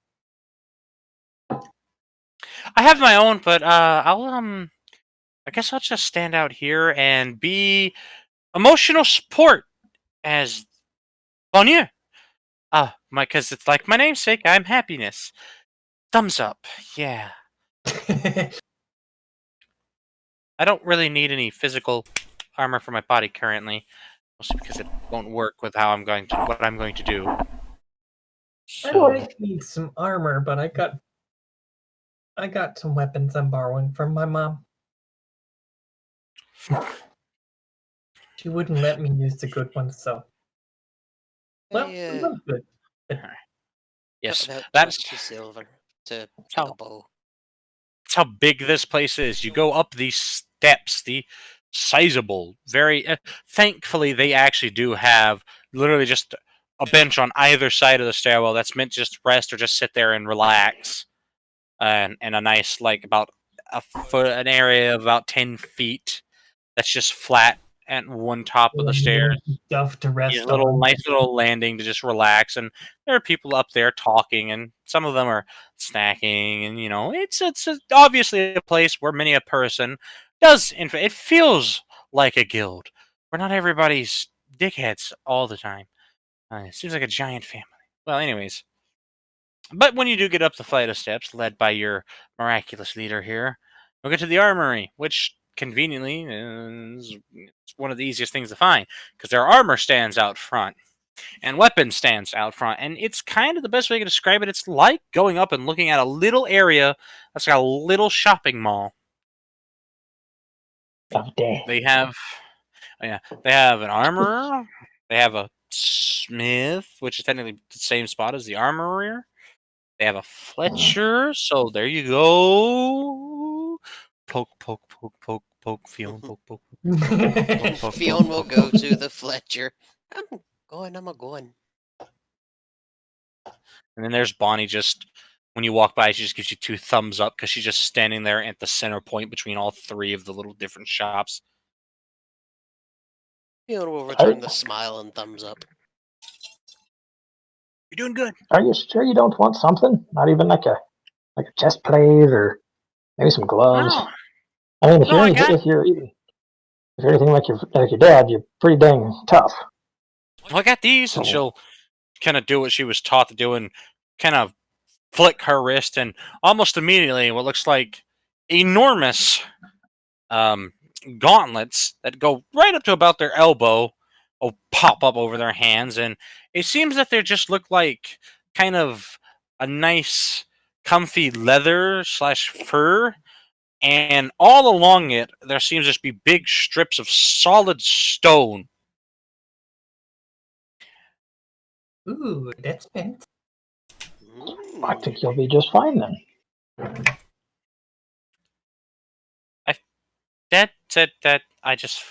I have my own, but I guess I'll just stand out here and be emotional support as Bonnier. Because it's like my namesake, I'm happiness. Thumbs up. Yeah. I don't really need any physical armor for my body currently, mostly because it won't work with what I'm going to do. I So, might need some armor, but I got some weapons I'm borrowing from my mom. She wouldn't let me use the good ones, so well, I, I'm good. Yes, About that's 20 silver to how make a bow. that's how big this place is. You go up these steps, the sizable, very. Thankfully, they actually do have literally just a bench on either side of the stairwell that's meant to just rest or just sit there and relax, and a nice like about an area of about 10 feet that's just flat at one top of the stairs. Stuff to These rest little on. nice little landing to just relax, and there are people up there talking, and some of them are snacking, and it's obviously a place where many a person does. In fact, it feels like a guild where not everybody's dickheads all the time. It seems like a giant family. Well, anyways, but when you do get up the flight of steps, led by your miraculous leader here, you'll get to the armory, which conveniently is one of the easiest things to find because their armor stands out front and weapon stands out front. And it's kind of the best way to describe it. It's like going up and looking at a little area that's got a little shopping mall. Oh, damn. They have, they have an armorer, they have a smith, which is technically the same spot as the armorer. They have a Fletcher, so there you go. Poke, poke, poke, poke, poke, Fion, poke, poke, poke, poke, Fion will poke, go poke. to the Fletcher. I'm going. And then there's Bonnie. Just when you walk by, she just gives you 2 thumbs up because she's just standing there at the center point between all 3 of the little different shops. Fion will return the smile and thumbs up. You're doing good. Are you sure you don't want something? Not even like a chest plate or maybe some gloves. No, I mean, if no, you're I got. if you're anything like your dad, you're pretty dang tough. Well, I got these, and she'll kind of do what she was taught to do, and kind of flick her wrist, and almost immediately, what looks like enormous um, gauntlets that go right up to about their elbow will pop up over their hands, and it seems that they just look like kind of a nice, comfy leather slash fur, and all along it there seems to just be big strips of solid stone. Ooh, that's fancy. I think you'll be just fine then. That said that I just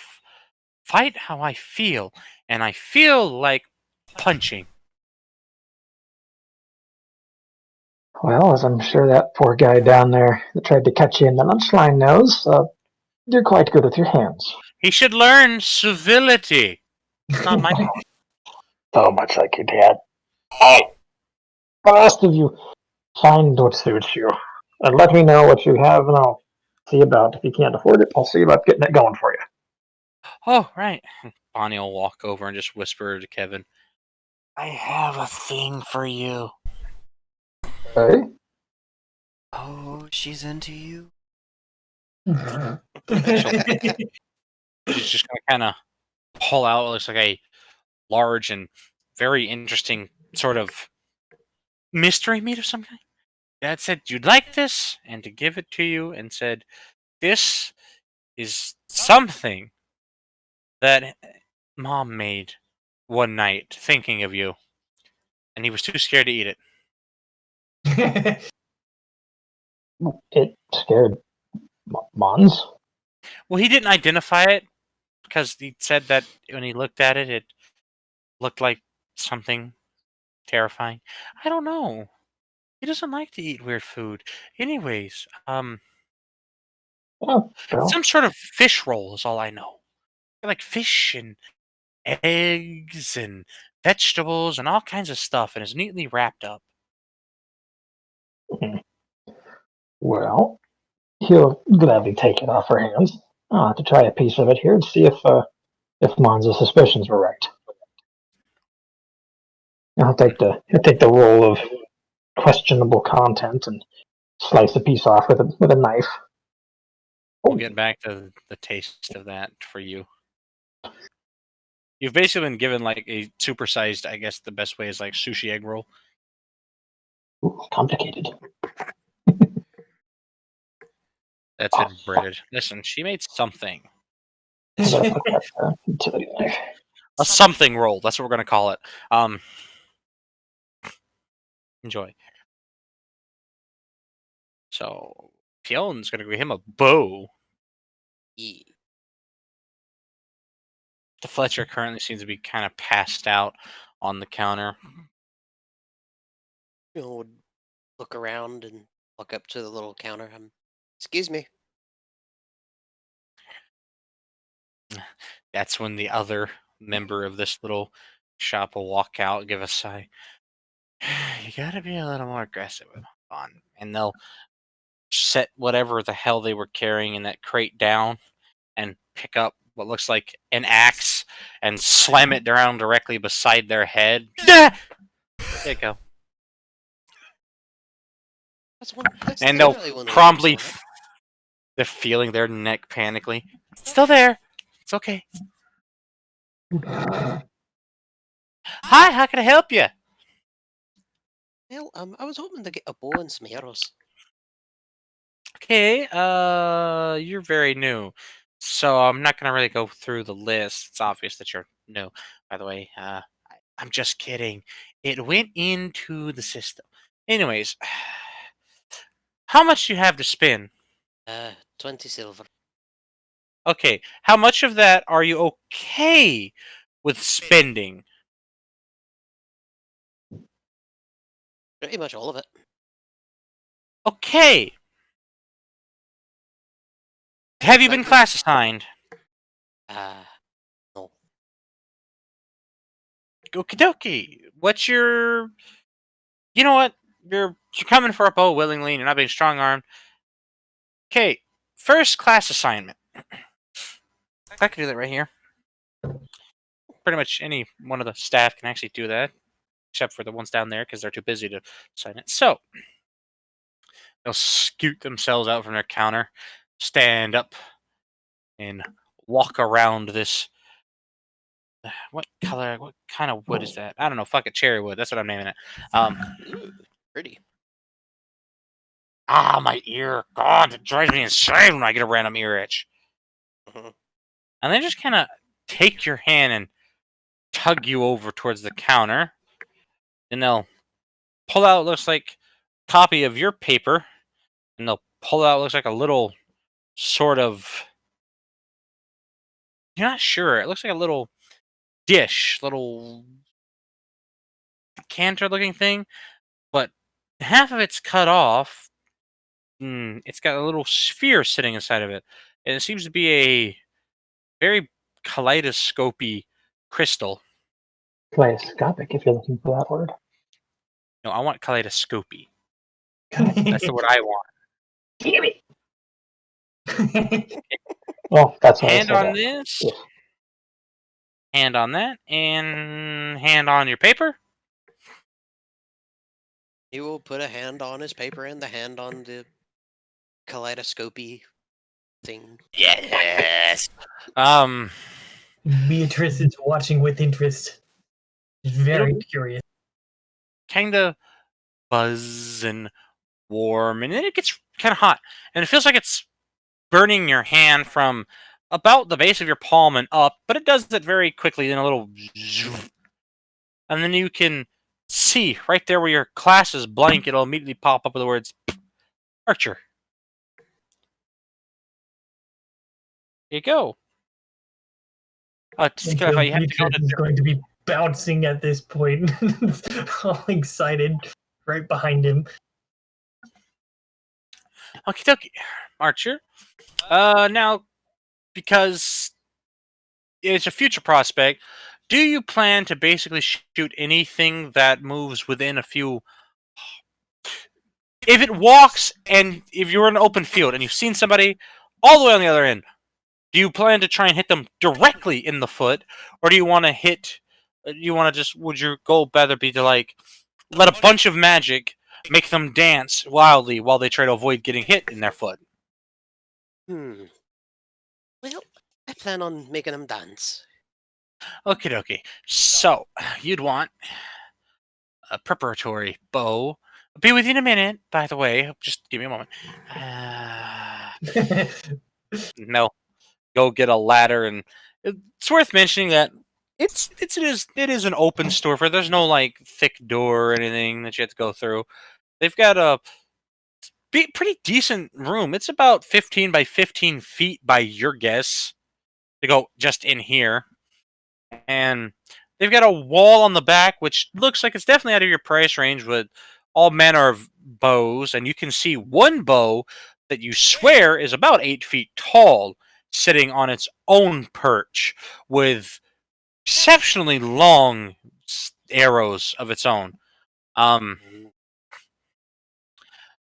fight how I feel, and I feel like punching. Well, as I'm sure that poor guy down there that tried to cut you in the lunch line knows, you're quite good with your hands. He should learn civility. It's not my fault. So much like your dad. Hey, the rest of you, find what suits you, and let me know what you have, and I'll see about if you can't afford it. I'll see about getting it going for you. Oh, right. Bonnie will walk over and just whisper to Kevin, I have a thing for you. Hey, Oh, she's into you. She's just going to kind of pull out what looks like a large and very interesting sort of mystery meat of some kind. Dad said, you'd like this? And to give it to you, and said, this is something that Mom made one night thinking of you. And he was too scared to eat it. it scared Mons. Well, he didn't identify it because he said that when he looked at it, it looked like something terrifying. I don't know. He doesn't like to eat weird food. Anyways, Oh, well, some sort of fish roll is all I know. Like fish and eggs and vegetables and all kinds of stuff, and it's neatly wrapped up. well, he'll gladly take it off her hands. I'll have to try a piece of it here and see if Mons' suspicions were right. He'll take the roll of questionable content and slice a piece off with a knife. We'll get back to the taste of that for you. You've basically been given like a supersized, I guess the best way is like sushi egg roll. Ooh, complicated. That's been breaded. Listen, she made something. I gotta put that utility knife. A something roll. That's what we're gonna call it. Enjoy. So Fion's gonna give him a bow. Yeah. The Fletcher currently seems to be kind of passed out on the counter. Would look around and walk up to the little counter. Excuse me. That's when the other member of this little shop will walk out and give a sigh. You gotta be a little more aggressive with on. And they'll set whatever the hell they were carrying in that crate down and pick up what looks like an axe and slam it down directly beside their head. There you go. That's And they'll literally when they promptly use that. they're feeling their neck panically. It's still there. It's okay. Hi, how can I help you? Well, I was hoping to get a bow and some arrows. Okay, you're very new, so I'm not gonna really go through the list. It's obvious that you're new, by the way. I'm just kidding. It went into the system. Anyways, how much do you have to spend? 20 silver. Okay, how much of that are you okay with spending? Pretty much all of it. Okay. Have you been class assigned? No. Okie dokie. What's your... You know what? You're coming for a bow willingly, and you're not being strong-armed. Okay, first class assignment. I can do that right here. Pretty much any one of the staff can actually do that, except for the ones down there, because they're too busy to sign it. So, they'll scoot themselves out from their counter, stand up, and walk around this... What color, what kind of wood is that? I don't know, fuck it, cherry wood, that's what I'm naming it. Ooh, pretty. My ear, God, it drives me insane when I get a random ear itch. Mhm. And they just kind of take your hand and tug you over towards the counter. Then they'll pull out what looks like a copy of your paper. And they'll pull out what looks like a little sort of... You're not sure. It looks like a little dish, little canter looking thing. But half of it's cut off. It's got a little sphere sitting inside of it. And it seems to be a very kaleidoscopy crystal. Kaleidoscopic, if you're looking for that word. No, I want kaleidoscopy. That's the word I want. Damn it! Well, that's what I Hand said. on this, hand on that, and hand on your paper. He will put a hand on his paper and the hand on the kaleidoscopy thing. Yes. Beatrice is watching with interest. She's very curious. Kind of buzz and warm, and then it gets kind of hot, and it feels like it's burning your hand from about the base of your palm and up, but it does it very quickly in a little... And then you can see right there where your class is blank, it'll immediately pop up with the words Archer. There you go. Just to clarify, you have to go Beatrice to... is going to be bouncing at this point, all excited, right behind him. Okie dokie, Archer. Now, because it's a future prospect, do you plan to basically shoot anything that moves within a few... If it walks, and if you're in an open field and you've seen somebody all the way on the other end, do you plan to try and hit them directly in the foot, or do you want to hit... You want to just... Would your goal better be to, like, let a bunch of magic make them dance wildly while they try to avoid getting hit in their foot? Well, I plan on making him dance. Okie dokie. So, you'd want a preparatory bow. I'll be with you in a minute, by the way. Just give me a moment. No. Go get a ladder, and it's worth mentioning that it is an open storefront. There's no like thick door or anything that you have to go through. They've got a pretty decent room. It's about 15 by 15 feet by your guess to go just in here. And they've got a wall on the back, which looks like it's definitely out of your price range with all manner of bows. And you can see one bow that you swear is about 8 feet tall, sitting on its own perch with exceptionally long arrows of its own.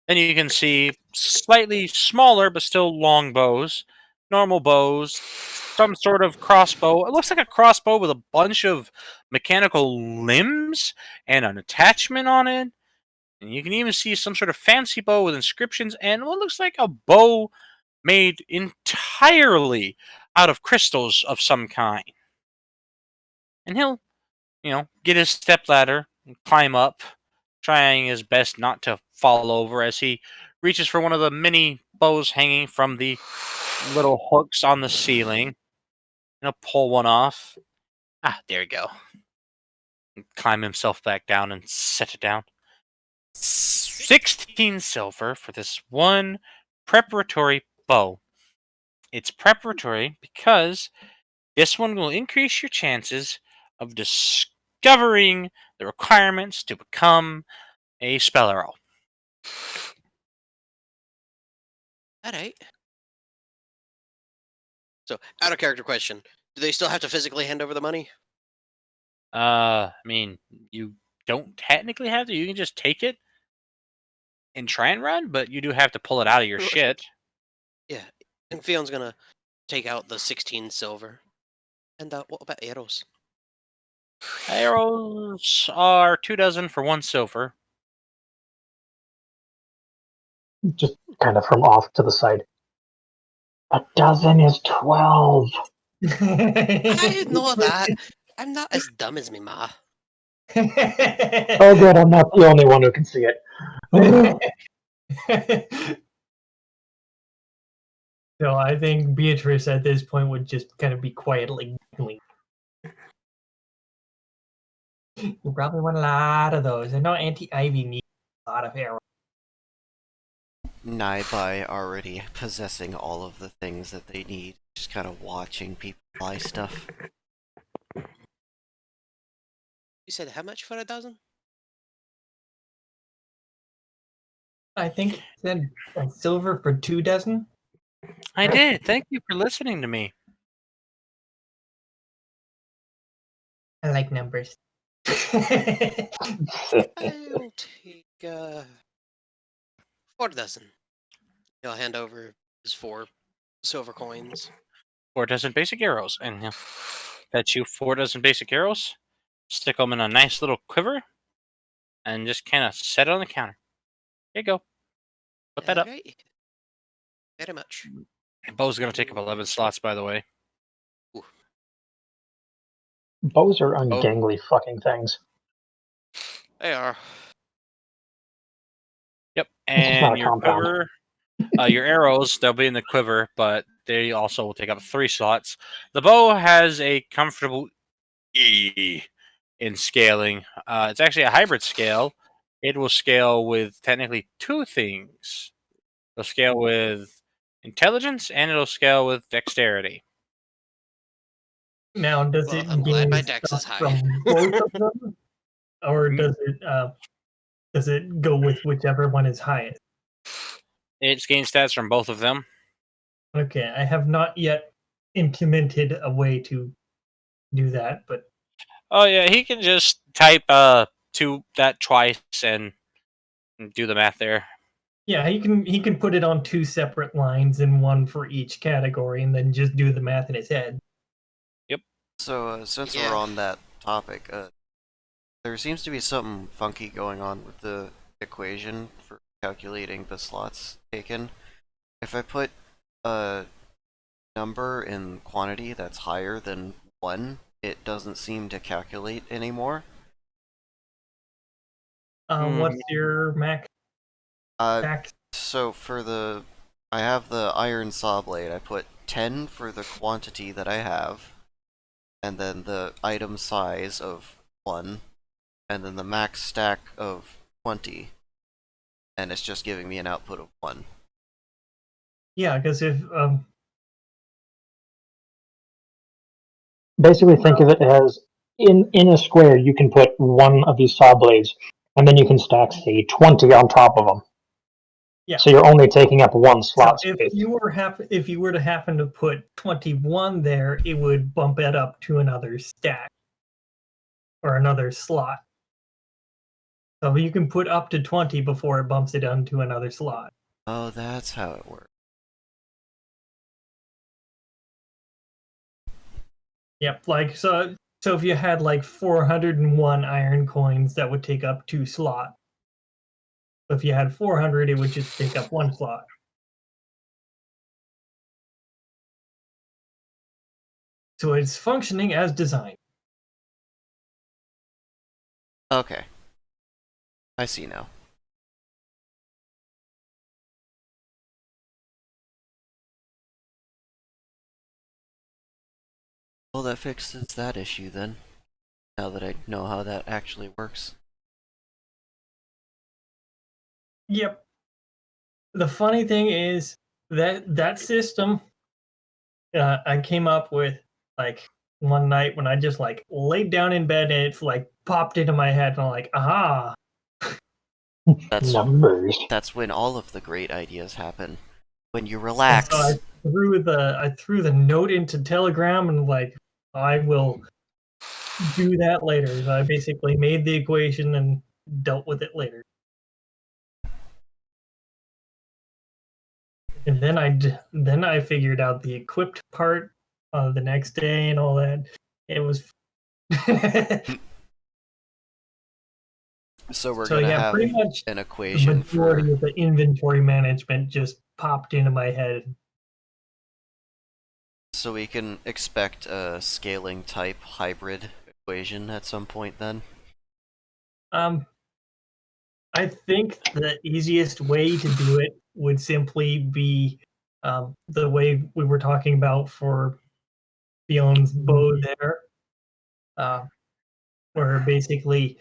Then you can see slightly smaller but still long bows, normal bows, some sort of crossbow. It looks like a crossbow with a bunch of mechanical limbs and an attachment on it. And you can even see some sort of fancy bow with inscriptions and what looks like a bow made entirely out of crystals of some kind. And he'll, get his stepladder and climb up, trying his best not to fall over as he reaches for one of the many bows hanging from the little hooks on the ceiling. And he'll pull one off. There you go. And climb himself back down and set it down. 16 silver for this one preparatory bow. It's preparatory because this one will increase your chances of discovering the requirements to become a spell arrow. Alright. So, out of character question. Do they still have to physically hand over the money? I mean, you don't technically have to. You can just take it and try and run, but you do have to pull it out of your shit. Yeah. And Fion's gonna take out the 16 silver. And what about arrows? Arrows are 2 dozen for 1 silver. Just kind of from off to the side. A dozen is 12. I know that. I'm not as dumb as me ma. Oh, good, I'm not the only one who can see it. So I think Beatrice at this point would just kind of be quietly giggling. You probably want a lot of those. I know Auntie Ivy needs a lot of arrows. Nigh by already possessing all of the things that they need, just kind of watching people buy stuff. You said how much for a dozen? I think it said a silver for 2 dozen. I did. Thank you for listening to me. I like numbers. I'll take 4 dozen. He'll hand over his 4 silver coins. 4 dozen basic arrows. And he'll fetch you 4 dozen basic arrows, stick them in a nice little quiver, and just kind of set it on the counter. Here you go. Put that up. Alright. Very much. And bow's going to take up 11 slots, by the way. Ooh. Bows are ungangly fucking things. They are. Yep. It's not And a your compound. quiver, your arrows, they'll be in the quiver, but they also will take up 3 slots. The bow has a comfortable E in scaling. It's actually a hybrid scale. It will scale with technically 2 things. It'll scale with intelligence and it'll scale with dexterity. Now, does Well, it I'm glad my gain dex is stuff high. from both of them, or does it go with whichever one is highest? It gains stats from both of them. Okay, I have not yet implemented a way to do that, but Oh yeah, he can just type to that twice and do the math there. yeah, he can put it on 2 separate lines and one for each category, and then just do the math in his head. So, since Yeah. we're on that topic, there seems to be something funky going on with the equation for calculating the slots taken. If I put a number in quantity that's higher than 1, it doesn't seem to calculate anymore. What's your max? So I have the iron saw blade. I put 10 for the quantity that I have. and then the item size of 1, and then the max stack of 20, and it's just giving me an output of 1. Yeah, because if Basically, think of it as in a square, you can put one of these saw blades, and then you can stack, say, 20 on top of them. yeah, So you're only taking up one so slot if space. if you were to happen to put 21 there, it would bump it up to another stack or another slot. So you can put up to 20 before it bumps it onto another slot. Oh, that's how it works. Yep, like so if you had like 401 iron coins, that would take up 2 slots. If you had 400, it would just take up 1 slot. So it's functioning as designed. Okay. I see now. Well, that fixes that issue then. Now that I know how that actually works. Yep. The funny thing is that system I came up with like one night when I just like laid down in bed and it's like popped into my head and I'm like, aha. That's Numbers. that's when all of the great ideas happen. When you And relax. so I threw the note into Telegram and like I will do that later. So I basically made the equation and dealt with it later. And then I figured out the equipped part the next day and all that. It was So we're so gonna yeah, have pretty much an the equation for. majority of the inventory management just popped into my head. So we can expect a scaling type hybrid equation at some point then? I think the easiest way to do it would simply be the way we were talking about for Fion's bow there, where basically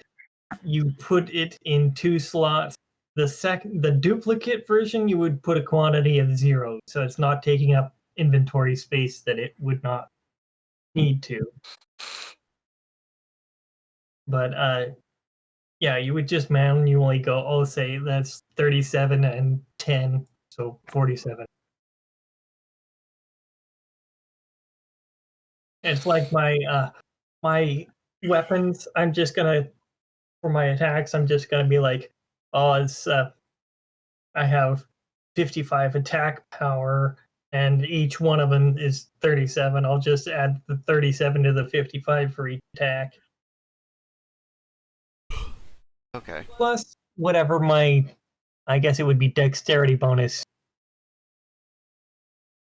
you put it in 2 slots. The duplicate version, you would put a quantity of 0, so it's not taking up inventory space that it would not need to. But yeah, you would just manually go, oh, say that's 37 and 10, so 47. It's like my weapons. I'm just gonna for my attacks. I'm just gonna be like, oh, it's I have 55 attack power, and each one of them is 37. I'll just add the 37 to the 55 for each attack. Okay. Plus whatever I guess it would be dexterity bonus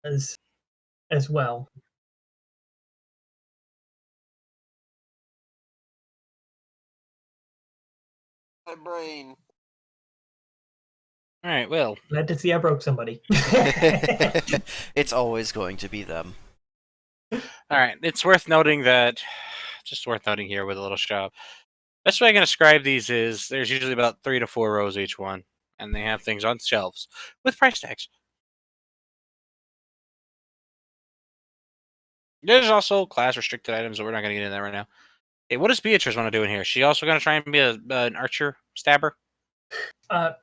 as well. My brain. All right. Well, Glad to see I broke somebody. It's always going to be them. all right. It's worth noting that, just worth noting here with a little shop. Best way I can describe these is there's usually about 3 to 4 rows each one, and they have things on shelves with price tags. There's also class restricted items, but we're not going to get into that right now. Hey, what does Beatrice want to do in here? She also going to try and be an archer stabber?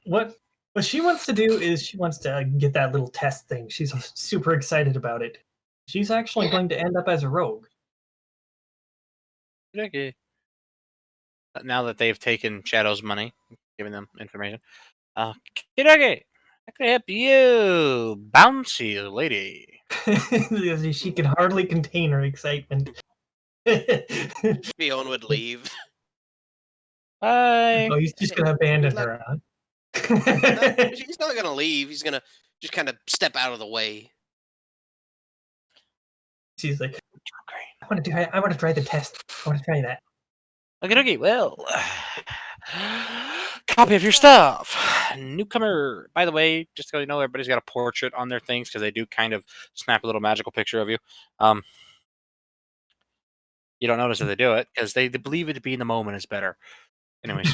What she wants to do is she wants to get that little test thing. She's super excited about it. She's actually going to end up as a rogue. Okay. Now that they've taken Shadow's money, giving them information. Kidage, I can help you, bouncy lady. She can hardly contain her excitement. Fiona would leave. Bye. Oh, he's just gonna abandon He's not- her. Huh? He's not gonna leave. He's gonna just kind of step out of the way. She's like, I want to try the test. I want to try that. Okay, well, copy of your stuff. Newcomer. By the way, just so you know, everybody's got a portrait on their things because they do kind of snap a little magical picture of you. You don't notice that they do it because they believe it to be in the moment is better. Anyways,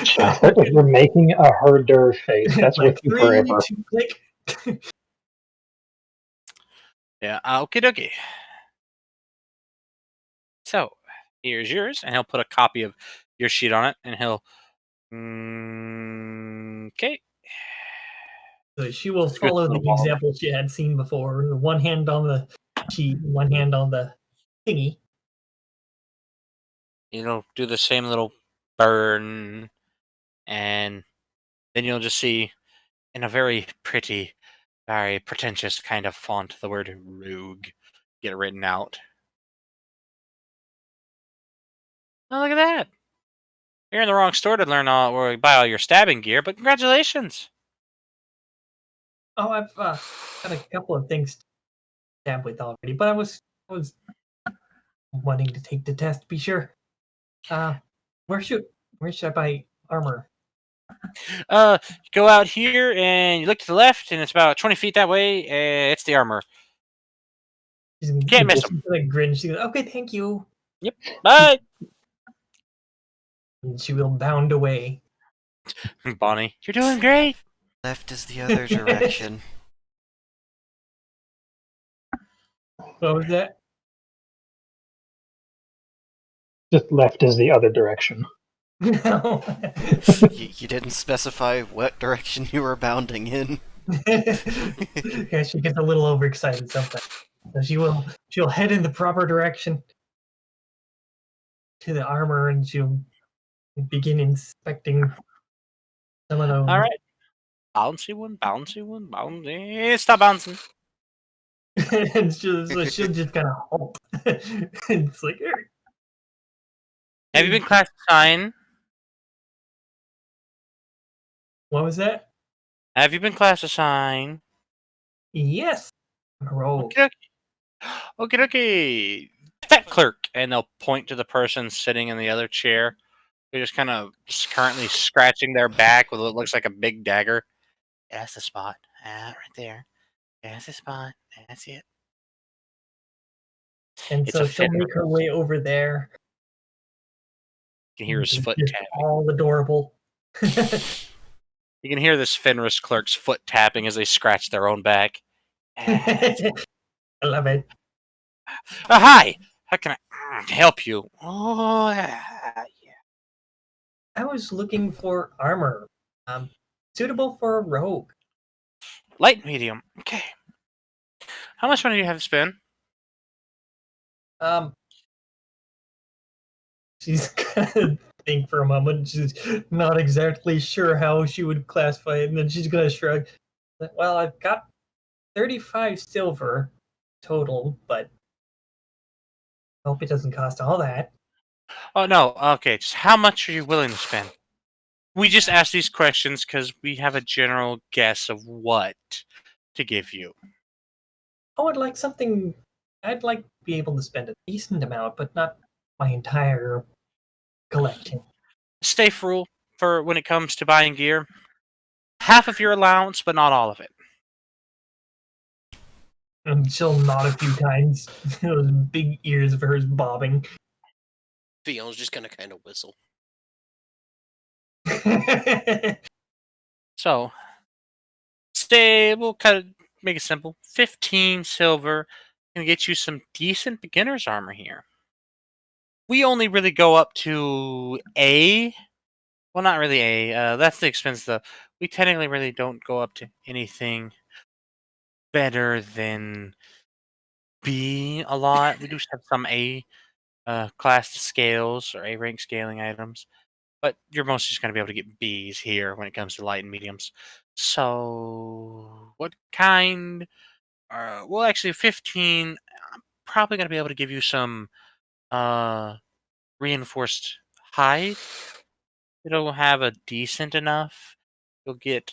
Just if you're making a herder face, that's like with you 3, forever. 2, click. yeah, okie dokie. So here's yours, and he'll put a copy of your sheet on it, and he'll. Okay. So she will Just a good follow the little wall. example she had seen before. One hand on the sheet, one hand on the thingy. You'll do the same little burn, and then you'll just see in a very pretty, very pretentious kind of font the word rogue get written out. Oh, look at that! You're in the wrong store to learn all or buy all your stabbing gear, but congratulations! Oh, I've got a couple of things to stab with already, but I was wanting to take the test to be sure. Uh, where should I buy armor? You go out here and you look to the left, and it's about 20 feet that way, and it's the armor. Can't miss them. She's gonna grin. She goes, "Okay, thank you," Yep. Bye, and she will bound away. Bonnie. You're doing great. Left is the other direction. What was that? Just left is the other direction. No. You didn't specify what direction you were bounding in. Yeah, she gets a little overexcited sometimes. So she'll head in the proper direction to the armor, and she'll begin inspecting some of those. All right. Bouncy one, bouncy one, bouncy. Stop bouncing. And she'll just kind of halt. It's like, Have you been class assigned? what was that? Have you been class assigned? Yes. Roll. Okay. Okay, okay. That clerk, and they'll point to the person sitting in the other chair. They're just kind of currently scratching their back with what looks like a big dagger. That's the spot. Right there. That's the spot. That's it. And It's so a she'll Finra. make her way over there. You can hear his It's foot just tapping. all adorable. You can hear this Fenris clerk's foot tapping as they scratch their own back. I love it. Hi! How can I help you? Oh, yeah. I was looking for armor, suitable for a rogue. Light medium. Okay. How much money do you have to spend? Um, she's gonna think for a moment. She's not exactly sure how she would classify it, and then she's gonna shrug. Well, I've got 35 silver total, but I hope it doesn't cost all that. Oh, no. Okay. Just how much are you willing to spend? We just ask these questions because we have a general guess of what to give you. Oh, I'd like to be able to spend a decent amount, but not my entire collection. Safe rule for when it comes to buying gear: half of your allowance, but not all of it. And she'll nod a few times, those big ears of hers bobbing. Fion's just gonna kind of whistle. So, we'll make it simple. 15 silver can get you some decent beginner's armor here. We only really go up to A. Well, not really A. That's the expense, though. We technically really don't go up to anything better than B a lot. We do have some A class scales or A rank scaling items, but you're mostly just going to be able to get Bs here when it comes to light and mediums. So, what kind? Well, actually, 15. I'm probably going to be able to give you some reinforced hide. It'll have a decent enough. You'll get.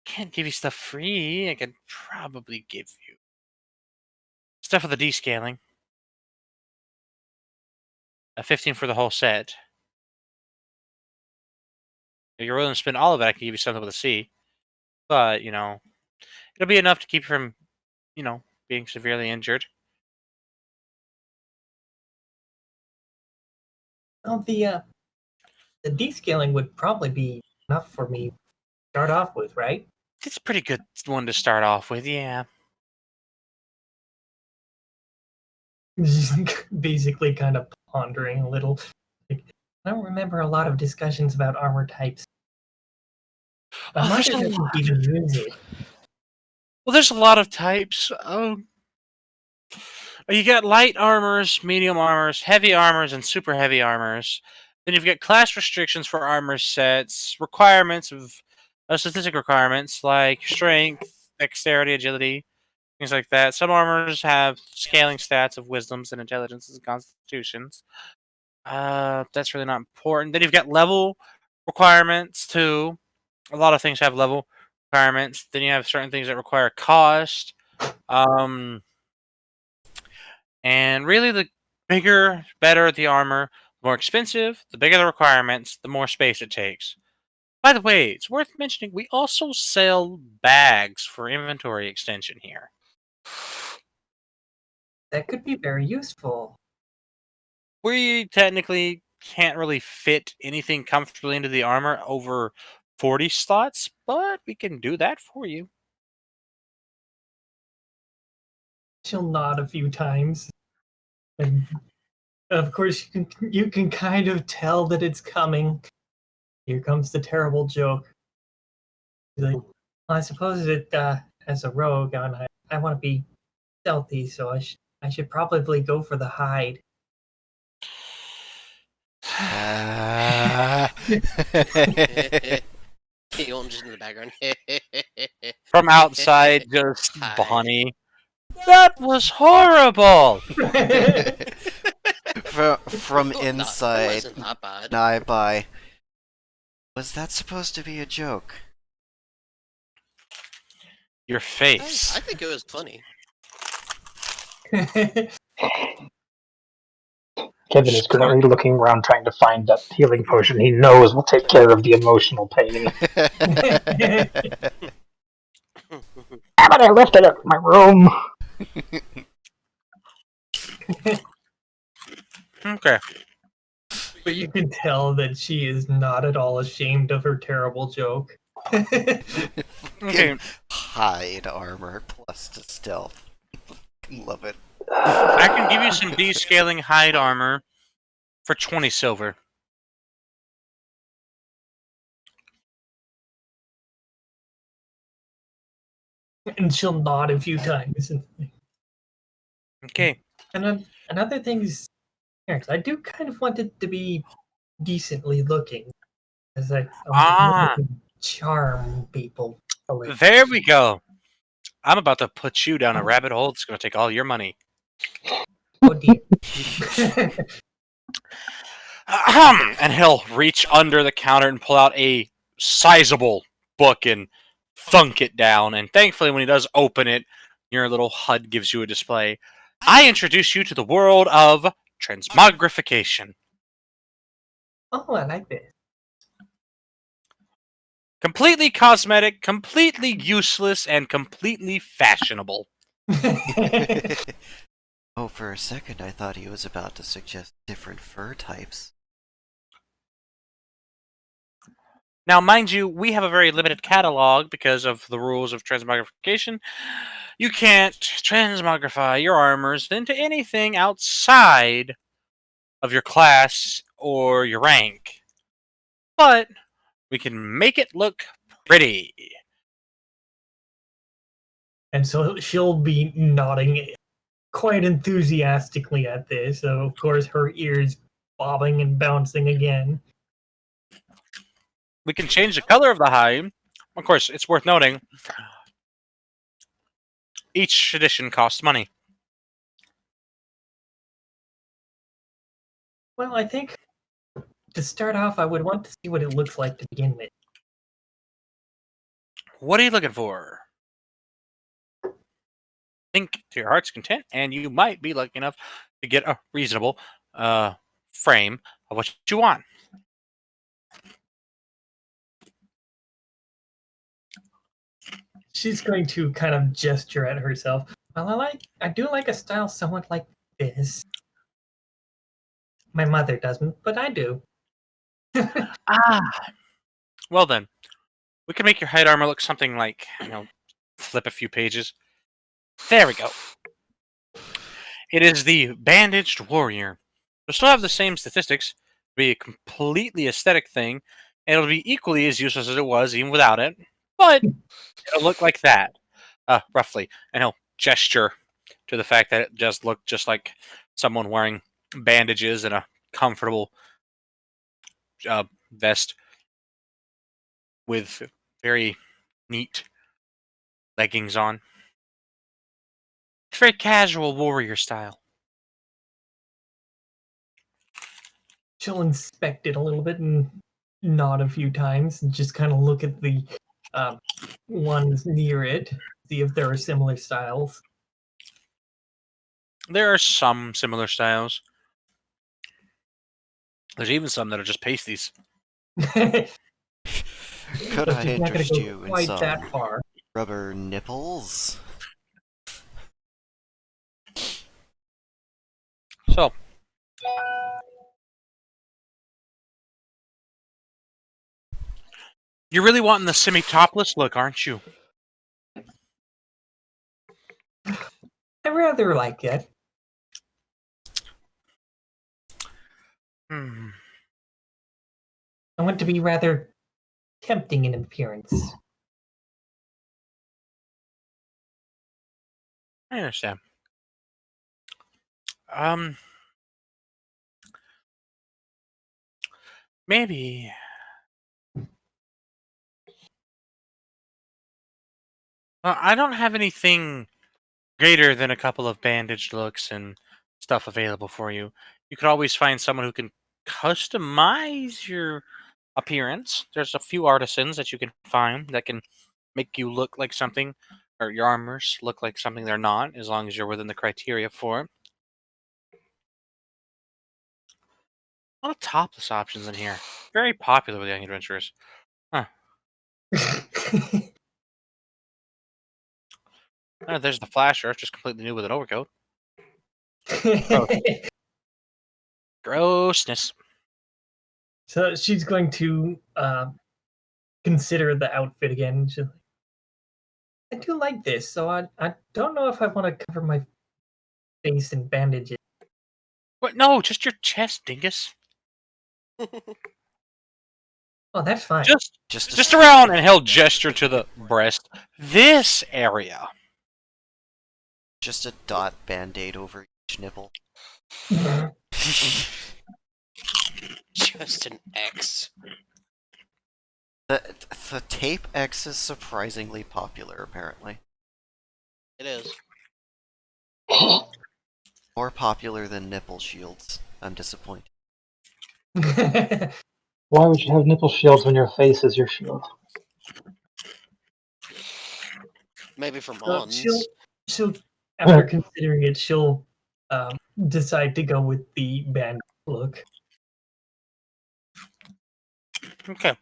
Can't give you stuff free. I could probably give you stuff with a descaling. A 15 for the whole set. If you're willing to spend all of it, I can give you something with a C. But, it'll be enough to keep you from, being severely injured. Well, the descaling would probably be enough for me to start off with, right? It's a pretty good one to start off with, yeah. Basically, kind of pondering a little. Like, I don't remember a lot of discussions about armor types. My Oh, mother doesn't even use it. Well, there's a lot of types. You got light armors, medium armors, heavy armors, and super heavy armors. Then you've got class restrictions for armor sets, requirements of statistic requirements like strength, dexterity, agility, things like that. Some armors have scaling stats of wisdoms and intelligences and constitutions. That's really not important. Then you've got level requirements too. A lot of things have level requirements. Then you have certain things that require cost. And really, the bigger, better the armor, the more expensive, the bigger the requirements, the more space it takes. By the way, it's worth mentioning we also sell bags for inventory extension here. That could be very useful. We technically can't really fit anything comfortably into the armor over 40 slots, but we can do that for you. She'll nod a few times. And of course, you can kind of tell that it's coming. Here comes the terrible joke. She's like, well, I suppose that as a rogue, I want to be stealthy, so I should probably go for the hide. Keon just in the background. From outside, just Hide. Bonnie. That was horrible! From That inside, wasn't that bad. nigh by. Was that supposed to be a joke? Your face. I think it was funny. Kevin is currently looking around trying to find that healing potion he knows will take care of the emotional pain. Damn it, I left it at my room! Okay. But you can tell that she is not at all ashamed of her terrible joke. Okay. Hide armor plus to stealth. Love it. I can give you some descaling hide armor for 20 silver. And she'll nod a few times. Okay. And then another thing is, I do kind of want it to be decently looking, as I'm looking to charm people a little. There we go. I'm about to put you down a rabbit hole that's going to take all your money. Oh dear. And he'll reach under the counter and pull out a sizable book and thunk it down. And thankfully, when he does open it, your little HUD gives you a display. I introduce you to the world of transmogrification. Oh, I like this. Completely cosmetic, completely useless, and completely fashionable. Oh, for a second I thought he was about to suggest different fur types. Now, mind you, we have a very limited catalog because of the rules of transmogrification. You can't transmogrify your armors into anything outside of your class or your rank. But we can make it look pretty. And so she'll be nodding quite enthusiastically at this. So, of course, her ears bobbing and bouncing again. We can change the color of the hide. Of course, it's worth noting each edition costs money. Well, I think to start off, I would want to see what it looks like to begin with. What are you looking for? Think to your heart's content, and you might be lucky enough to get a reasonable frame of what you want. She's going to kind of gesture at herself. Well, I do like a style somewhat like this. My mother doesn't, but I do. Well then, we can make your hide armor look something like, flip a few pages. There we go. It is the Bandaged Warrior. It'll still have the same statistics, be a completely aesthetic thing, and it'll be equally as useless as it was even without it, but it'll look like that, roughly. And he'll gesture to the fact that it does look just like someone wearing bandages and a comfortable vest with very neat leggings on. It's very casual warrior style. She'll inspect it a little bit and nod a few times and just kind of look at the ones near it, see if there are similar styles. There are some similar styles. There's even some that are just pasties. Could But I she's not gonna interest go you in quite some that far. rubber nipples? So, you're really wanting the semi-topless look, aren't you? I rather like it. Hmm. I want to be rather tempting in appearance. I understand. Maybe. I don't have anything greater than a couple of bandaged looks and stuff available for you. You could always find someone who can customize your appearance. There's a few artisans that you can find that can make you look like something, or your armors look like something they're not, as long as you're within the criteria for it. A lot of topless options in here. Very popular with young adventurers. There's the flasher, just completely new with an overcoat. Grossness. So she's going to consider the outfit again. She's like, I do like this, so I don't know if I want to cover my face in bandages. What? No, just your chest, dingus. Oh, that's fine. Just around, and he'll gesture to the breast. This area. Just a dot band-aid over each nipple. Just an X. The tape X is surprisingly popular, apparently. It is. More popular than nipple shields. I'm disappointed. Why would you have nipple shields when your face is your shield? Maybe for So Mons. she'll after considering it, she'll decide to go with the band look. Okay.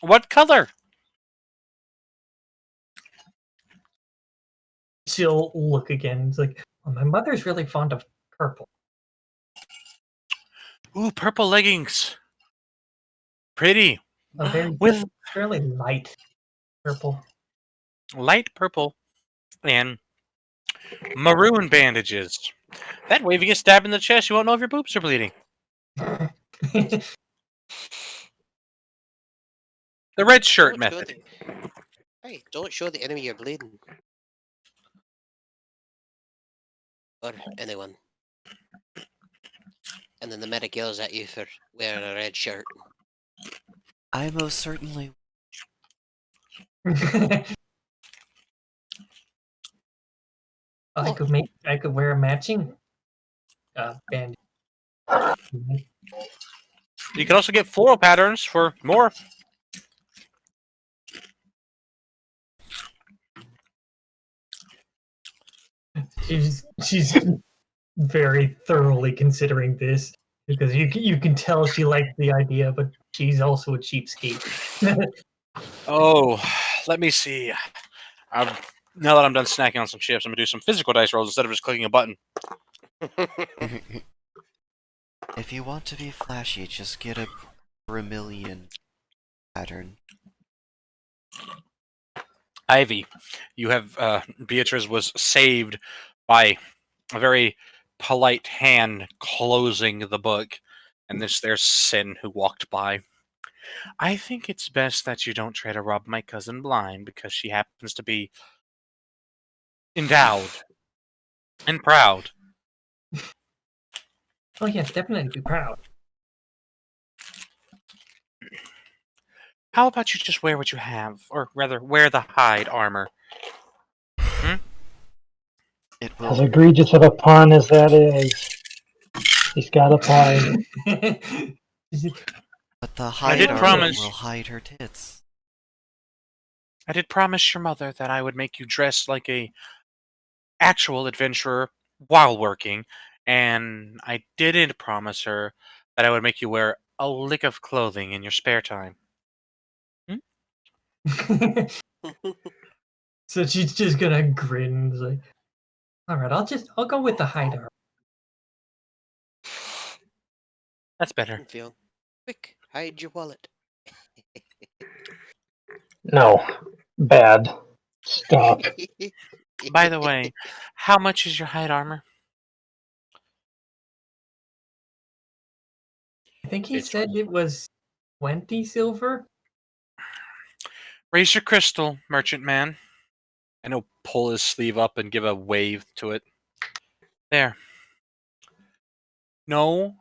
What color? She'll look again. It's like, oh, my mother's really fond of purple. Ooh, purple leggings. Pretty. A very With fairly light purple. light purple and maroon bandages. That way, if you get stabbed in the chest, you won't know if your boobs are bleeding. The red shirt Don't show method. Hey, don't show the enemy you're bleeding. Or anyone. And then the medic yells at you for wearing a red shirt. I most certainly. I could wear a matching band. You can also get floral patterns for more. She's very thoroughly considering this because you can tell she likes the idea, but she's also a cheapskate. Oh, let me see. Now that I'm done snacking on some chips, I'm gonna do some physical dice rolls instead of just clicking a button. If you want to be flashy, just get a vermilion pattern. Ivy, you have Beatrice was saved by a very polite hand closing the book, and there's Sin who walked by. I think it's best that you don't try to rob my cousin blind because she happens to be endowed and proud. Oh yes, definitely be proud. How about you just wear what you have, or rather, wear the hide armor? It As will. egregious of a pun as that is, he's got a point. But the I hide did armor promise. will hide her tits. I did promise your mother that I would make you dress like a actual adventurer while working, and I didn't promise her that I would make you wear a lick of clothing in your spare time. So she's just gonna grin. It's like, all right, I'll go with the hide armor. That's better. And Fionn, quick, hide your wallet. No. Bad. Stop. By the way, how much is your hide armor? I think he It's said it was 20 silver. raise your crystal, merchant man. And he'll pull his sleeve up and give a wave to it. There. No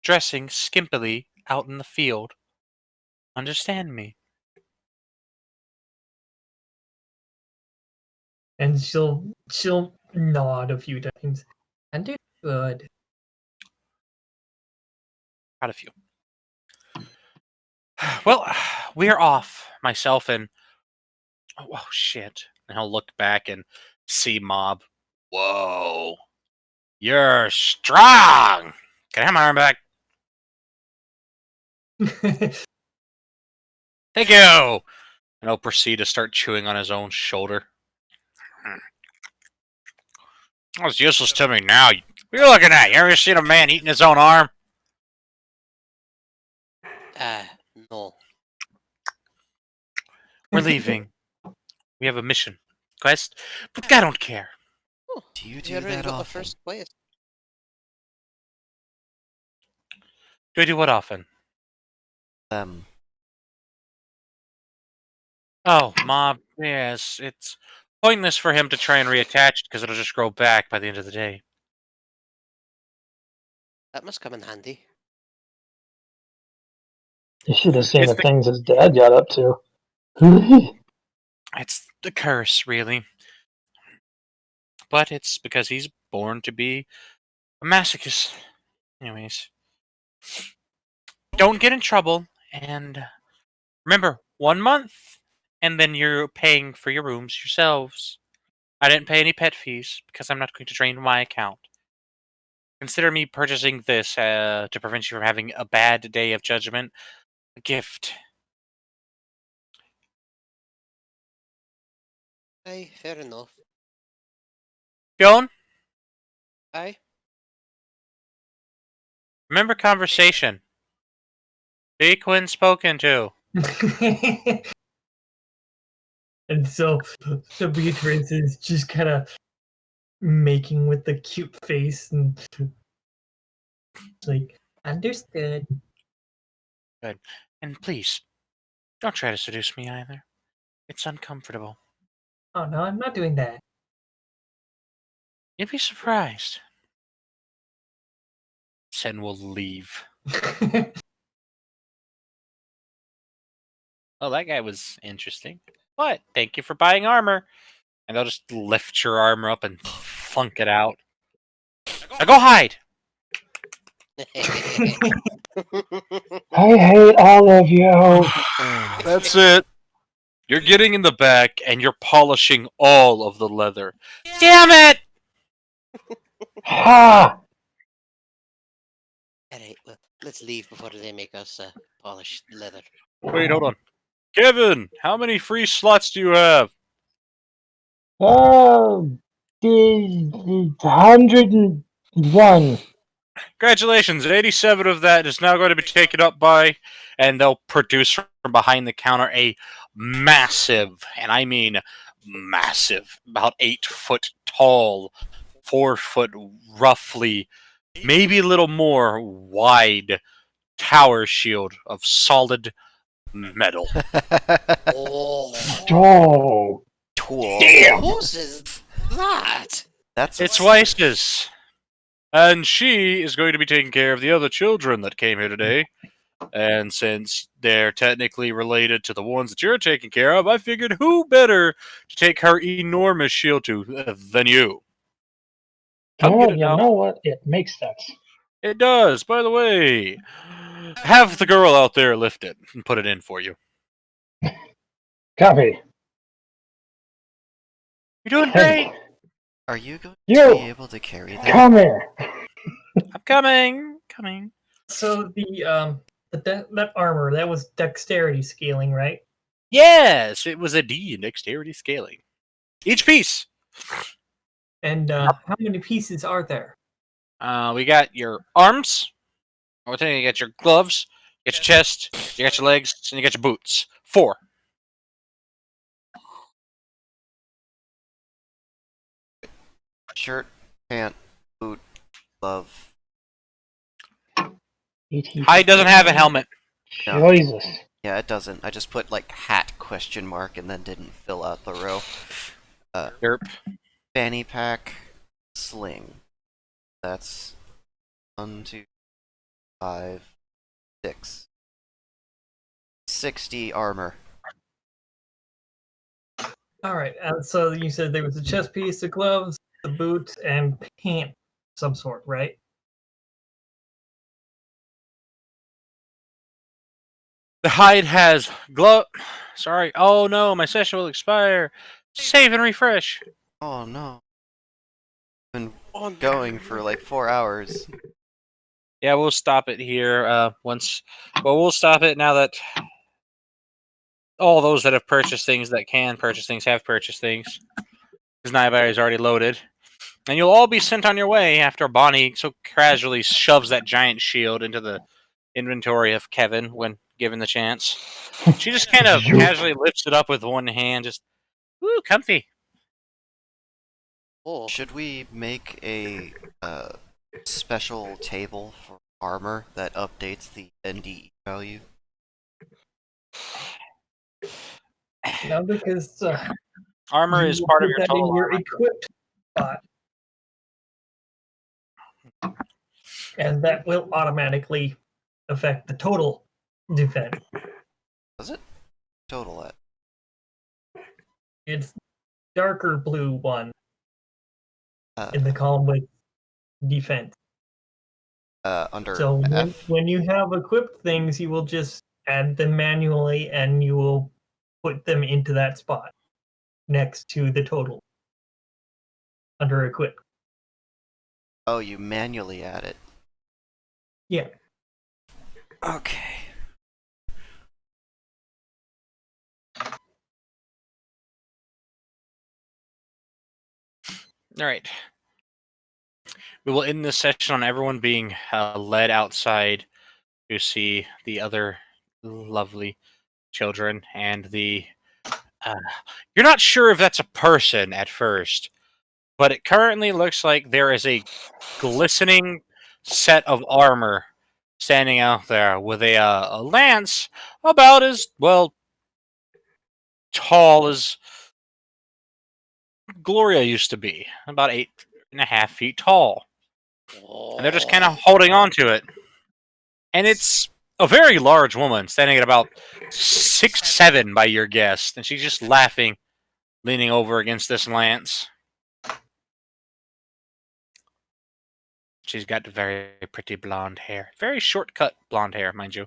dressing skimpily out in the field. Understand me? And she'll nod a few times. Understood. Proud of you. Well, we're off. Myself and oh shit. And he'll look back and see Mob. Whoa. You're strong. Can I have my arm back? Thank you. And he'll proceed to start chewing on his own shoulder. Oh, it's useless to me now. What are you looking at? You ever seen a man eating his own arm? No. We're leaving. We have a mission. Quest? But I don't care. Oh, Do you we do already that got the often? first place. Do I do what often? Oh, Mob. Yes, it's pointless for him to try and reattach because it'll just grow back by the end of the day. That must come in handy. You should have seen It's the the, things his dad got up to. it's the curse, really. But it's because he's born to be a masochist. Anyways. Don't get in trouble, and remember, 1 month, and then you're paying for your rooms yourselves. I didn't pay any pet fees because I'm not going to drain my account. Consider me purchasing this to prevent you from having a bad day of judgment. A gift. Aye, fair enough. Fionn, Aye. remember conversation. Be Quinn spoken to. And so Beatrice is just kind of making with the cute face and like understood. Good. And please, don't try to seduce me either. It's uncomfortable. Oh no, I'm not doing that. You'd be surprised. Sen will leave. Oh, that guy was interesting. But thank you for buying armor. And they'll just lift your armor up and flunk it out. Now go hide! I hate all of you. That's it. You're getting in the back and you're polishing all of the leather. Damn it! Ha! Alright, well, let's leave before they make us polish leather. Wait, hold on. Kevin, how many free slots do you have? Oh, the 101. Congratulations, 87 of that is now going to be taken up by, and they'll produce from behind the counter a massive, and I mean massive, about 8 foot tall, 4 foot roughly, maybe a little more wide tower shield of solid metal. Oh, Oh, Tool. damn! horse is that? That's It's Weiss's. And she is going to be taking care of the other children that came here today. And since they're technically related to the ones that you're taking care of, I figured who better to take her enormous shield to than you. Come Oh, get it you now. know what? It makes sense. It does. By the way, have the girl out there lift it and put it in for you. Copy. You're doing great. Hey, Are you going You! to be able to carry that? come here. I'm coming. Coming. So that armor, that was dexterity scaling, right? Yes, it was a D in dexterity scaling. Each piece. And how many pieces are there? We got your arms. I think you got your gloves, you got your chest, you got your legs, and you got your boots. 4. Shirt, pant, boot, glove. Hide doesn't have a helmet. No. Jesus. Yeah, it doesn't. I just put like hat question mark and then didn't fill out the row. Derp. Fanny pack, sling. That's 1, 2, 5, 6. 60 armor. All right. So you said there was a chest piece, the gloves, the boots, and pant of some sort, right? The hide has glove. Sorry. Oh no, my session will expire. Save and refresh. Oh no. Been Oh, no. going for like 4 hours. Yeah, we'll stop it here. We'll stop it now that all those that have purchased things that can purchase things have purchased things. Because Naibai is already loaded. And you'll all be sent on your way after Bonnie so casually shoves that giant shield into the inventory of Kevin when given the chance. She just kind of Zoop. casually lifts it up with one hand, just, ooh, comfy. Oh, Should we make a special table for armor that updates the NDE value? No, because Armor you is will part of put your that total in your armor. equipped spot, and that will automatically affect the total defense. Does it? Total at. It's darker blue one Uh, in the column with defense. under So F. when you have equipped things, you will just add them manually, and you will put them into that spot next to the total under equip. Oh, you manually add it. Yeah. Okay. All right. We will end this session on everyone being led outside to see the other lovely children and the. You're not sure if that's a person at first, but it currently looks like there is a glistening set of armor standing out there with a lance about as well tall as Gloria used to be, about 8.5 feet tall, and they're just kind of holding on to it. And it's a very large woman, standing at about 6'7" by your guess, and she's just laughing, leaning over against this lance. She's got very pretty blonde hair. Very short-cut blonde hair, mind you.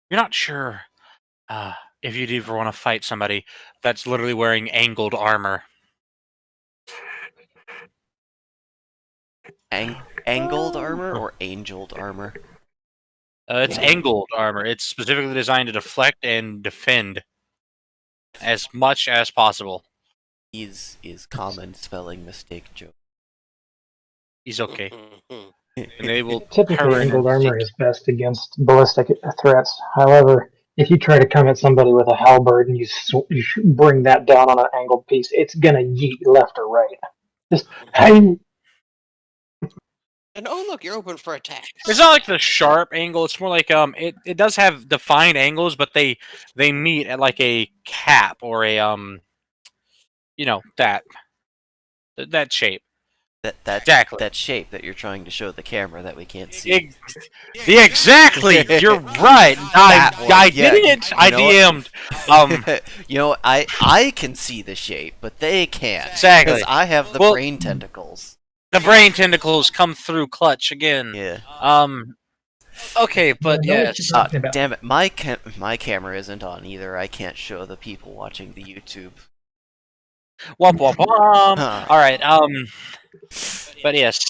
You're not sure if you'd ever want to fight somebody that's literally wearing angled armor. Angled armor or angeled armor? It's angled armor. It's specifically designed to deflect and defend as much as possible. Is common spelling mistake joke. he's okay. Mhm. And they will Typically, cover angled and armor is best against ballistic threats. However, if you try to come at somebody with a halberd and you bring that down on an angled piece, it's gonna yeet left or right. Just hey, And oh look, you're open for attacks. It's not like the sharp angle. It's more like it does have defined angles, but they meet at like a cap or a you know that shape. That Exactly. that shape that you're trying to show the camera that we can't see. Yeah, exactly. You're right. That one, I yeah, didn't. I you know what? DM'd. You know, I can see the shape, but they can't. Exactly. Because I have the Well- brain tentacles. The brain tentacles come through clutch again. Yeah. Okay, but I know what yes. you're talking about. Damn it, my camera isn't on either. I can't show the people watching the YouTube. Womp womp womp. Huh. All right. But yes.